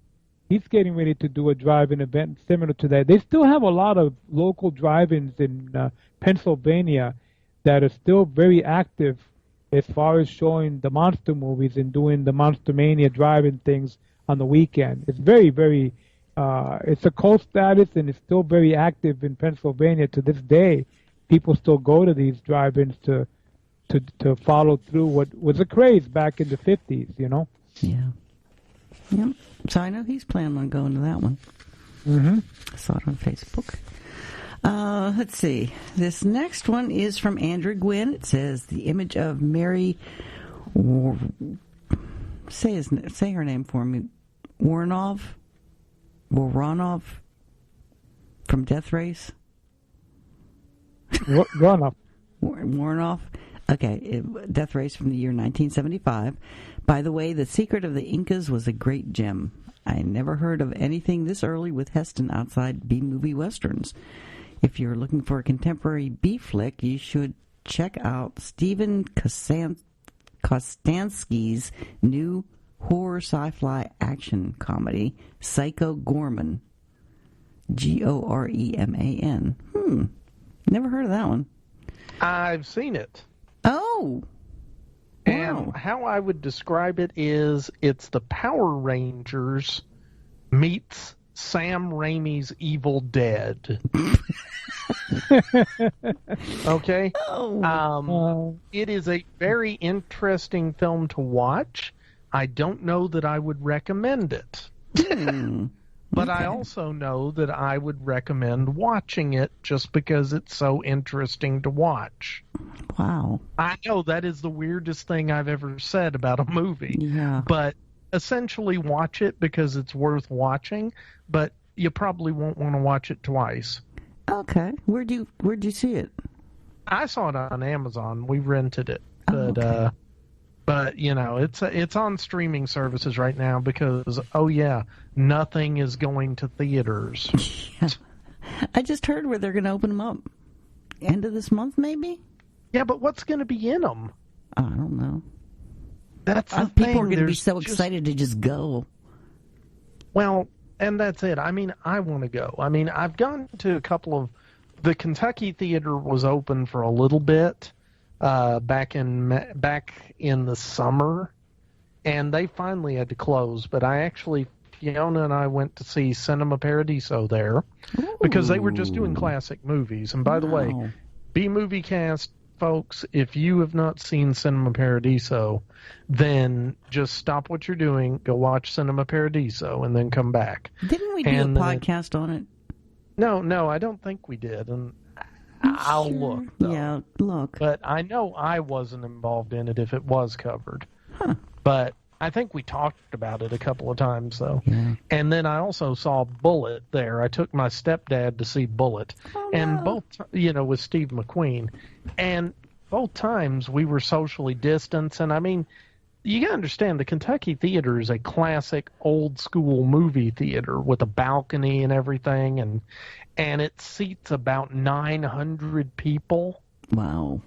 [SPEAKER 12] he's getting ready to do a drive-in event similar to that. They still have a lot of local drive-ins in Pennsylvania that are still very active as far as showing the monster movies and doing the Monster Mania drive-in things on the weekend. It's very, very, it's a cult status, and it's still very active in Pennsylvania to this day. People still go to these drive-ins to follow through what was a craze back in the 50s,
[SPEAKER 11] Yeah. Yep. So I know he's planning on going to that one.
[SPEAKER 12] Mm-hmm.
[SPEAKER 11] I saw it on Facebook. Let's see. This next one is from Andrew Gwynn. It says, the image of Mary... Say her name for me. Woronov from Death Race. Woronov. Okay, Death Race from the year 1975. By the way, The Secret of the Incas was a great gem. I never heard of anything this early with Heston outside B-movie westerns. If you're looking for a contemporary B flick, you should check out Stephen Kostansky's new horror sci-fi action comedy, Psycho Gorman. Goreman. Never heard of that one.
[SPEAKER 15] I've seen it.
[SPEAKER 11] Oh.
[SPEAKER 15] And how I would describe it is it's the Power Rangers meets Sam Raimi's Evil Dead. Okay? It is a very interesting film to watch. I don't know that I would recommend it. But I also know that I would recommend watching it just because it's so interesting to watch.
[SPEAKER 11] Wow.
[SPEAKER 15] I know that is the weirdest thing I've ever said about a movie.
[SPEAKER 11] Yeah.
[SPEAKER 15] But essentially watch it because it's worth watching, but you probably won't want to watch it twice.
[SPEAKER 11] Okay. Where'd you see it?
[SPEAKER 15] I saw it on Amazon. We rented it. But
[SPEAKER 11] okay.
[SPEAKER 15] But it's on streaming services right now because nothing is going to theaters.
[SPEAKER 11] Yeah. I just heard where they're going to open them up. End of this month, maybe?
[SPEAKER 15] Yeah, but what's going to be in them?
[SPEAKER 11] I don't know.
[SPEAKER 15] That's the
[SPEAKER 11] people
[SPEAKER 15] thing.
[SPEAKER 11] are going to be so excited to just go.
[SPEAKER 15] Well, and that's it. I mean, I want to go. I mean, I've gone to a couple of... The Kentucky Theater was open for a little bit back in the summer, and they finally had to close. But Fiona and I went to see Cinema Paradiso there because they were just doing classic movies. And by the way, B-Movie Cast, folks, if you have not seen Cinema Paradiso, then just stop what you're doing, go watch Cinema Paradiso, and then come back.
[SPEAKER 11] Didn't we do a podcast on it?
[SPEAKER 15] No, I don't think we did. And I'll look, though.
[SPEAKER 11] Yeah, look.
[SPEAKER 15] But I know I wasn't involved in it if it was covered.
[SPEAKER 11] Huh.
[SPEAKER 15] But I think we talked about it a couple of times, though.
[SPEAKER 11] Yeah.
[SPEAKER 15] And then I also saw Bullet there. I took my stepdad to see Bullet. And both, with Steve McQueen. And both times we were socially distanced. And I mean, you gotta understand, the Kentucky Theater is a classic old school movie theater with a balcony and everything, and it seats about 900 people.
[SPEAKER 11] Wow.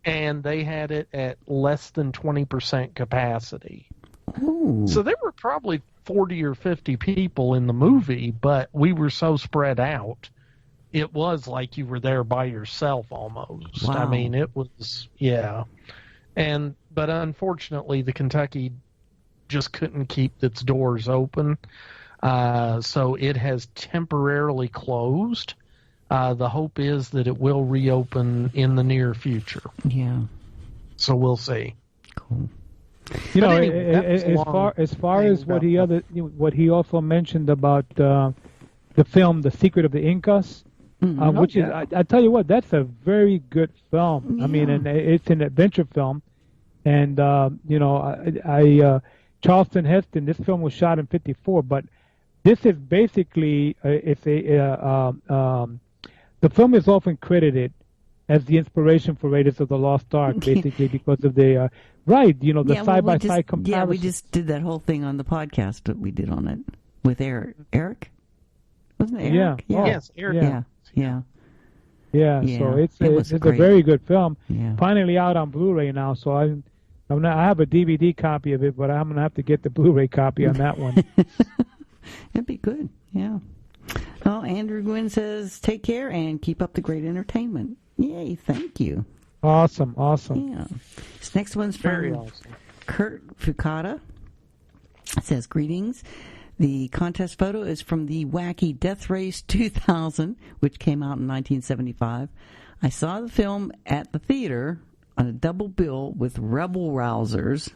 [SPEAKER 15] And they had it at less than 20% capacity.
[SPEAKER 11] Ooh.
[SPEAKER 15] So there were probably 40 or 50 people in the movie, but we were so spread out. It was like you were there by yourself almost.
[SPEAKER 11] Wow.
[SPEAKER 15] I mean, it was, yeah. But unfortunately, the Kentucky just couldn't keep its doors open. So it has temporarily closed. The hope is that it will reopen in the near future.
[SPEAKER 11] Yeah.
[SPEAKER 15] So we'll see.
[SPEAKER 11] Cool.
[SPEAKER 12] You know,
[SPEAKER 15] anyway,
[SPEAKER 12] as far as what he also mentioned about the film, The Secret of the Incas, which is, I tell you what, that's a very good film.
[SPEAKER 11] Yeah.
[SPEAKER 12] I mean, and it's an adventure film, and you know, Charleston Heston. This film was shot in '54, but this is basically the film is often credited as the inspiration for Raiders of the Lost Ark, basically because of the side-by-side comparison.
[SPEAKER 11] Yeah, we just did that whole thing on the podcast that we did on it with Eric. Eric? Wasn't it Eric?
[SPEAKER 12] Yeah.
[SPEAKER 15] Yes, Eric.
[SPEAKER 11] Yeah.
[SPEAKER 12] So it's a very good film.
[SPEAKER 11] Yeah.
[SPEAKER 12] Finally out on Blu-ray now, so I have a DVD copy of it, but I'm going to have to get the Blu-ray copy on that one.
[SPEAKER 11] That'd be good, yeah. Well, Andrew Gwynn says, take care and keep up the great entertainment. Yay, thank you.
[SPEAKER 12] Awesome.
[SPEAKER 11] Yeah. This next one's from Kurt Fukada. It says, greetings. The contest photo is from the wacky Death Race 2000, which came out in 1975. I saw the film at the theater on a double bill with Rebel Rousers,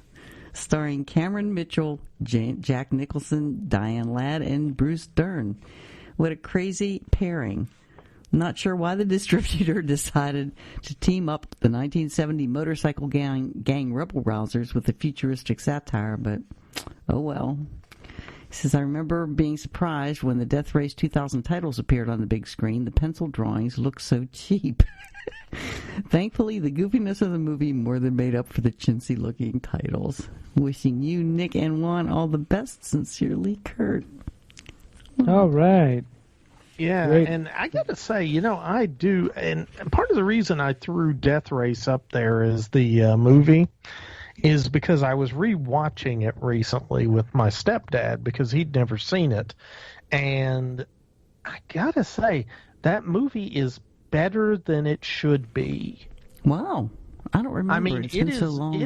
[SPEAKER 11] starring Cameron Mitchell, Jack Nicholson, Diane Ladd, and Bruce Dern. What a crazy pairing. Not sure why the distributor decided to team up the 1970 motorcycle gang Rebel Rousers with a futuristic satire, but oh well. He says, I remember being surprised when the Death Race 2000 titles appeared on the big screen. The pencil drawings looked so cheap. Thankfully, the goofiness of the movie more than made up for the chintzy-looking titles. Wishing you, Nick, and Juan all the best. Sincerely, Kurt.
[SPEAKER 12] All right.
[SPEAKER 15] Yeah,
[SPEAKER 12] Great.
[SPEAKER 15] and I got to say, you know, I do, and part of the reason I threw Death Race up there as the movie is because I was rewatching it recently with my stepdad because he'd never seen it. And I got to say, that movie is better than it should be.
[SPEAKER 11] Wow. I don't remember.
[SPEAKER 15] I mean,
[SPEAKER 11] It's been so long.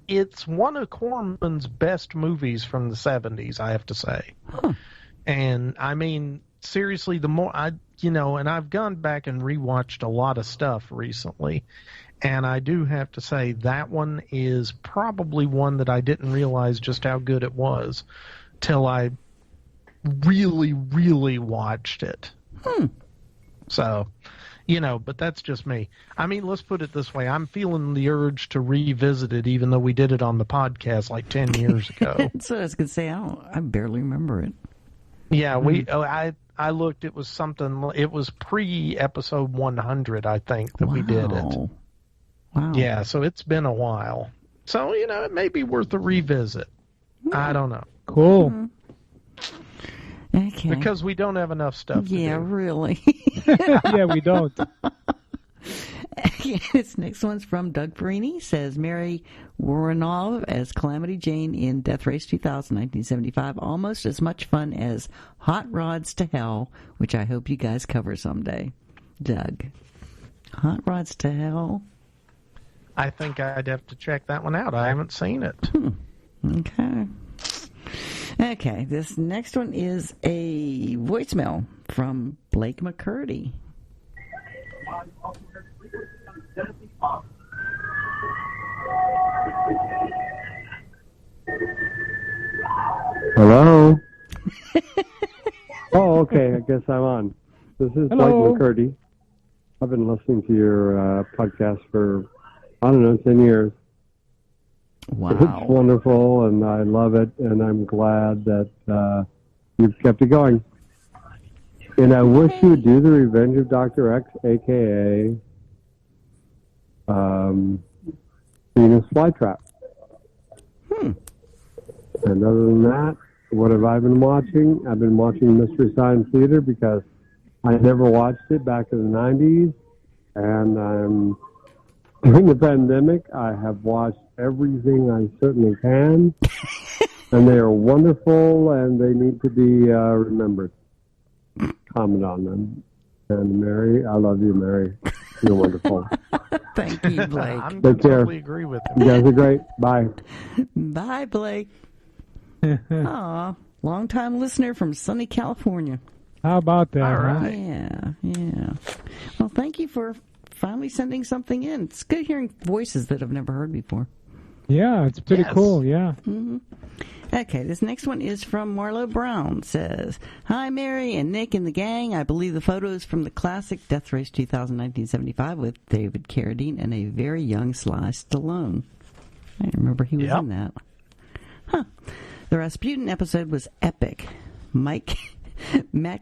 [SPEAKER 15] It's one of Corman's best movies from the 70s, I have to say.
[SPEAKER 11] Huh.
[SPEAKER 15] And I mean, seriously, the more and I've gone back and rewatched a lot of stuff recently, and I do have to say that one is probably one that I didn't realize just how good it was till I really, really watched it. So, but that's just me. I mean, let's put it this way. I'm feeling the urge to revisit it, even though we did it on the podcast like 10 years ago.
[SPEAKER 11] That's what I was going to say. I barely remember it.
[SPEAKER 15] Yeah, I looked, it was pre-episode 100, I think, that we did it.
[SPEAKER 11] Wow.
[SPEAKER 15] Yeah, so it's been a while. So, it may be worth a revisit. I don't know.
[SPEAKER 12] Cool.
[SPEAKER 11] Okay.
[SPEAKER 15] Because we don't have enough stuff to do.
[SPEAKER 11] Really.
[SPEAKER 12] Yeah, we don't.
[SPEAKER 11] This next one's from Doug Perini. Says, Mary Woronov as Calamity Jane in Death Race 2000, 1975. Almost as much fun as Hot Rods to Hell, which I hope you guys cover someday. Doug. Hot Rods to Hell?
[SPEAKER 15] I think I'd have to check that one out. I haven't seen it.
[SPEAKER 11] Okay, this next one is a voicemail from Blake McCurdy.
[SPEAKER 18] Hello? Oh, okay, I guess I'm on. This is
[SPEAKER 12] Hello.
[SPEAKER 18] Blake McCurdy. I've been listening to your podcast for, 10 years.
[SPEAKER 11] Wow.
[SPEAKER 18] It's wonderful, and I love it, and I'm glad that you've kept it going. And I wish you would do the Revenge of Dr. X, a.k.a. Venus Flytrap. And other than that, what have I been watching? I've been watching Mystery Science Theater because I never watched it back in the 90s. And during the pandemic, I have watched everything I certainly can. And they are wonderful, and they need to be remembered. Comment on them. And Mary, I love you, Mary. You're wonderful.
[SPEAKER 11] Thank you, Blake.
[SPEAKER 15] I
[SPEAKER 18] Take care.
[SPEAKER 15] totally agree with him.
[SPEAKER 18] You guys are great. Bye.
[SPEAKER 11] Bye, Blake. Aw, long-time listener from sunny California.
[SPEAKER 12] How about that?
[SPEAKER 15] All
[SPEAKER 12] huh?
[SPEAKER 15] right.
[SPEAKER 11] Yeah. Well, thank you for finally sending something in. It's good hearing voices that I've never heard before.
[SPEAKER 12] Yeah, it's pretty
[SPEAKER 15] Yes.
[SPEAKER 12] cool. Yeah.
[SPEAKER 11] Mm-hmm. Okay, this next one is from Marlo Brown. Says, "Hi, Mary and Nick and the gang. I believe the photos from the classic Death Race 2000 1975 with David Carradine and a very young Sly Stallone. I remember he was in that. Huh. The Rasputin episode was epic. Matt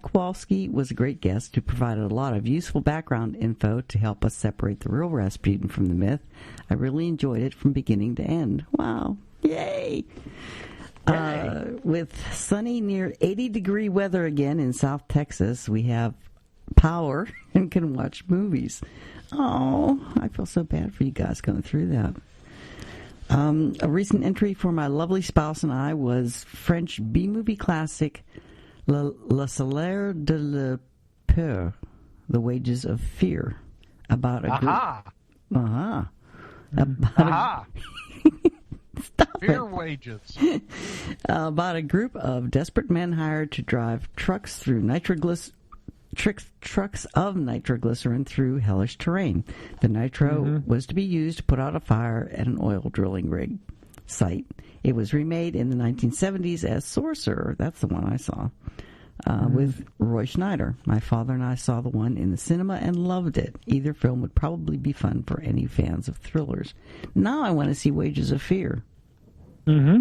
[SPEAKER 11] Kowalski was a great guest who provided a lot of useful background info to help us separate the real Rasputin from the myth. I really enjoyed it from beginning to end. Wow. Yay! With sunny, near 80-degree weather again in South Texas, we have power and can watch movies. Oh, I feel so bad for you guys going through that. A recent entry for my lovely spouse and I was French B-movie classic Le Salaire de la Peur, The Wages of Fear, about a
[SPEAKER 15] Fear wages.
[SPEAKER 11] About a group of desperate men hired to drive trucks of nitroglycerin through hellish terrain. The nitro was to be used to put out a fire at an oil drilling rig site. It was remade in the 1970s as Sorcerer. That's the one I saw. With Roy Schneider. My father and I saw the one in the cinema and loved it. Either film would probably be fun for any fans of thrillers. Now I want to see Wages of Fear. Huh.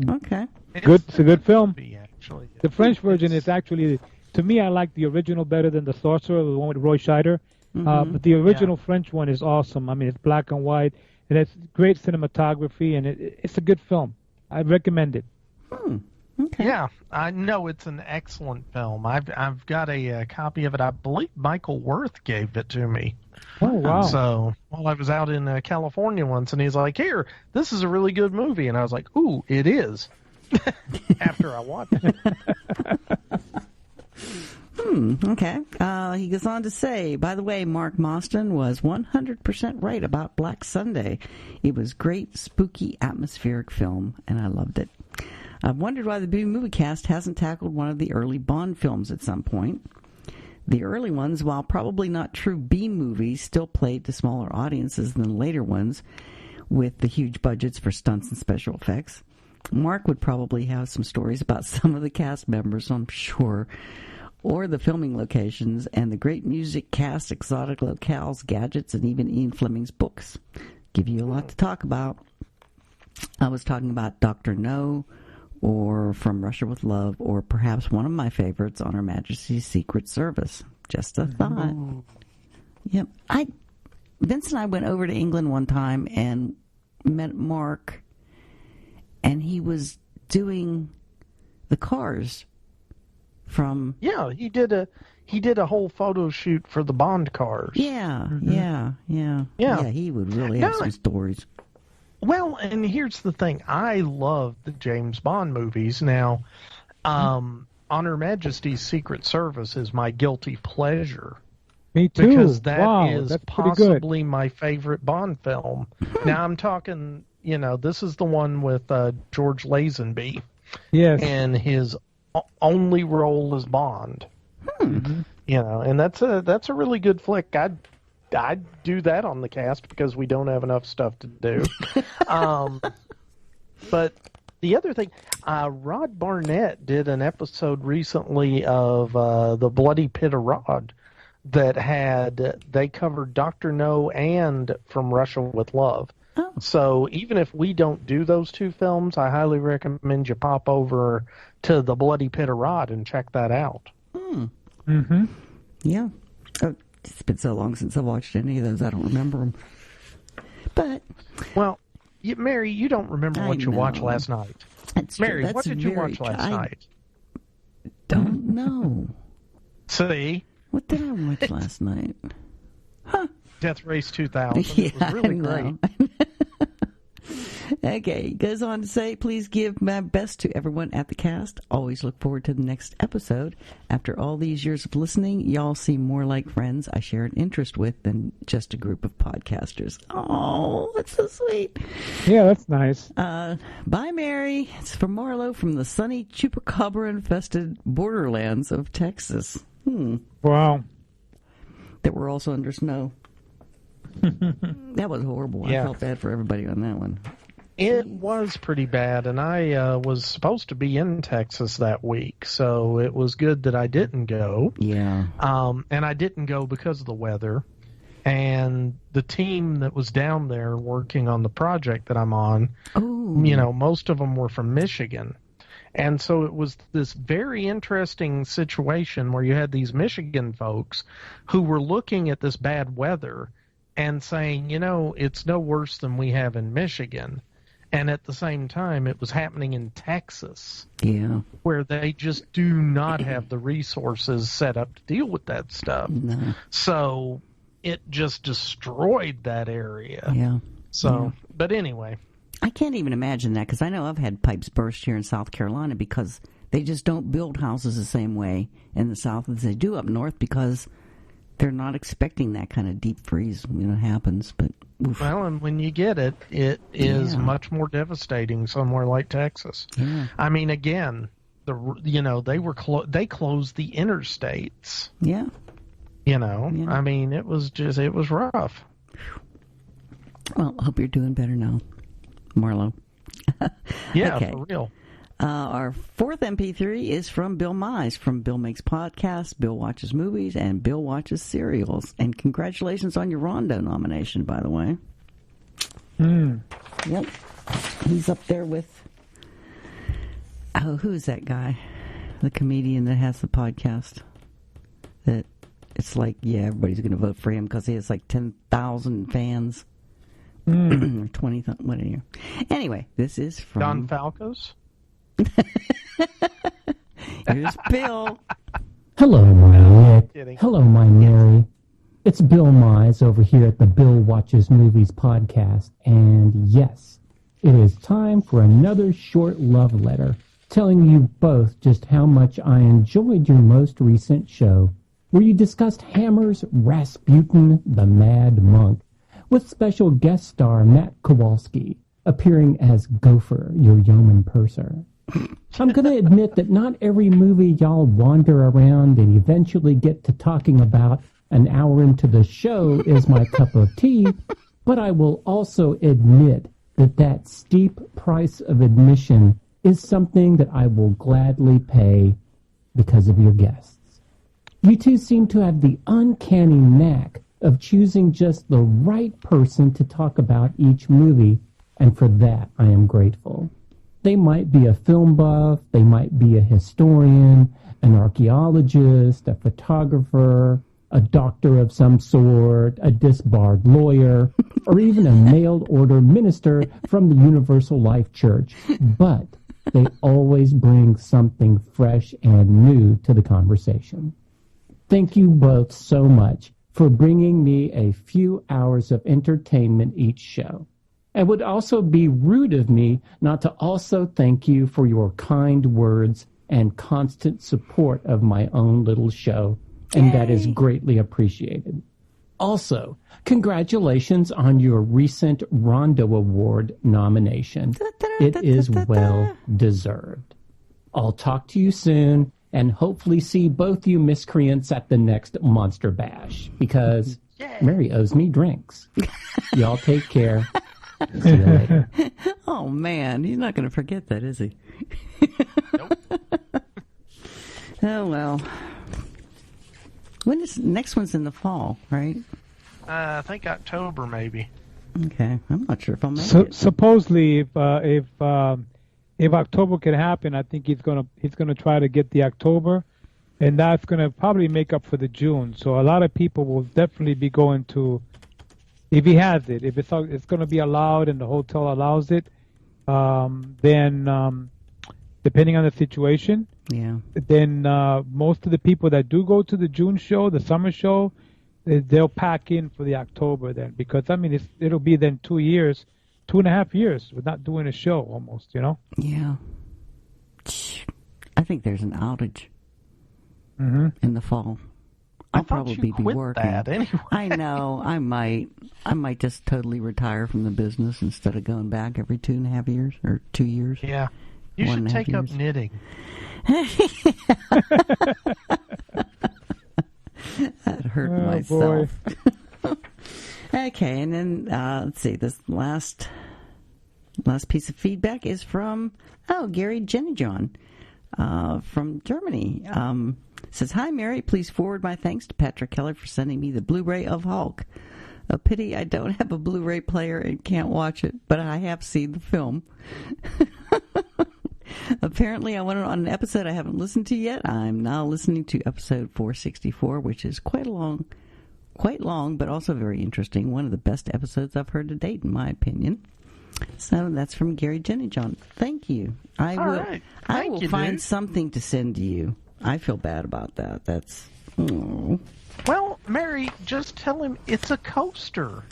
[SPEAKER 11] Okay.
[SPEAKER 12] It's a good film.
[SPEAKER 15] Actually.
[SPEAKER 12] The French version is actually, to me, I like the original better than the Sorcerer, the one with Roy Scheider. But the original French one is awesome. I mean, it's black and white, and it's great cinematography, and it's a good film. I recommend it.
[SPEAKER 11] Okay.
[SPEAKER 15] Yeah, I know it's an excellent film. I've got a copy of it. I believe Michael Worth gave it to me.
[SPEAKER 12] Oh, wow.
[SPEAKER 15] So, well, I was out in California once, and he's like, "Here, this is a really good movie." And I was like, "Ooh, it is." After I watched it.
[SPEAKER 11] Okay. He goes on to say, by the way, Mark Mostyn was 100% right about Black Sunday. It was great, spooky, atmospheric film, and I loved it. I've wondered why the B Movie Cast hasn't tackled one of the early Bond films at some point. The early ones, while probably not true B movies, still played to smaller audiences than the later ones with the huge budgets for stunts and special effects. Mark would probably have some stories about some of the cast members, I'm sure, or the filming locations and the great music, cast, exotic locales, gadgets, and even Ian Fleming's books. Give you a lot to talk about. I was talking about Dr. No, or From Russia with Love, or perhaps one of my favorites, On Her Majesty's Secret Service. Just a thought. Yep. Vince and I went over to England one time and met Mark, and he was doing the cars from...
[SPEAKER 15] Yeah, he did a whole photo shoot for the Bond cars.
[SPEAKER 11] Yeah, yeah, he would really have some stories.
[SPEAKER 15] Well, and here's the thing. I love the James Bond movies. Now, On Her Majesty's Secret Service is my guilty pleasure.
[SPEAKER 12] Me too.
[SPEAKER 15] Because that is
[SPEAKER 12] that's
[SPEAKER 15] possibly my favorite Bond film. Now, I'm talking, this is the one with George Lazenby.
[SPEAKER 12] Yes.
[SPEAKER 15] And his only role as Bond. And that's a really good flick. I'd do that on the cast because we don't have enough stuff to do. But the other thing, Rod Barnett did an episode recently of The Bloody Pit of Rod that they covered Dr. No and From Russia with Love.
[SPEAKER 11] Oh.
[SPEAKER 15] So even if we don't do those two films, I highly recommend you pop over to The Bloody Pit of Rod and check that out.
[SPEAKER 11] Yeah. It's been so long since I watched any of those, I don't remember them. But...
[SPEAKER 15] Well, Mary, you don't remember what you watched last night.
[SPEAKER 11] That's
[SPEAKER 15] Mary,
[SPEAKER 11] true.
[SPEAKER 15] what did you watch last night?
[SPEAKER 11] Don't know.
[SPEAKER 15] See?
[SPEAKER 11] What did I watch last night?
[SPEAKER 15] Death Race 2000.
[SPEAKER 11] Yeah,
[SPEAKER 15] It was really great.
[SPEAKER 11] Okay, he goes on to say, please give my best to everyone at the cast. Always look forward to the next episode. After all these years of listening, y'all seem more like friends I share an interest with than just a group of podcasters. Oh, that's so sweet.
[SPEAKER 12] Yeah, that's nice.
[SPEAKER 11] Bye, Mary. It's from Marlo from the sunny chupacabra-infested borderlands of Texas.
[SPEAKER 12] Wow.
[SPEAKER 11] That were also under snow. That was horrible.
[SPEAKER 15] Yeah.
[SPEAKER 11] I felt bad for everybody on that one.
[SPEAKER 15] It was pretty bad, and I was supposed to be in Texas that week, so it was good that I didn't go.
[SPEAKER 11] Yeah.
[SPEAKER 15] And I didn't go because of the weather. And the team that was down there working on the project that I'm on, most of them were from Michigan. And so it was this very interesting situation where you had these Michigan folks who were looking at this bad weather and saying, it's no worse than we have in Michigan. And at the same time, it was happening in Texas.
[SPEAKER 11] Yeah.
[SPEAKER 15] Where they just do not have the resources set up to deal with that stuff.
[SPEAKER 11] No.
[SPEAKER 15] So it just destroyed that area.
[SPEAKER 11] Yeah.
[SPEAKER 15] So, but anyway.
[SPEAKER 11] I can't even imagine that, because I know I've had pipes burst here in South Carolina because they just don't build houses the same way in the South as they do up north, because they're not expecting that kind of deep freeze when it happens. But oof.
[SPEAKER 15] Well, and when you get it, it is much more devastating somewhere like Texas.
[SPEAKER 11] Yeah.
[SPEAKER 15] I mean, again, they closed the interstates.
[SPEAKER 11] Yeah.
[SPEAKER 15] I mean, it was rough.
[SPEAKER 11] Well, I hope you're doing better now, Marlo.
[SPEAKER 15] Yeah,
[SPEAKER 11] okay.
[SPEAKER 15] For real.
[SPEAKER 11] Our fourth MP3 is from Bill Mize from Bill Makes Podcasts, Bill Watches Movies, and Bill Watches Serials. And congratulations on your Rondo nomination, by the way. Yep. He's up there with... Oh, who's that guy? The comedian that has the podcast. That it's like, everybody's going to vote for him because he has like 10,000 fans. Or 20,000, whatever. Anyway, this is from...
[SPEAKER 15] Don Falco's?
[SPEAKER 11] Here's Bill.
[SPEAKER 7] Hello, my Nick. Hello, my Mary. It's Bill Mize over here at the Bill Watches Movies podcast. And yes, it is time for another short love letter telling you both just how much I enjoyed your most recent show, where you discussed Hammer's Rasputin the Mad Monk, with special guest star Matt Kowalski appearing as Gopher, your yeoman purser. I'm going to admit that not every movie y'all wander around and eventually get to talking about an hour into the show is my cup of tea, but I will also admit that steep price of admission is something that I will gladly pay because of your guests. You two seem to have the uncanny knack of choosing just the right person to talk about each movie, and for that I am grateful. They might be a film buff, they might be a historian, an archaeologist, a photographer, a doctor of some sort, a disbarred lawyer, or even a mail-order minister from the Universal Life Church. But they always bring something fresh and new to the conversation. Thank you both so much for bringing me a few hours of entertainment each show. It would also be rude of me not to also thank you for your kind words and constant support of my own little show, and that is greatly appreciated. Also, congratulations on your recent Rondo Award nomination. It is well deserved. I'll talk to you soon, and hopefully see both you miscreants at the next Monster Bash, because Mary owes me drinks. Y'all take care. See you later.
[SPEAKER 11] Oh, man. He's not going to forget that, is he?
[SPEAKER 15] Nope.
[SPEAKER 11] Oh, well. Next one's in the fall, right?
[SPEAKER 15] I think October, maybe.
[SPEAKER 11] Okay. I'm not sure if I'll make it.
[SPEAKER 12] Supposedly, if October can happen, I think he's gonna try to get the October, and that's gonna probably make up for the June. So a lot of people will definitely be going to, if he has it, if it's going to be allowed and the hotel allows it, then depending on the situation.
[SPEAKER 11] Yeah.
[SPEAKER 12] Then most of the people that do go to the June show, the summer show, they'll pack in for the October then, because I mean it'll be then 2.5 years with not doing a show almost, you know.
[SPEAKER 11] Yeah. I think there's an outage in the fall. I'll probably be working.
[SPEAKER 15] That anyway.
[SPEAKER 11] I know. I might just totally retire from the business instead of going back every 2.5 years or 2 years.
[SPEAKER 15] Yeah. You should take up knitting.
[SPEAKER 11] That hurt myself. Okay, and then let's see. This last piece of feedback is from Gary Jennyjohn from Germany. Says, "Hi Mary, please forward my thanks to Patrick Keller for sending me the Blu-ray of Hulk. A pity I don't have a Blu-ray player and can't watch it, but I have seen the film." Apparently, I went on an episode I haven't listened to yet. I'm now listening to episode 464, which is quite long, but also very interesting. One of the best episodes I've heard to date, in my opinion. So that's from Gary Jennyjohn. Thank you. I will find something to send to you. I feel bad about that. That's... Oh.
[SPEAKER 15] Well, Mary, just tell him it's a coaster.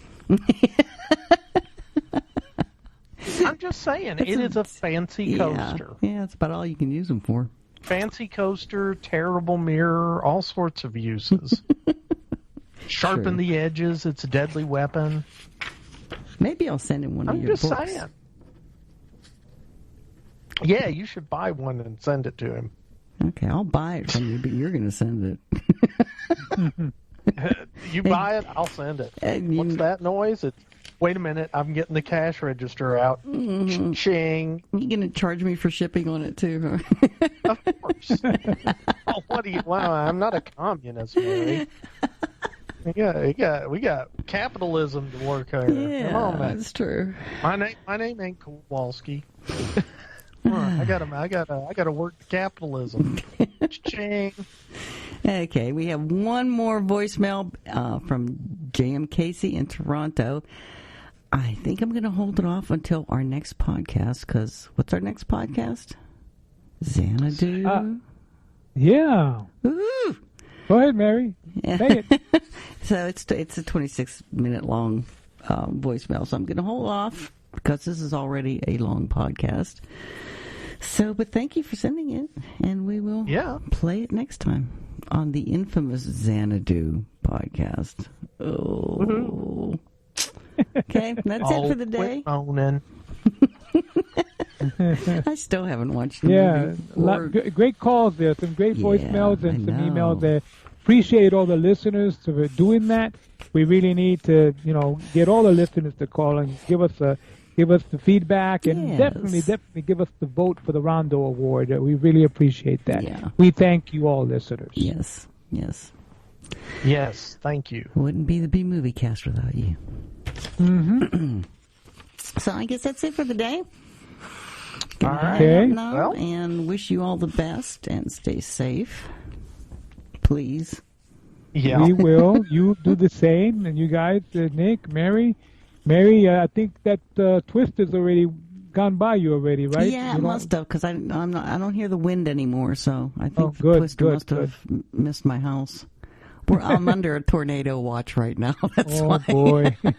[SPEAKER 15] I'm just saying, it is a fancy coaster.
[SPEAKER 11] Yeah, that's about all you can use them for.
[SPEAKER 15] Fancy coaster, terrible mirror, all sorts of uses. Sharpen the edges, it's a deadly weapon.
[SPEAKER 11] Maybe I'll send him one of your books.
[SPEAKER 15] I'm just saying. Yeah, you should buy one and send it to him.
[SPEAKER 11] Okay, I'll buy it from you, but you're going to send it.
[SPEAKER 15] You buy it, I'll send it. What's that noise? Wait a minute, I'm getting the cash register out. Ching.
[SPEAKER 11] You going to charge me for shipping on it too,
[SPEAKER 15] huh? Of course. Wow, I'm not a communist, Mary. We got capitalism to work here.
[SPEAKER 11] Yeah,
[SPEAKER 15] come on, man.
[SPEAKER 11] That's true.
[SPEAKER 15] My name ain't Kowalski. I gotta work capitalism. Ching.
[SPEAKER 11] Okay, we have one more voicemail from J.M. Casey in Toronto. I think I'm going to hold it off until our next podcast, because what's our next podcast? Xanadu?
[SPEAKER 12] Yeah.
[SPEAKER 11] Ooh.
[SPEAKER 12] Go ahead, Mary. Say it.
[SPEAKER 11] So it's a 26-minute long voicemail, so I'm going to hold off because this is already a long podcast. So, but thank you for sending it, and we will play it next time on the infamous Xanadu podcast. Oh. Okay, that's it for the day. I still haven't watched the movie.
[SPEAKER 12] Great calls there, some great voicemails and some emails there. Appreciate all the listeners for doing that. We really need to, get all the listeners to call and give us the feedback, and definitely give us the vote for the Rondo Award. We really appreciate that.
[SPEAKER 11] Yeah.
[SPEAKER 12] We thank you all, listeners.
[SPEAKER 11] Yes.
[SPEAKER 15] Yes, thank you.
[SPEAKER 11] Wouldn't be the B Movie Cast without you.
[SPEAKER 12] Mm-hmm.
[SPEAKER 11] So I guess that's it for the day.
[SPEAKER 12] All right.
[SPEAKER 11] Well, and wish you all the best and stay safe. Please.
[SPEAKER 15] Yeah.
[SPEAKER 12] We will. You do the same, and you guys, Nick, Mary, I think that twist has already gone by you already, right?
[SPEAKER 11] Yeah, it must have, because I don't hear the wind anymore, so I think the twister must have missed my house. I'm under a tornado watch right now. That's why.
[SPEAKER 12] Oh boy.
[SPEAKER 11] I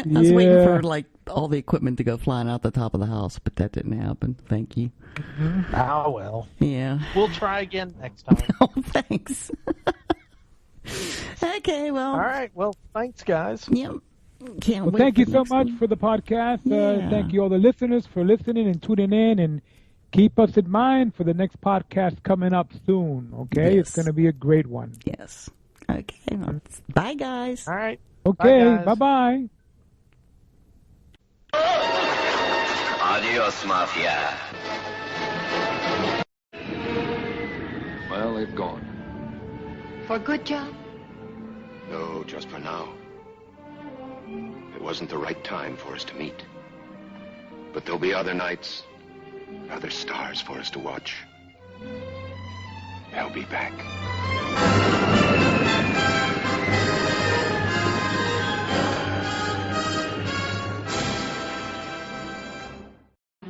[SPEAKER 11] was waiting for all the equipment to go flying out the top of the house, but that didn't happen. Thank you.
[SPEAKER 15] Mm-hmm. Oh well.
[SPEAKER 11] Yeah.
[SPEAKER 15] We'll try again next time.
[SPEAKER 11] Oh, thanks. Okay, well.
[SPEAKER 15] All right. Well, thanks, guys.
[SPEAKER 11] Yep.
[SPEAKER 12] Well, thank you so much for the podcast. Thank you all the listeners for listening and tuning in, and keep us in mind for the next podcast coming up soon. Okay, It's going to be a great one.
[SPEAKER 11] Yes. Okay. Well, bye, guys.
[SPEAKER 15] All right.
[SPEAKER 12] Okay. Bye.
[SPEAKER 19] Adios, Mafia.
[SPEAKER 6] Well, they've gone.
[SPEAKER 20] For good, John?
[SPEAKER 3] No, just for now. It wasn't the right time for us to meet. But there'll be other nights, other stars for us to watch. They'll be back.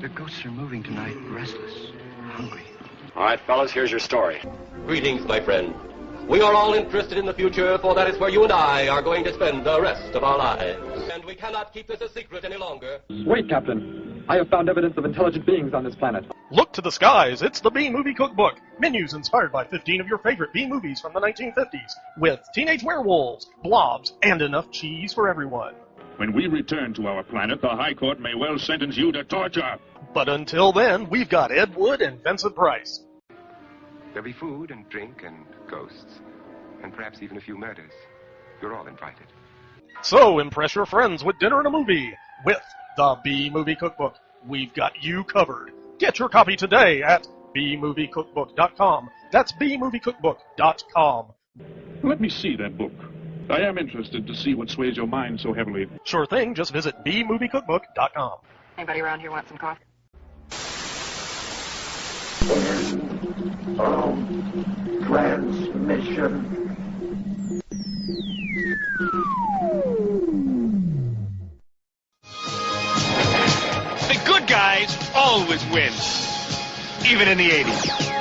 [SPEAKER 19] The ghosts are moving tonight, restless, hungry.
[SPEAKER 3] All right, fellas, here's your story.
[SPEAKER 21] Greetings, my friend. We are all interested in the future, for that is where you and I are going to spend the rest of our lives. And we cannot keep this a secret any longer.
[SPEAKER 22] Wait, Captain. I have found evidence of intelligent beings on this planet.
[SPEAKER 2] Look to the skies, it's the B-Movie Cookbook. Menus inspired by 15 of your favorite B-movies from the 1950s, with teenage werewolves, blobs, and enough cheese for everyone.
[SPEAKER 23] When we return to our planet, the High Court may well sentence you to torture.
[SPEAKER 2] But until then, we've got Ed Wood and Vincent Price.
[SPEAKER 24] There'll be food and drink and ghosts, and perhaps even a few murders. You're all invited.
[SPEAKER 2] So impress your friends with dinner and a movie with the B-Movie Cookbook. We've got you covered. Get your copy today at bmoviecookbook.com. That's bmoviecookbook.com.
[SPEAKER 23] Let me see that book. I am interested to see what sways your mind so heavily.
[SPEAKER 2] Sure thing, just visit bmoviecookbook.com.
[SPEAKER 20] Anybody around here want some coffee?
[SPEAKER 1] Transmission.
[SPEAKER 25] The good guys always win, even in the 80s.